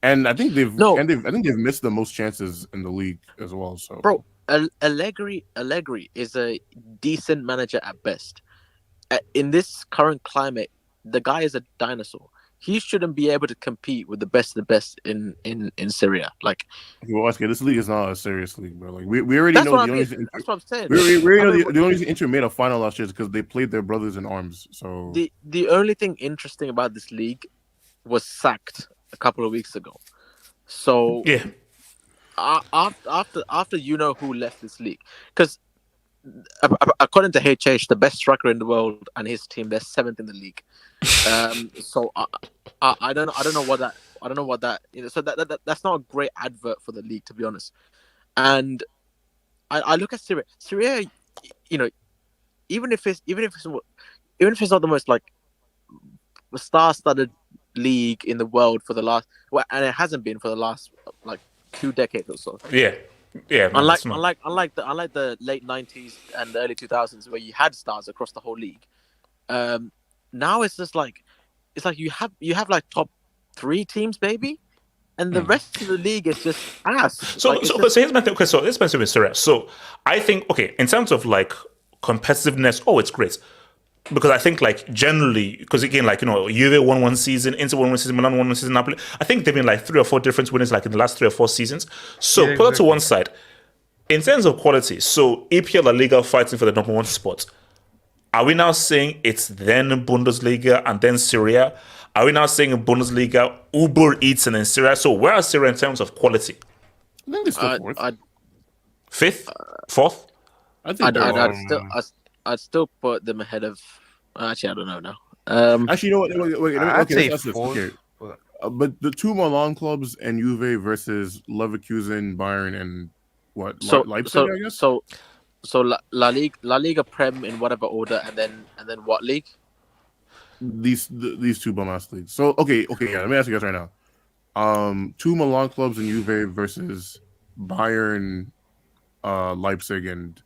And I think they've missed the most chances in the league as well. So, bro, Allegri is a decent manager at best. In this current climate, the guy is a dinosaur. he shouldn't be able to compete with the best of the best in Serie A. Like, well, this league is not a serious league, bro. Like we already that's know what the I only mean. That's what I'm saying. we already know the only reason Inter made a final last year is because they played their brothers in arms. So the only thing interesting about this league was sacked a couple of weeks ago. So yeah, after you know who left this league, because according to HH, the best striker in the world and his team, they're 7th in the league. So I don't know what that so that's not a great advert for the league, to be honest. And I look at Serie A, even if it's not the most like star-studded league in the world for the last, and it hasn't been for the last like 2 decades or so. Yeah. Unlike the late 90s and the early 2000s where you had stars across the whole league. Now it's just like you have like top 3 teams, maybe, and the rest of the league is just ass. So here's my thing. Okay, so let's mention with Serie A. So I think, okay, in terms of like competitiveness, it's great. Because I think, like, generally, because again, like, Juve won one season, Inter won one season, Milan won one season, Napoli. I think they've been like 3 or 4 different winners, like in the last 3 or 4 seasons. So put that to one side. In terms of quality, so EPL, La Liga fighting for the number 1 spot. Are we now saying it's then Bundesliga and then Serie A? Are we now saying Bundesliga, Uber Eats, and then Serie A? So where are Serie A in terms of quality? I think it's still 4th. 5th? 4th? I think I'd still put them ahead of. Actually, I don't know now. Actually, you know what? Wait, I'd say that's 4th. Okay. But the 2 Milan clubs and Juve versus Leverkusen, Bayern, and what? Leipzig, I guess. So La Liga Prem in whatever order, and then what league? These 2 bum-ass leagues. So okay, yeah. Let me ask you guys right now. 2 Milan clubs and Juve versus Bayern, Leipzig, and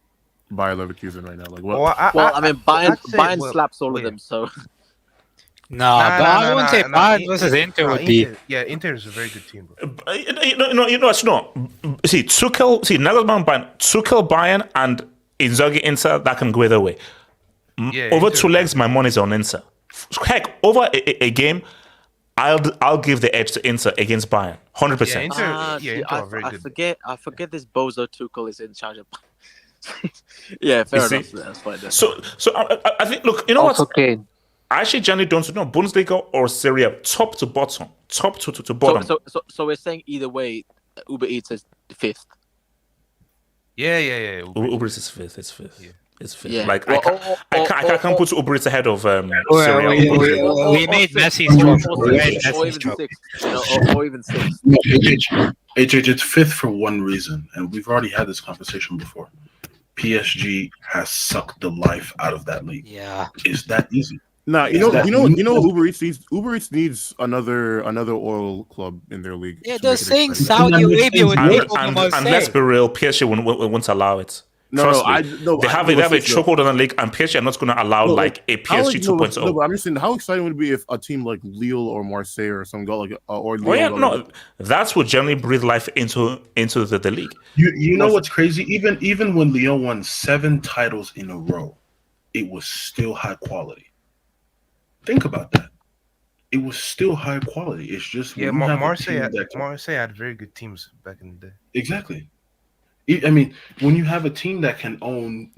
Bayer Leverkusen right now. Like what? I mean, Bayern slaps all of them. So I wouldn't say Bayern versus Inter would be. Inter is a very good team, bro. See, Nagelsmann Bayern, Tuchel Bayern, and Inzaghi Inter, that can go either way. Over Inter, 2 legs, my money's on Inter. Heck, over a game, I'll give the edge to Inter against Bayern, 100%. Inter are very good. I forget this bozo Tuchel is in charge of. Yeah, fair enough. That's fine. So I think, look, you know what? Okay. I actually generally don't know Bundesliga or Serie A, top to bottom, top to bottom. So we're saying either way, Uber Eats is 5th. Yeah. Uber Eats is 5th. It's 5th. Yeah. It's 5th. Yeah. Like I can't put Uber Eats ahead of Serie A. We made Messi's joke. Or even 6th, or even 6th. No, it's 5th for one reason, and we've already had this conversation before. PSG has sucked the life out of that league. Yeah, it's that easy. Nah, you know what Uber Eats needs? Uber Eats needs another oil club in their league. Yeah, they're saying Saudi Arabia would make and let's be real, PSG won't allow it. They have a chokehold on the league, and PSG are not going to allow a PSG 2.0. No, but I'm just saying, how exciting would it be if a team like Lille or Marseille or some got or Lille that's what generally breathe life into the league. You know what's crazy? Even when Lyon won 7 titles in a row, it was still high quality. Think about that. It was still high quality. It's just Marseille had very good teams back in the day. Exactly. I mean, when you have a team that can own,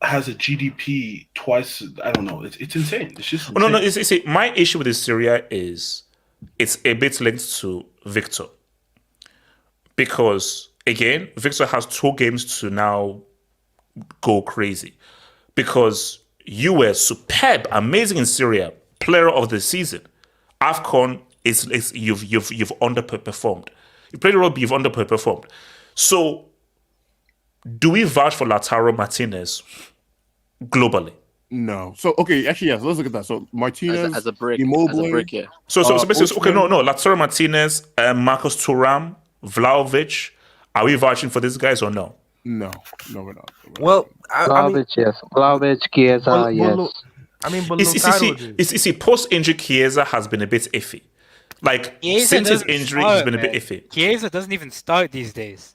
has a GDP twice, I don't know, it's insane. It's just insane. No. My issue with this Serie A is it's a bit linked to Victor. Because, again, Victor has 2 games to now go crazy. Because you were superb, amazing in Serie A, player of the season. AFCON, you've underperformed. You played a role, but you've underperformed. So, do we vouch for Lautaro Martinez globally? No. So, okay, actually, yes. Let's look at that. So, Martinez as a brick, Immobile, as a brick, yeah. So basically, no. Lautaro Martinez, Marcus Thuram, Vlahovic. Are we vouching for these guys or no? No, we're not. Well, Vlahovic, yes. Vlahovic, Chiesa, yes. But post-injury Chiesa has been a bit iffy. Like, Chiesa since his injury, he's been a bit iffy. Chiesa doesn't even start these days.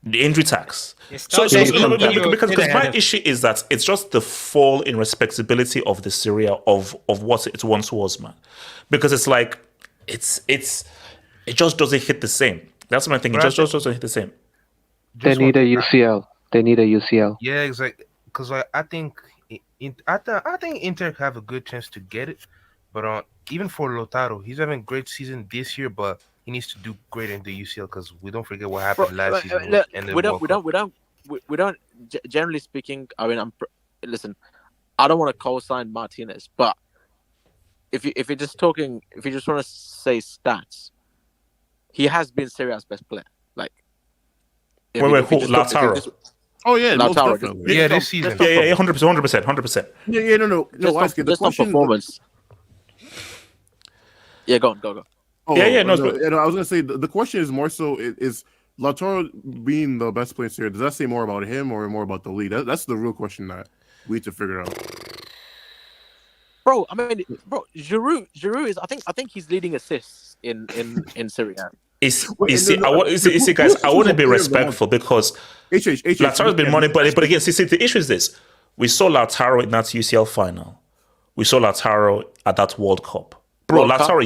The injury tax. It's So, not so, that so no, no, you because get ahead my of- issue is that it's just the fall in respectability of the Serie A of what it once was, man. Because it's like it just doesn't hit the same. That's my thing. It But I just doesn't hit the same. They need a UCL. They need a UCL. Yeah, exactly. Because I think I think Inter have a good chance to get it, but even for Lautaro, he's having a great season this year, but he needs to do great in the UCL because we don't forget what happened last season. Look, and the we World Cup. don't. Generally speaking, I mean, listen. I don't want to co-sign Martinez, but if you're just talking, if you just want to say stats, he has been Serie A's best player. Like, Wait, who? Lautaro. Oh yeah, most Lautaro, definitely. Yeah, this season. Yeah, 100%. Yeah, no. Just the on performance. Yeah, go on. Oh, Yeah, no, I was gonna say the question is more so is Lautaro being the best player here. Does that say more about him or more about the league? That's the real question that we need to figure out. Bro, I mean, Giroud is. I think he's leading assists in Serie A. You see, guys, I want to be respectful because Lautaro's been money, but again, see, the issue is this: we saw Lautaro in that UCL final, we saw Lautaro at that World Cup. Bro, Lautaro,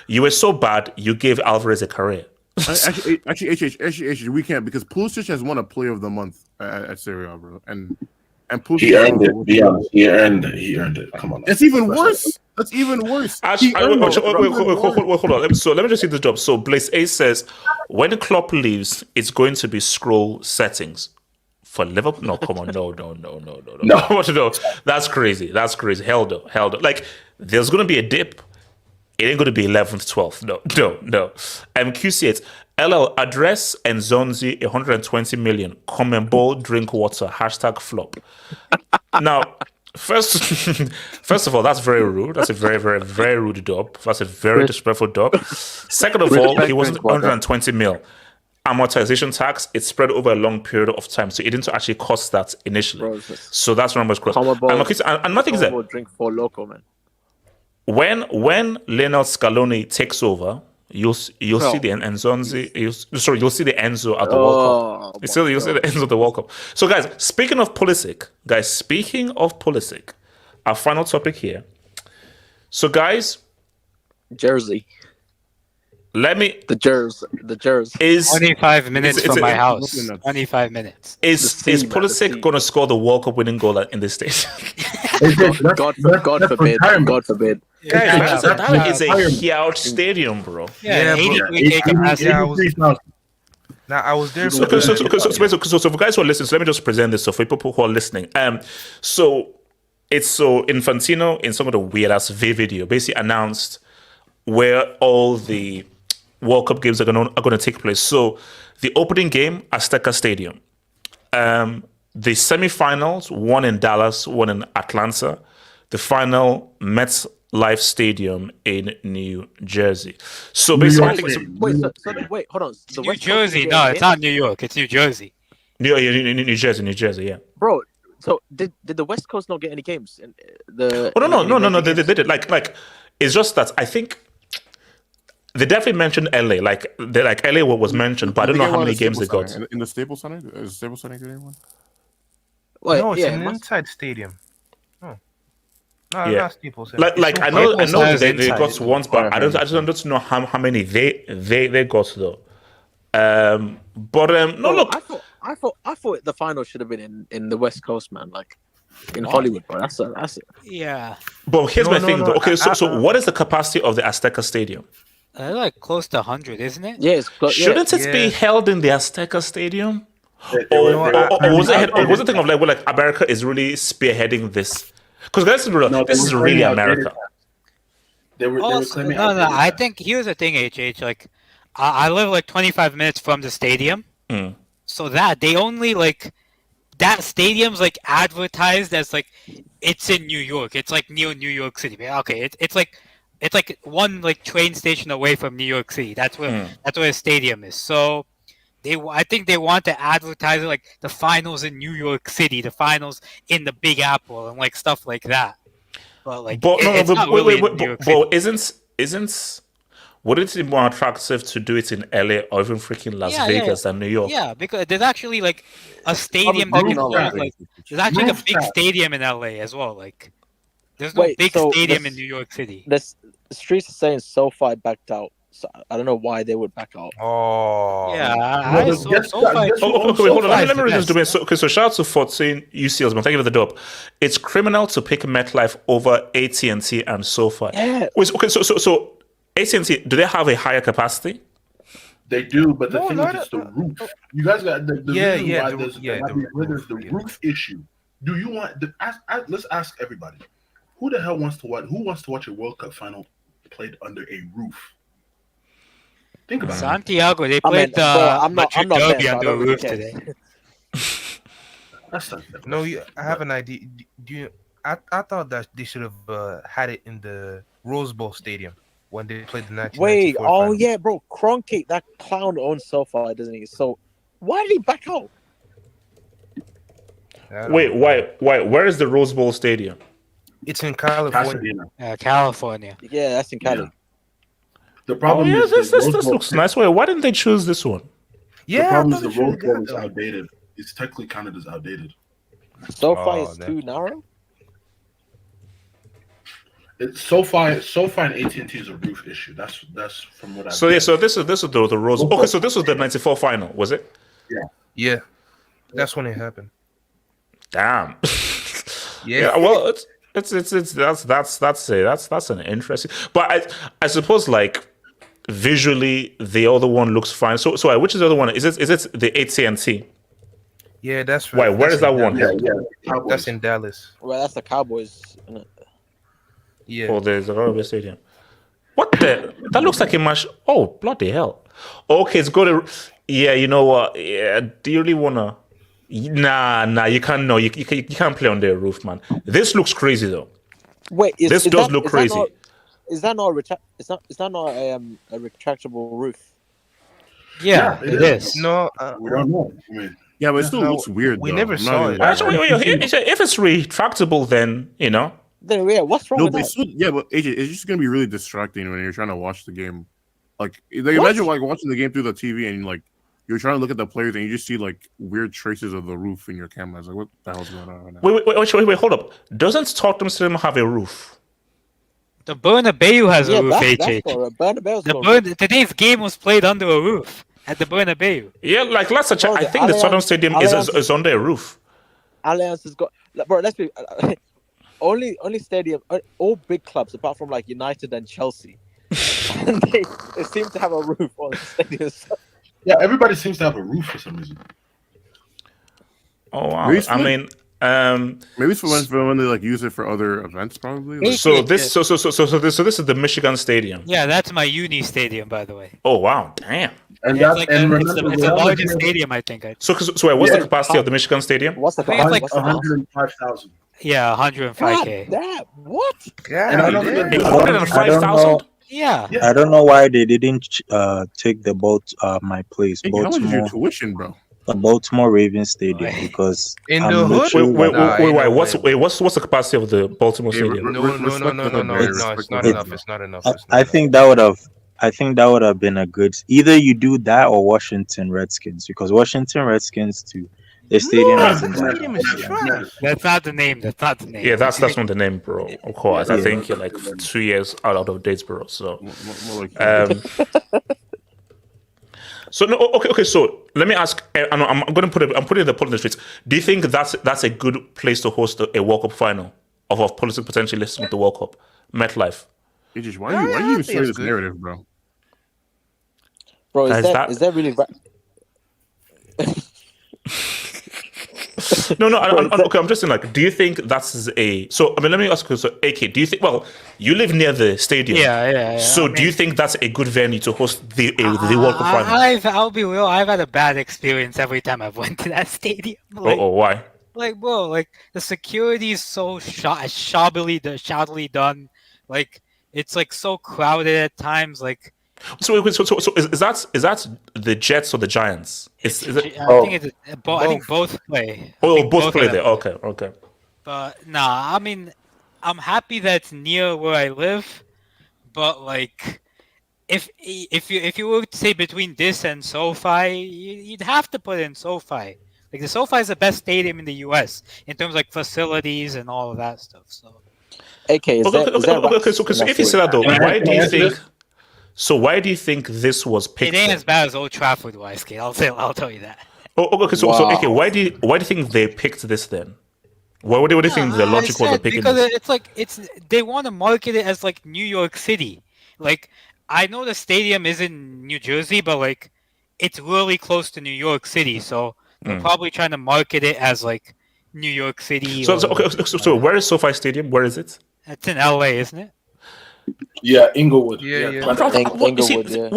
you were so bad, you gave Alvarez a career. Actually, we can't because Pulisic has won a Player of the Month at Serie A, bro, and Pulisic He earned it. Be honest, he earned it. Come on. That's even worse. That's even worse. Actually, hold on. So let me just see this job. So Blaze A says, when Klopp leaves, it's going to be scroll settings for Liverpool. No, come on, no. That's crazy. Hell no. Like, there's going to be a dip. It ain't going to be 11th, 12th. No. QC8. LL, address and Zonzi 120 million. Come and bowl, drink water. #flop. Now, first of all, that's very rude. That's a very, very, very rude dub. That's a very disrespectful dub. Second of all, he wasn't 120 mil. Amortization tax, it's spread over a long period of time. So it didn't actually cost that initially. So that's number cross. And nothing is that Drink for local, man. when Lionel Scaloni takes over, you'll see the Enzonzi. You'll see the Enzo at the World Cup. You'll see the Enzo at the World Cup. So, guys, speaking of Pulisic, our final topic here. So, guys, Jersey. The Jersey is 25 minutes from my house. 25 minutes. Is Pulisic going to score the World Cup winning goal in this stage? God forbid. Guys, that is a huge stadium, bro. Yeah, 83K capacity. I was there. So for guys who are listening, so let me just present this. So for people who are listening, so Infantino in some of the weird ass video basically announced where all the World Cup games are going to take place. So the opening game, Azteca Stadium. The semifinals, one in Dallas, one in Atlanta. The final, MetLife Stadium in New Jersey. So basically, wait, hold on. New Jersey? No, it's not New York. It's New Jersey. New Jersey, yeah. Bro, so did the West Coast not get any games? No. They did. Like, it's just that I think they definitely mentioned LA. Like LA was mentioned, but I don't know how many games they got. In the Staples Center? Is Staples Center getting one? No, it's an inside stadium. No, yeah. not Staples. Like I know they got once, but I don't know how many they got though. Look, I thought the final should have been in the West Coast, man. Like in Hollywood, bro. That's it. Yeah. But here's my thing though. Okay, so what is the capacity of the Azteca Stadium? Like close to 100, isn't it? Yeah, shouldn't it be held in the Azteca Stadium? Or was it thing of like America is really spearheading this? Because guys, this is really America. They were claiming. No. I think here's the thing, HH. Like, I live like 25 minutes from the stadium, so that they only that stadium's like advertised as like it's in New York. It's like near New York City. Okay, it's like one like train station away from New York City. That's where the stadium is. So I think they want to advertise it like the finals in New York City, the finals in the Big Apple, and like stuff like that. But like, isn't Wouldn't it be more attractive to do it in LA or even freaking Las Vegas than New York? Yeah, because there's actually like a stadium that can hold like. There's actually a big stadium in LA as well. Like, there's no big stadium in New York City. The streets are saying SoFi backed out. So I don't know why they would back out. Oh. Yeah, Okay, hold on. Let me read this domain. So shout out to 14 UCLs, man. Thank you for the dope. It's criminal to pick MetLife over AT&T and SoFi. Yeah. Wait, okay, so AT&T, do they have a higher capacity? They do, but the thing is, it's the roof. You guys got the reason why there's the roof issue. Do you want? Let's ask everybody. Who the hell wants to watch? Who wants to watch a World Cup final played under a roof? Think about Santiago, they played Derby under a roof today. No, I have an idea. Do you? I thought that they should have had it in the Rose Bowl Stadium when they played the 1994 Wait, final. yeah, bro. Kroenke, that clown owns SoFi, doesn't he? So why did he back out? Wait, why? Where is the Rose Bowl Stadium? It's in California. California. Yeah, that's in Cali. Yeah. The problem is this looks nice. Why didn't they choose this one? The problem is the Rose Bowl is outdated. It's technically counted as outdated. SoFi is too narrow. It's SoFi and AT&T is a roof issue. That's from what I. So this is the Rose. Okay, so this was the '94 final, was it? Yeah, that's when it happened. Damn. Yeah. Well, that's an interesting. But I suppose like visually the other one looks fine. So which is the other one? Is it the AT&T? Yeah, that's right. Why? Where is that one? That's in Dallas. Well, that's the Cowboys. Yeah. Oh, there's a Cowboys Stadium. What the? That looks like a match. Oh, bloody hell. Okay, it's got to. Yeah, you know what? Yeah, do you really wanna? Nah, you can't. No, you can't play on their roof, man. This looks crazy though. Wait, this does look crazy. Is that not a retractable roof? Yeah, it is. No, we don't know. I mean, yeah, but it still looks weird. We though. never saw it. Actually, if it's retractable, then you know. Then yeah, what's wrong with that? But AJ, it's just gonna be really distracting when you're trying to watch the game. Like imagine like watching the game through the TV and like you're trying to look at the players and you just see like weird traces of the roof in your camera. It's like, what the hell's going on right now? Wait, hold up. Doesn't Tottenham Stadium have a roof? The Bernabeu has a roof, HH. Today's game was played under a roof at the Bernabeu. Yeah, like last I checked, I think the Tottenham Stadium is under a roof. Allianz has got, bro. Let's be only stadium. All big clubs apart from like United and Chelsea, and they seem to have a roof on the stadium. Yeah, everybody seems to have a roof for some reason. Oh wow! Maybe it's for when they like use it for other events, probably. Like, so this is the Michigan Stadium. Yeah, that's my uni stadium, by the way. Oh wow! Damn. And yeah, it's the largest stadium, I think. So wait, what's the capacity of the Michigan Stadium? What's the capacity? Like 105,000. Yeah, 105K. That what? 105,000. Yeah. I don't know why they didn't take the my place. Hey, how much is your tuition, bro? The Baltimore Ravens Stadium, because in the hood. Wait, what's the capacity of the Baltimore Stadium? No, it's not enough. It's not enough. I think that would have been a good. Either you do that or Washington Redskins, because Washington Redskins too. The stadium That's not the name. That's not the name. Yeah, that's not the name, bro. Of course, I think you're like 2 years out of dates, bro. So, so no, okay. So let me ask. I'm putting the poll in the streets. Do you think that's a good place to host a World Cup final of a policy potentially listening to the World Cup? MetLife. Why are you even saying this narrative, bro? Bro, is that really? No. Okay, I'm just saying. Like, do you think that's a? So, I mean, let me ask you. So, AK, do you think? Well, you live near the stadium. Yeah. So, do you think that's a good venue to host the World Cup final? I'll be real. I've had a bad experience every time I've went to that stadium. Like, why? Like, bro, like the security is so shoddily done. Like, it's like so crowded at times. Like. So is that the Jets or the Giants? I think both play. Both play there. Okay. But nah, I mean, I'm happy that it's near where I live, but like, if you were to say between this and SoFi, you'd have to put in SoFi. Like the SoFi is the best stadium in the U.S. in terms of like facilities and all of that stuff. So, AK, is that okay, so if you say that though, why do you think? So why do you think this was picked? it ain't as bad as Old Trafford, wise kid. I'll tell you that. Okay, so okay, why do you think they picked this then? What do you think the logic was of picking because this? they want to market it as like New York City. Like I know the stadium is in New Jersey, but like it's really close to New York City, so they're probably trying to market it as like New York City. So where is SoFi Stadium? Where is it? It's in LA, isn't it? Yeah, Inglewood. What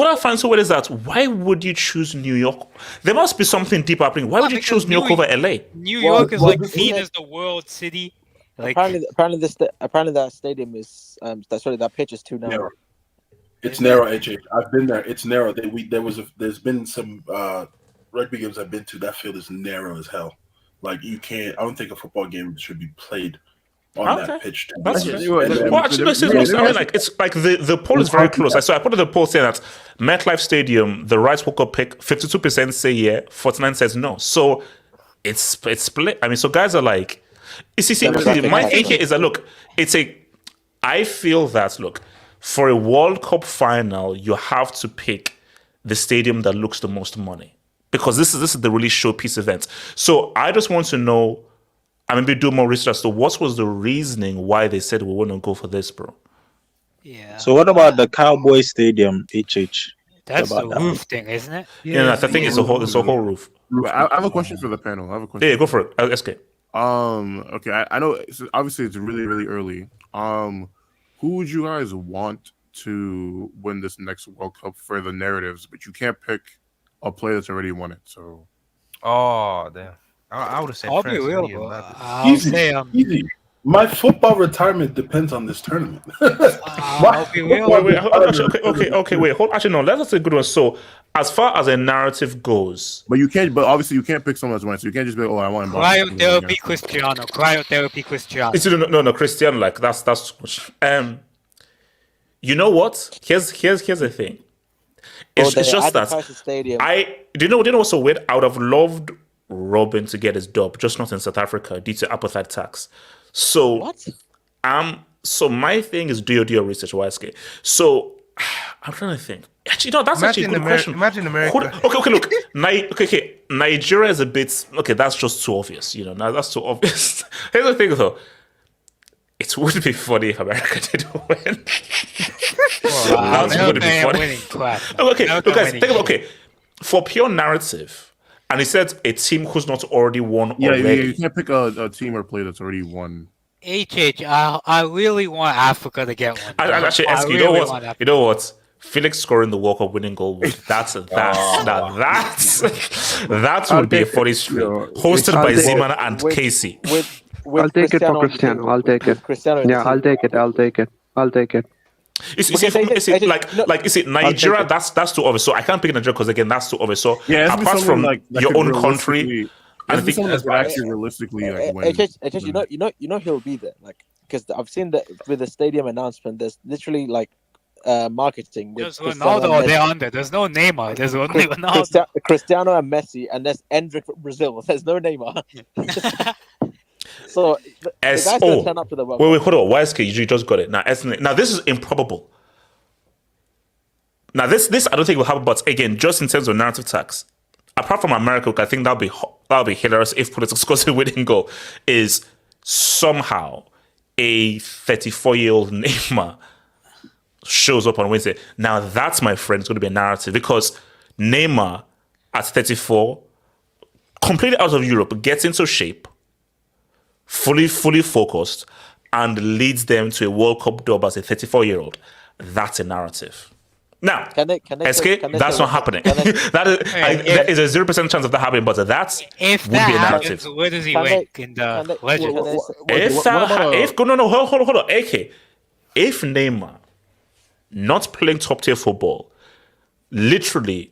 I find so weird is that why would you choose New York? There must be something deep happening. Why would you choose New York over LA? New York is like seen as the world city. Like apparently that stadium is that pitch is too narrow. It's narrow, HH. I've been there. It's narrow. There's been some rugby games I've been to. That field is narrow as hell. Like you can't. I don't think a football game should be played on that pitch. It's like the poll is very close. So I put in the poll saying that MetLife Stadium, the Rights Walker pick, 52% say yeah, 49% says no. So it's split. I mean, so guys are like, my thing here is that look, I feel that look, for a World Cup final, you have to pick the stadium that looks the most money because this is the really showpiece event. So I just want to know. I maybe do more research as to what was the reasoning why they said we wouldn't go for this, bro. Yeah. So what about the Cowboy Stadium, HH? That's the roof thing, isn't it? Yeah, I think it's a whole roof. I have a question for the panel. Yeah, go for it. SK. Okay, I know. Obviously, it's really, really early. Who would you guys want to win this next World Cup for the narratives? But you can't pick a player that's already won it. So, oh damn. I would have said I'll France. be real, bro. I'll say easy. My football retirement depends on this tournament. I'll be real. Wait. Okay. Wait. Hold. Actually, no. That's a good one. So, as far as a narrative goes, but you can't. But obviously, you can't pick someone that's won. So you can't just be, I want Cryotherapy Cristiano. No, Cristiano. Like that's too much. You know what? Here's the thing. It's just that do you know what's so weird? I would have loved Robin to get his dub, just not in South Africa due to apartheid tax. So what? So my thing is do your research, YSK. So I'm trying to think. Actually, no, that's actually a good question. Imagine America. Okay, look. Nigeria is a bit that's just too obvious. Now that's too obvious. Here's the thing though. It would be funny if America did win. That would be funny. Okay, look, guys, think about for pure narrative. And he said a team who's not already won already. Yeah, you can't pick a team or player that's already won. I really want Africa to get one. Actually, you know what? Felix scoring the World Cup winning goal. That would be a funny stream. Hosted by Zeman and Casey. I'll take it for Cristiano. I'll take it. Yeah, I'll take it. Nigeria? That's too obvious. So I can't pick Nigeria because again, that's too obvious. So apart from your own country, I think that's actually realistically win. You know he'll be there, because I've seen that with the stadium announcement. There's literally marketing. There's Ronaldo there under. There's no Neymar. There's only Ronaldo. Cristiano and Messi, and there's Endrick from Brazil. There's no Neymar. So the guy's gonna turn up to the World Cup. Wait, hold on. YSK, you just got it. Now this is improbable. Now this I don't think will happen, but again, just in terms of narrative tax, apart from America, I think that'll be hilarious if Pulisic scores a winning goal. Is somehow a 34-year-old Neymar shows up on Wednesday. Now that's, my friend, is going to be a narrative because Neymar at 34, completely out of Europe, gets into shape, fully focused, and leads them to a World Cup dub as a 34-year-old. That's a narrative. Now, SK, that's not happening. There is a 0% chance of that happening, but that would be a narrative. Happens, where does he rank in the legend? Hold on. AK, if Neymar, not playing top tier football, literally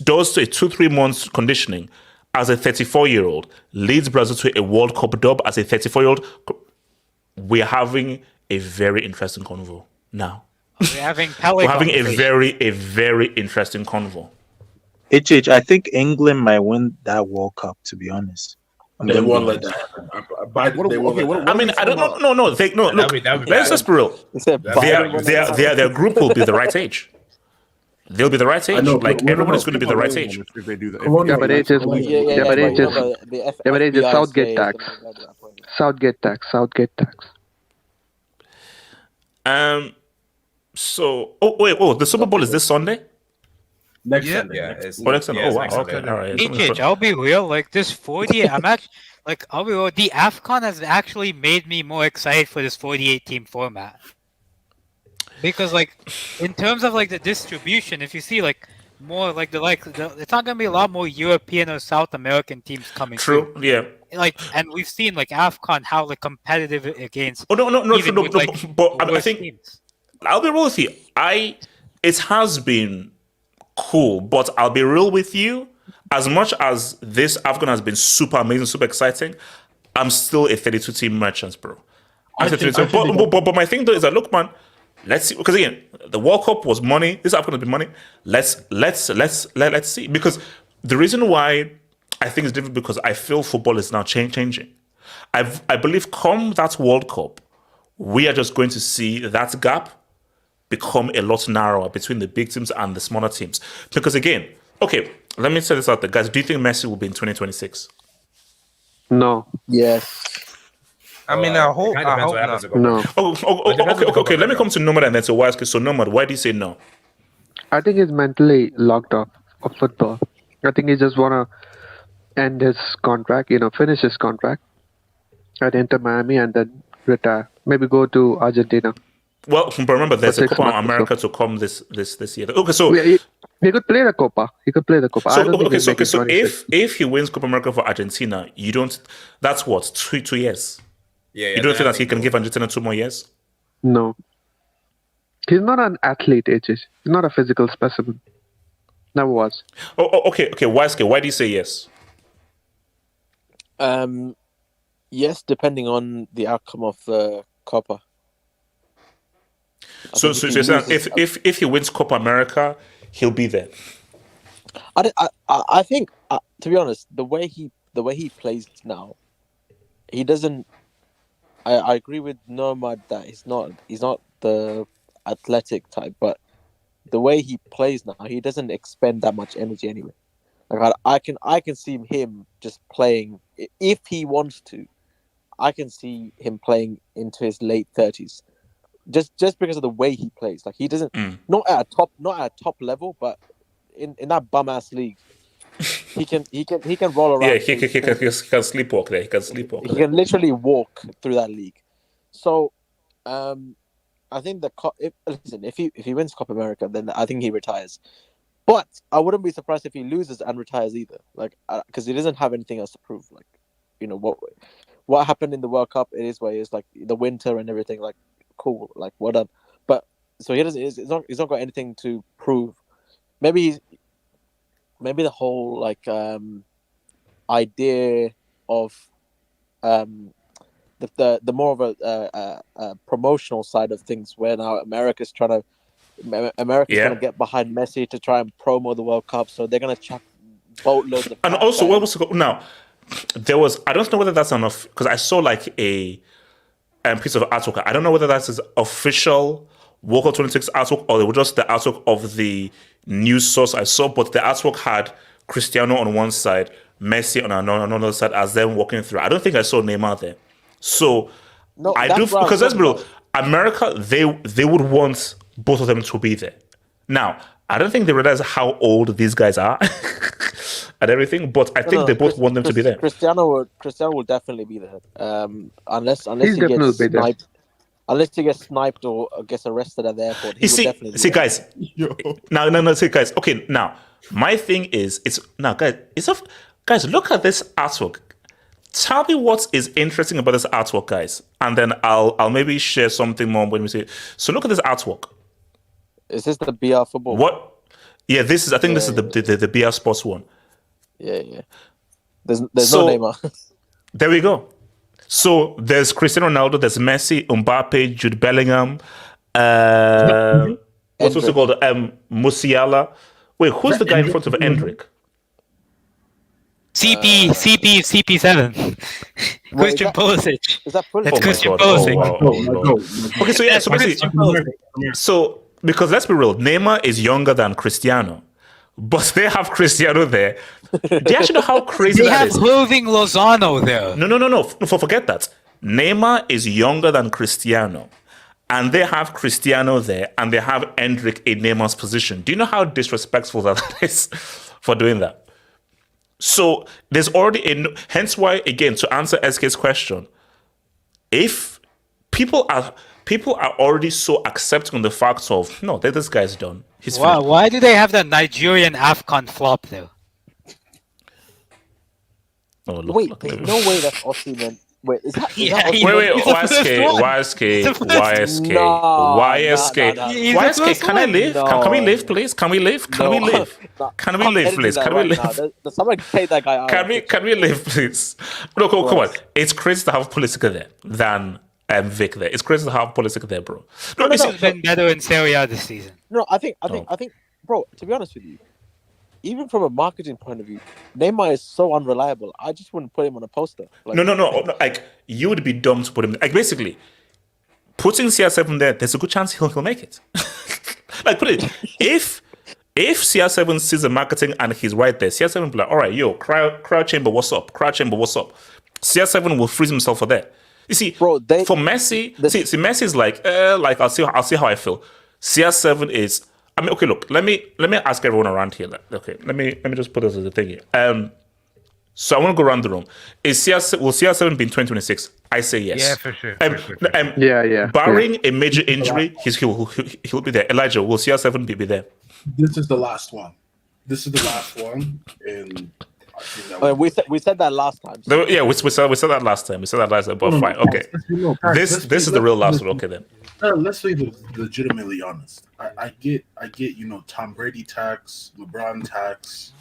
does a 2-3 months conditioning as a 34-year-old, leads Brazil to a World Cup dub as a 34-year-old, we're having a very interesting convo now. We're having Pele We're having a conversation. very interesting convo. I think England might win that World Cup. To be honest, They won't let that happen. They won't let that happen. I mean, I don't know. No. Look, that'd be let's bad. just be real. Their group will be the right age. They'll be the right age. Like everybody's going to be the right age. If they do that. Yeah, but it is. Southgate tax. Southgate tax. So, the Super Bowl is this Sunday. Next Sunday. Yeah, it's Next Sunday. yeah, it's Wow. next Okay. Sunday. All right. HH, I'll be real. Like this 48, I'm actually like I'll be real. The AFCON has actually made me more excited for this 48 team format. Because like in terms of like the distribution, if you see like more like it's not gonna be a lot more European or South American teams coming. True. through. Yeah. Like, and we've seen like AFCON how like competitive against. Oh no. even with, like, But I worse think teams. I'll be real with you. It has been cool, but I'll be real with you. As much as this AFCON has been super amazing, super exciting, I'm still a 32 team merchant, bro. But my thing though is that look, man. Let's see, because again, the World Cup was money. This AFCON has been money. Let's see. Because the reason why I think it's different because I feel football is now changing. I believe come that World Cup, we are just going to see that gap become a lot narrower between the big teams and the smaller teams. Because again, okay, let me say this out there, guys. Do you think Messi will be in 2026? No. Yes. I mean, I hope not. No. Okay. Let me come to Nomad and then to Wiseky. So Nomad, why do you say no? I think he's mentally locked off of football. I think he just wanna end his contract, finish his contract at Inter Miami and then retire. Maybe go to Argentina. Well, but remember, there's a Copa America to come this year. Okay, so he could play the Copa. So if he wins Copa America for Argentina, you don't. That's what 2 years. Yeah, you don't think that he can give Argentina 2 more years? No. He's not an athlete, HH. He's not a physical specimen. Never was. Okay. Wiseky, why do you say yes? Yes, depending on the outcome of the Copa. So you're saying if he wins Copa America, he'll be there. I think to be honest, the way he plays now, he doesn't. I agree with Nomad that he's not the athletic type, but the way he plays now, he doesn't expend that much energy anyway. Like I can see him just playing if he wants to. I can see him playing into his late 30s. Just because of the way he plays, like he doesn't not at a top level, but in that bum ass league, he can roll around. Yeah, he can sleepwalk there. He can sleepwalk. He can literally walk through that league. So, I think if he wins Copa America, then I think he retires. But I wouldn't be surprised if he loses and retires either. Like because he doesn't have anything else to prove. Like what happened in the World Cup, it is what it is. Like the winter and everything. Like cool, like well done. But so he doesn't. He's not got anything to prove. Maybe the whole like idea of the more of a promotional side of things, where now America's trying to get behind Messi to try and promo the World Cup, so they're gonna chuck boatloads of. And also, what was now? There was, I don't know whether that's enough because I saw like a piece of artwork. I don't know whether that's his official World Cup 26 artwork or it was just the artwork of the news source I saw, but the artwork had Cristiano on one side, Messi on another side as them walking through. I don't think I saw Neymar there. So I do, because let's be real, America, they would want both of them to be there. Now, I don't think they realize how old these guys are and everything, but I think they both want them to be there. Cristiano will definitely be there. Unless he gets sniped. Unless he gets sniped or gets arrested at the airport. See, guys. See, guys. Okay, now my thing is, guys, look at this artwork. Tell me what is interesting about this artwork, guys, and then I'll maybe share something more when we see it. So look at this artwork. Is this the BR football? What? Yeah, this is. I think this is the BR Sports one. Yeah. There's no Neymar. There we go. So there's Cristiano Ronaldo, there's Messi, Mbappe, Jude Bellingham, What's it called? Musiala. Wait, who's the guy in front of Endrick? CP7. Christian Pulisic. Is that That's Christian God. Pulisic. Okay, so yeah, so basically, so because let's be real, Neymar is younger than Cristiano, but they have Cristiano there. Do you actually know how crazy They that have is? Irving Lozano there. No. Forget that. Neymar is younger than Cristiano, and they have Cristiano there, and they have Endrick in Neymar's position. Do you know how disrespectful that is for doing that? So there's already hence why, again, to answer SK's question, if people are already so accepting of the fact of no, that this guy's done. He's finished. Why do they have the Nigerian AFCON flop there? Wait, there's no way that's Osimhen. Wait, is that? Wait, YSK, can I leave? Can we leave, please? Can we leave? Can we leave? Can we leave, please? Can we leave? Somebody take that guy out. Can we leave, please? No, come on. It's crazy to have Pulisic there than Vic there. It's crazy to have Pulisic there, bro. No, this has been better in Serie A this season. No, I think, bro. To be honest with you, even from a marketing point of view, Neymar is so unreliable. I just wouldn't put him on a poster. No. Like, you would be dumb to put him. Like, basically, putting CR7 there, there's a good chance he'll make it. Like, put it. If CR7 sees the marketing and he's right there, CR7 will be like, all right, yo, crowd chamber, what's up? Crowd chamber, what's up? CR7 will freeze himself for that. You see, bro, for Messi, see, Messi is like I'll see how I feel. CR7 is. I mean, okay, look, let me ask everyone around here. Okay, let me just put this as a thing here. So I want to go around the room. Will CR7 be in 2026? I say yes. Yeah, for sure. Yeah. Barring a major injury, he'll be there. Elijah, will CR7 be there? This is the last one. And we said that last time. So. We said that last time. But fine. Okay. This is the real last one. Okay then. Let's be legitimately honest. I get Tom Brady tax, LeBron tax,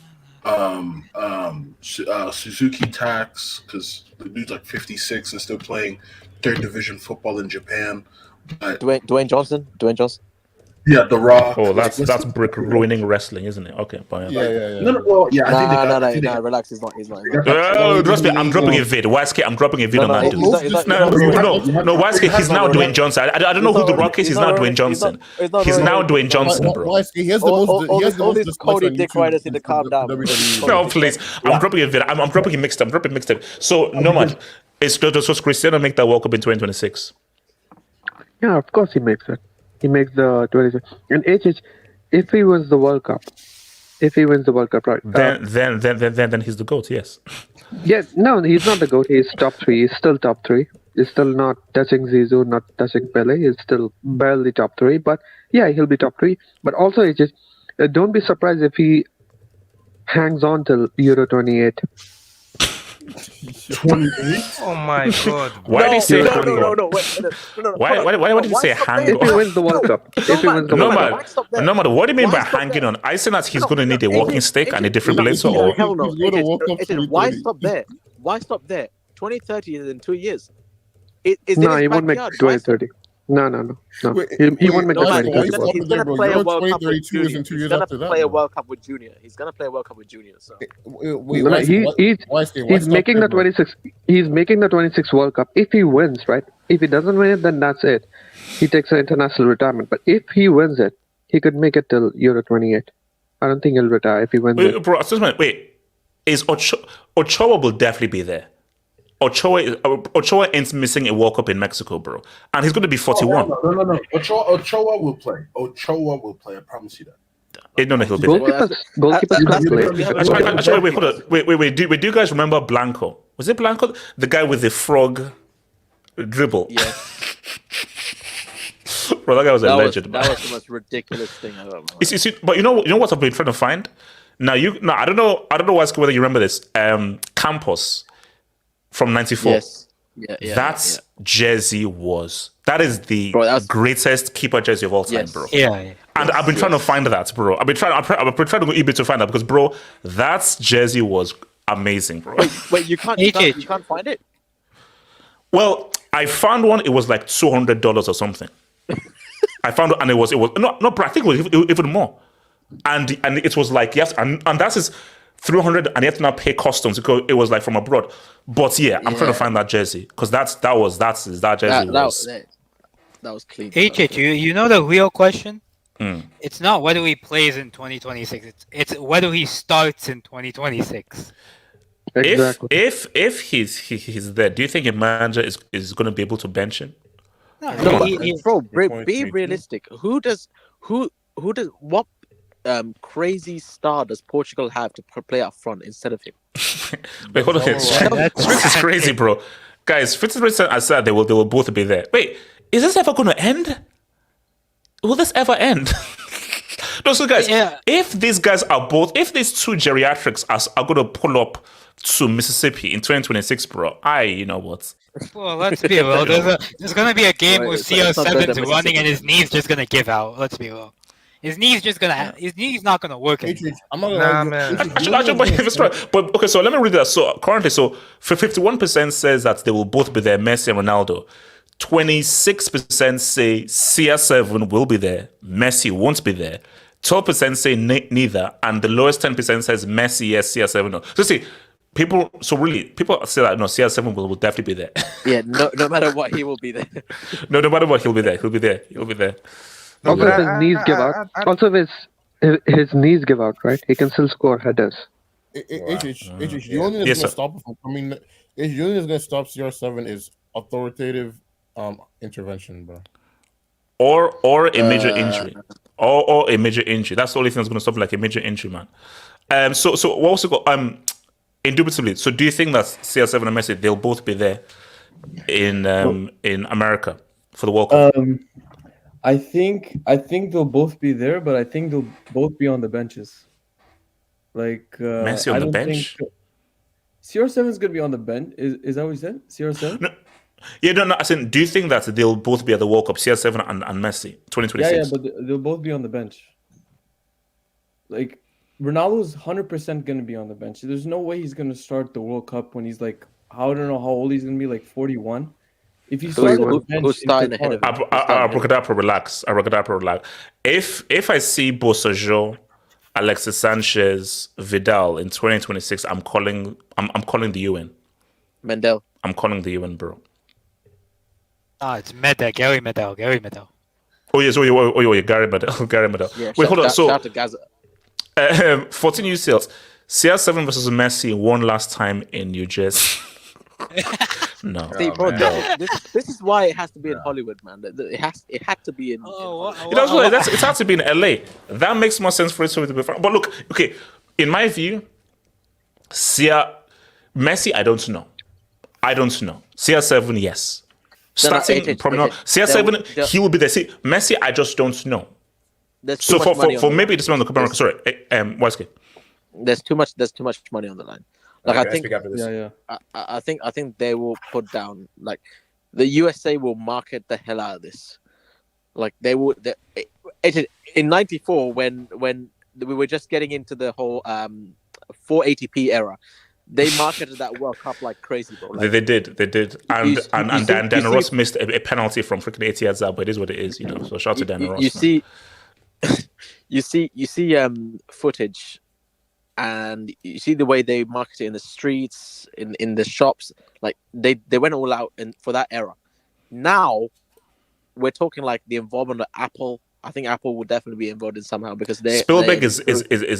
Suzuki tax, because the dude's like 56 and still playing third division football in Japan. But Dwayne Johnson. Yeah, The Rock. Oh, that's brick ruining wrestling, isn't it? Okay, fine. Yeah. No. Relax. He's not. Trust me, I'm dropping a vid. YSK, I'm dropping a vid on that dude. No, YSK, he's now Dwayne Johnson. I don't know who The Rock is. He's now Dwayne Johnson. He's now Dwayne Johnson, bro. YSK, he has the all these Cody Dick riders need to calm down. No, please. I'm dropping a vid. I'm dropping a mixtape. So, Nomad, does Cristiano make that World Cup in 2026? Yeah, of course he makes it. He makes the 26. And HH, if he wins the World Cup, right? Then he's the GOAT, yes. Yeah, no, he's not the GOAT. He's top 3. He's still top 3. He's still not touching Zizou, not touching Pele. He's still barely top 3. But yeah, he'll be top 3. But also, HH, don't be surprised if he hangs on till Euro 28. 28? Oh my God! Why did you say no? Why did you say hang on? If he wins the World Cup, no matter what do you mean by hanging on? I say that he's going to need a walking stick and a defibrillator. Or hell no. Why stop there? 2030 is in 2 years. No, he won't make 2030. No. He won't make 2030. He's going to play a World Cup with Junior. He's going to play a World Cup with Junior. So he's making the 26. He's making the 26 World Cup. If he wins, right? If he doesn't win it, then that's it. He takes an international retirement. But if he wins it, he could make it till Euro 28. I don't think he'll retire if he wins it. Bro, wait. Ochoa will definitely be there. Ochoa ends missing a World Cup in Mexico, bro, and he's going to be 41. No. Ochoa will play. I promise you that. No, he'll be there. Goalkeepers can't play. Actually, wait, hold on. Wait. Do you guys remember Blanco? Was it Blanco, the guy with the frog dribble? Yeah. Bro, that guy was a legend. That was the most ridiculous thing I've ever heard. But you know what I've been trying to find. Now I don't know whether you remember this. Campos. From 94. Yes. Yeah. That jersey that is the greatest keeper jersey of all time, bro. Yeah. And I've been trying to find that, bro. I've been trying to go eBay to find that because, bro, that jersey was amazing, bro. Wait, you can't find it? Well, I found one. It was like $200 or something. I found out, and it was no, but I think it was even more. And it was like, yes, and that's his 300, and he had to now pay customs because it was like from abroad. But yeah, I'm trying to find that jersey because that jersey that was clean. HH, you know the real question? It's not whether he plays in 2026. It's whether he starts in 2026. Exactly. If he's there, do you think a manager is going to be able to bench him? Bro, be realistic. What crazy star does Portugal have to play up front instead of him? Wait, hold on. Spritz is crazy, bro. Guys, Fritz I said they will both be there. Wait, is this ever going to end? Will this ever end? No, so guys, if these two geriatrics are going to pull up to Mississippi in 2026, bro, you know what? Well, let's be real. There's going to be a game where CR7's running and his knee's just going to give out. Let's be real. His knee's not going to work anymore. I'm not gonna man. But okay, so let me read that. So currently, 51% says that they will both be there, Messi and Ronaldo. 26% say CR7 will be there, Messi won't be there. 12% say neither, and the lowest 10% says Messi yes, CR7 no. So see, people say that no, CR7 will definitely be there. Yeah, no matter what, he will be there. No matter what, he'll be there. He'll be there. Also, if his knees give out. Also, if his knees give out, right? He can still score headers. The only thing that's going to stop him from coming. The only thing that's going to stop CR7 is authoritative intervention, bro. Or a major injury. Or a major injury. That's the only thing that's going to stop like a major injury, man. So what also got indubitably. So do you think that CR7 and Messi they'll both be there in America for the World Cup? I think they'll both be there, but I think they'll both be on the benches. Like Messi on the bench. CR7 is gonna be on the bench. Is that what you said? CR7? No. Yeah, no. I said, do you think that they'll both be at the World Cup, CR7 and Messi, 2026? Yeah, but they'll both be on the bench. Like Ronaldo's 100% gonna be on the bench. There's no way he's gonna start the World Cup when he's like, I don't know how old he's gonna be, like 41. If he's who's starting ahead of him? Abracadabra, relax. If I see Bosajo, Alexis Sanchez, Vidal in 2026, I'm calling the UN. Mendel. I'm calling the UN, bro. It's Gary Medel. Oh yes, Gary Medel. Yeah, wait, hold on. So shout to Gaza. 14 news sales. CR7 versus Messi won last time in New Jersey. No. See, bro, this is why it has to be in Hollywood, man. It had to be in. It has to be in LA. That makes more sense for it to be fun. But look, okay, in my view, Messi, I don't know. CR7, yes. Starting probably not. CR7, he will be there. See, Messi, I just don't know. So for maybe this one on the camera. Sorry, Wesley. There's too much money on the line. Like I think they will put down, like the USA will market the hell out of this. Like they will. In '94 when we were just getting into the whole 480p era, they marketed that World Cup like crazy, bro. Like, they did, and Dan Ross missed a penalty from freaking 80 yards out, but it is what it is, you know. So shout out to Dan Ross. You see footage. And you see the way they market it in the streets, in the shops. Like they went all out for that era. Now we're talking like the involvement of Apple. I think Apple will definitely be involved in somehow because Spielberg is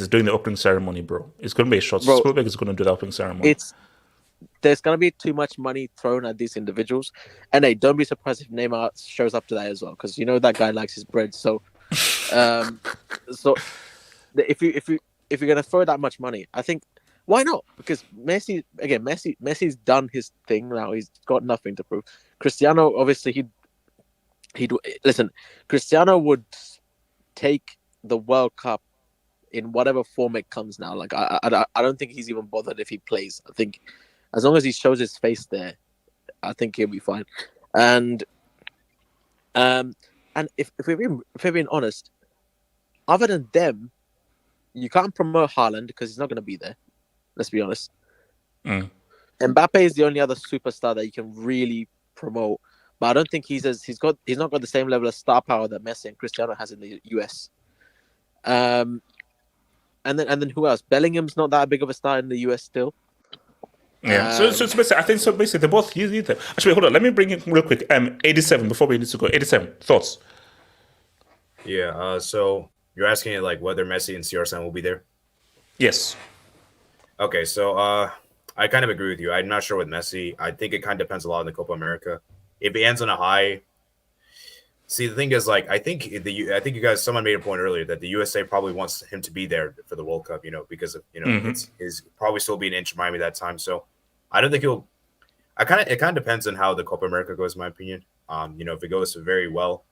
doing the opening ceremony, bro. It's gonna be a shot. Spielberg is gonna do the opening ceremony. There's gonna be too much money thrown at these individuals, and hey, don't be surprised if Neymar shows up to that as well, because you know that guy likes his bread. So, if you're gonna throw that much money, I think why not? Because Messi's done his thing now. He's got nothing to prove. Cristiano, obviously, he'd listen. Cristiano would take the World Cup in whatever form it comes now. Like I don't think he's even bothered if he plays. I think as long as he shows his face there, I think he'll be fine. And if we're being honest, other than them, you can't promote Haaland because he's not going to be there. Let's be honest. Mbappe is the only other superstar that you can really promote. but I don't think he's not got the same level of star power that Messi and Cristiano has in the US. And then who else? Bellingham's not that big of a star in the US still. Yeah. So basically, I think so. Basically, they both use them. Actually, hold on. Let me bring in real quick. 87 before we need to go. 87 thoughts. Yeah. So you're asking like whether Messi and CR7 will be there? Yes. Okay. So I kind of agree with you. I'm not sure with Messi. I think it kind of depends a lot on the Copa America. If he ends on a high. See, the thing is, like, I think you guys, someone made a point earlier that the USA probably wants him to be there for the World Cup, because of, it's his probably still be in Inter Miami that time. So I don't think it kind of depends on how the Copa America goes, in my opinion. If it goes very well,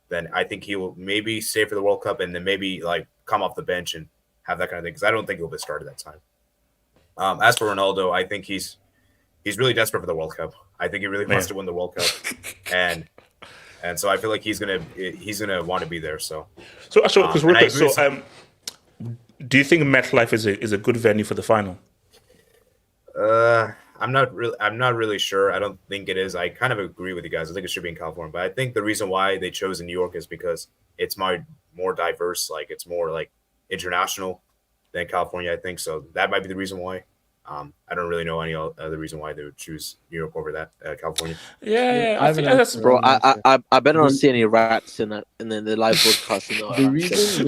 then I think he will maybe stay for the World Cup and then maybe like come off the bench and have that kind of thing. Because I don't think he'll be started that time. As for Ronaldo, I think he's really desperate for the World Cup. I think he really wants to win the World Cup, and so I feel like he's gonna want to be there. So actually, do you think MetLife is a good venue for the final? I'm not really sure. I don't think it is. I kind of agree with you guys. I think it should be in California, but I think the reason why they chose in New York is because it's more diverse. Like it's more like international than California. I think so. That might be the reason why. I don't really know any other reason why they would choose New York over that California. Yeah, I think that's bro. I better not see any rats in the live broadcast.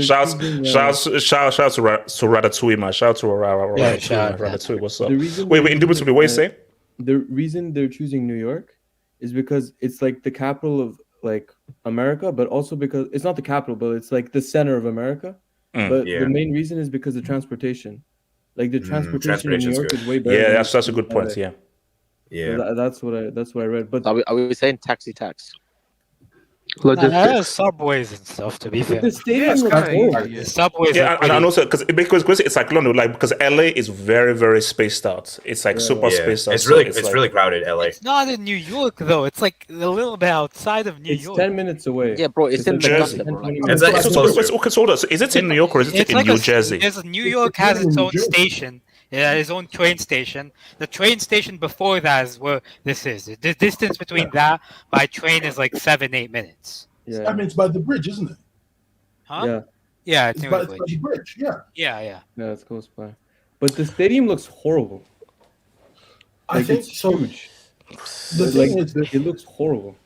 Shout out to Ratatouille, man. Shout out to Ratatouille. What's up? Wait, indubitably, what are you saying? The reason they're choosing New York is because it's like the capital of like America, but also because it's not the capital, but it's like the center of America. But the main reason is because of transportation. Like the transportation in New York is way better. Yeah, that's a good point. Yeah, that's what I read. But are we saying taxi tax? Subways and stuff. To be fair, the stadium subways. Yeah, and also because it's like London, like because LA is very very spaced out. It's like super spaced out. It's really crowded. LA. It's not in New York though. It's like a little bit outside of New York. 10 minutes away. Yeah, bro. It's in Jersey. So is it in New York or is it in New Jersey? New York has its own station. Yeah, his own train station. The train station before that is where this is. The distance between that by train is like 7-8 minutes. Yeah. I mean, it's by the bridge, isn't it? Huh? Yeah, it's by the bridge. Yeah. Yeah, it's close by. But the stadium looks horrible. I think it's so. Huge. It looks horrible.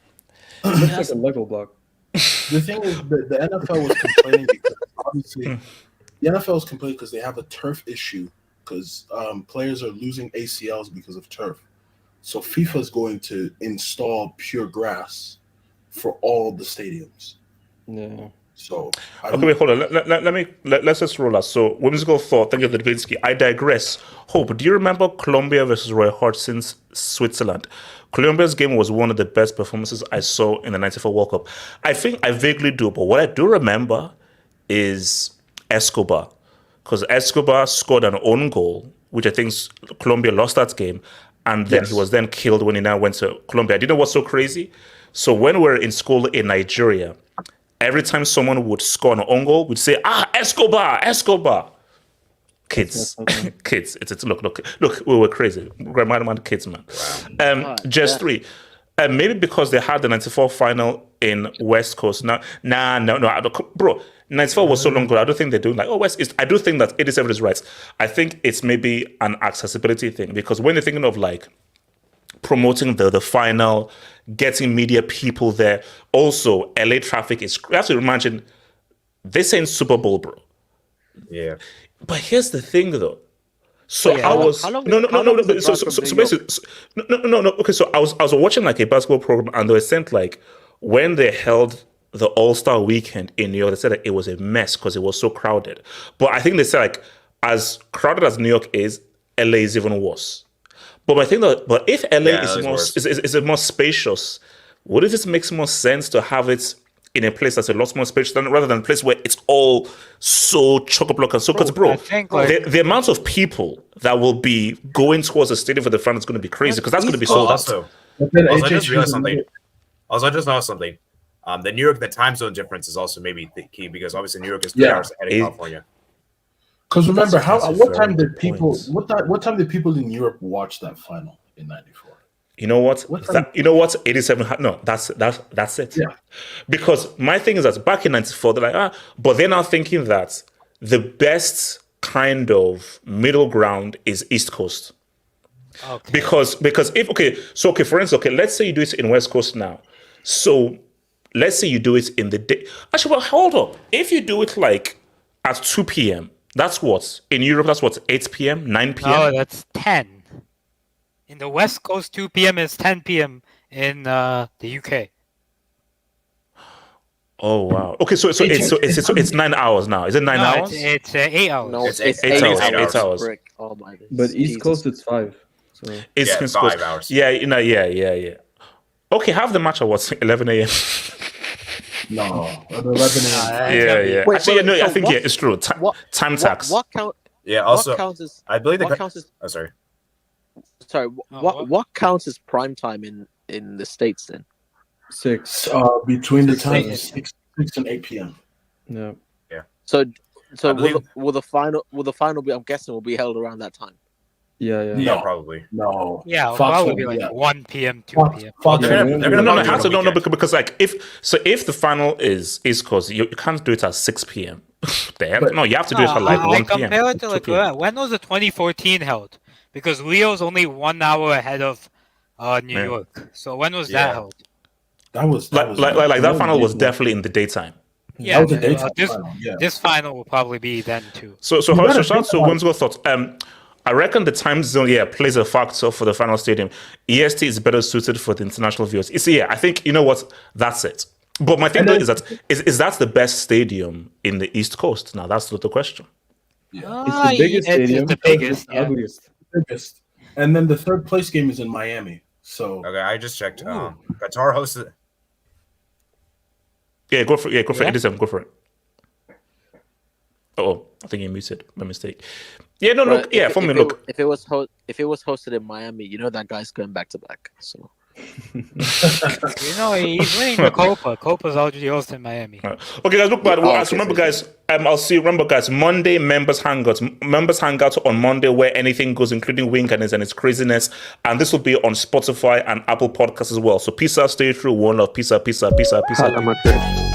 It looks like a Lego block. The thing is that the NFL was complaining because obviously the NFL is complaining because they have a turf issue. Because players are losing ACLs because of turf. So FIFA is going to install pure grass for all the stadiums. Yeah. So okay, wait, hold on. Let's just roll out. So whimsical thought. Thank you, Levinsky. I digress. Hope, do you remember Colombia versus Roy Hodgson's Switzerland? Colombia's game was one of the best performances I saw in the '94 World Cup. I think I vaguely do, but what I do remember is Escobar. Because Escobar scored an own goal, which I think Colombia lost that game, and then he was then killed when he now went to Colombia. You know what's so crazy? So when we were in school in Nigeria, every time someone would score an own goal, we'd say, Escobar. Kids. Look, we were crazy. Grandma kids, man. Just three. Maybe because they had the '94 final in West Coast. No, bro. 94 was so long ago. I don't think they're doing like, West East. I do think that 87 is right. I think it's maybe an accessibility thing because when you're thinking of like promoting the final, getting media people there, also LA traffic is. You have to imagine this ain't Super Bowl, bro. Yeah. But here's the thing, though. So I was no. Okay, so I was watching like a basketball program, and they were saying like when they held the All-Star weekend in New York, they said that it was a mess because it was so crowded. But I think they said like as crowded as New York is, LA is even worse. But I think that if LA is more spacious, would it just make more sense to have it in a place that's a lot more spacious rather than a place where it's all so chock-a-block and so? Because the amount of people that will be going towards the stadium for the final is going to be crazy because that's going to be sold out. I just realized something. The New York, the time zone difference is also maybe the key because obviously New York is 3 hours ahead of California. Because remember, what time did people in Europe watch that final in '94? You know what? You know what? 87. No, that's it. Yeah. Because my thing is that back in '94, they're like, but they're now thinking that the best kind of middle ground is East Coast. Okay. Because if for instance, let's say you do it in West Coast now. So let's say you do it in the day. Actually, well, hold up. If you do it like at 2 p.m., that's what? In Europe, that's what? 8 p.m., 9 p.m.? No, that's 10. In the West Coast, 2 p.m. is 10 p.m. in the UK. Oh wow. Okay, so it's 9 hours now. Is it 9 hours? It's 8 hours. No, It's it's 8 8 hours. hours. Frick. Oh my goodness. But East Jesus. Coast, it's 5. So It's Yeah, East 5 Coast. hours. Yeah, yeah. Okay, have the match at what? 11 a.m. No, at 11 a.m. Yeah. Wait, Actually, so I think what- it's true. Time tax. What count? Yeah. Also, what counts as? I believe what counts as? Oh, sorry. Sorry. What counts as prime time in the States then? 6. Between the times of 6 and 8 p.m. Yeah. So I believe- will the final be? I'm guessing will be held around that time. Yeah. Yeah, probably. No. Yeah, it'll Fox probably will, be like yeah. 1 p.m., 2 p.m. Fox They're will. gonna No, probably it has do to, it no, on weekend. because like if the final is East Coast, you can't do it at 6 p.m. No, you have to do it at like I 1 p.m. compare it to 2 like p.m. when was the 2014 held? Because Rio's only 1 hour ahead of New Yeah. York. So when was Yeah. that held? That was Like that that final was daytime. definitely in the daytime. Yeah, was a but, daytime this final, yeah. this final will probably be then too. So You gotta shout out think to about- Winslow thoughts. I reckon the time zone plays a factor for the final stadium. EST is better suited for the international viewers. You see, I think you know what, that's it. But my thing though is that is that the best stadium in the East Coast? Now that's the question. It's the biggest stadium. It's the but biggest. it's the Yeah. ugliest. Biggest. And then the third place game is in Miami. So Okay, I just checked. Qatar hosted. Yeah, go for it. Yeah. Edison, go for it. Oh, I think you muted by mistake. Yeah, no, Right, yeah. For me, look. If it was hosted in Miami, you know that guy's going back to back. So You know, he's winning the Copa. Copa's already hosted in Miami. Okay, guys, look, but Oh, okay, remember, guys. I'll see. Remember, guys. Monday members hangout. Members hangout on Monday, where anything goes, including Winkerness and its craziness. And this will be on Spotify and Apple Podcasts as well. So peace out, stay true, one love, peace out. Hala Madrid.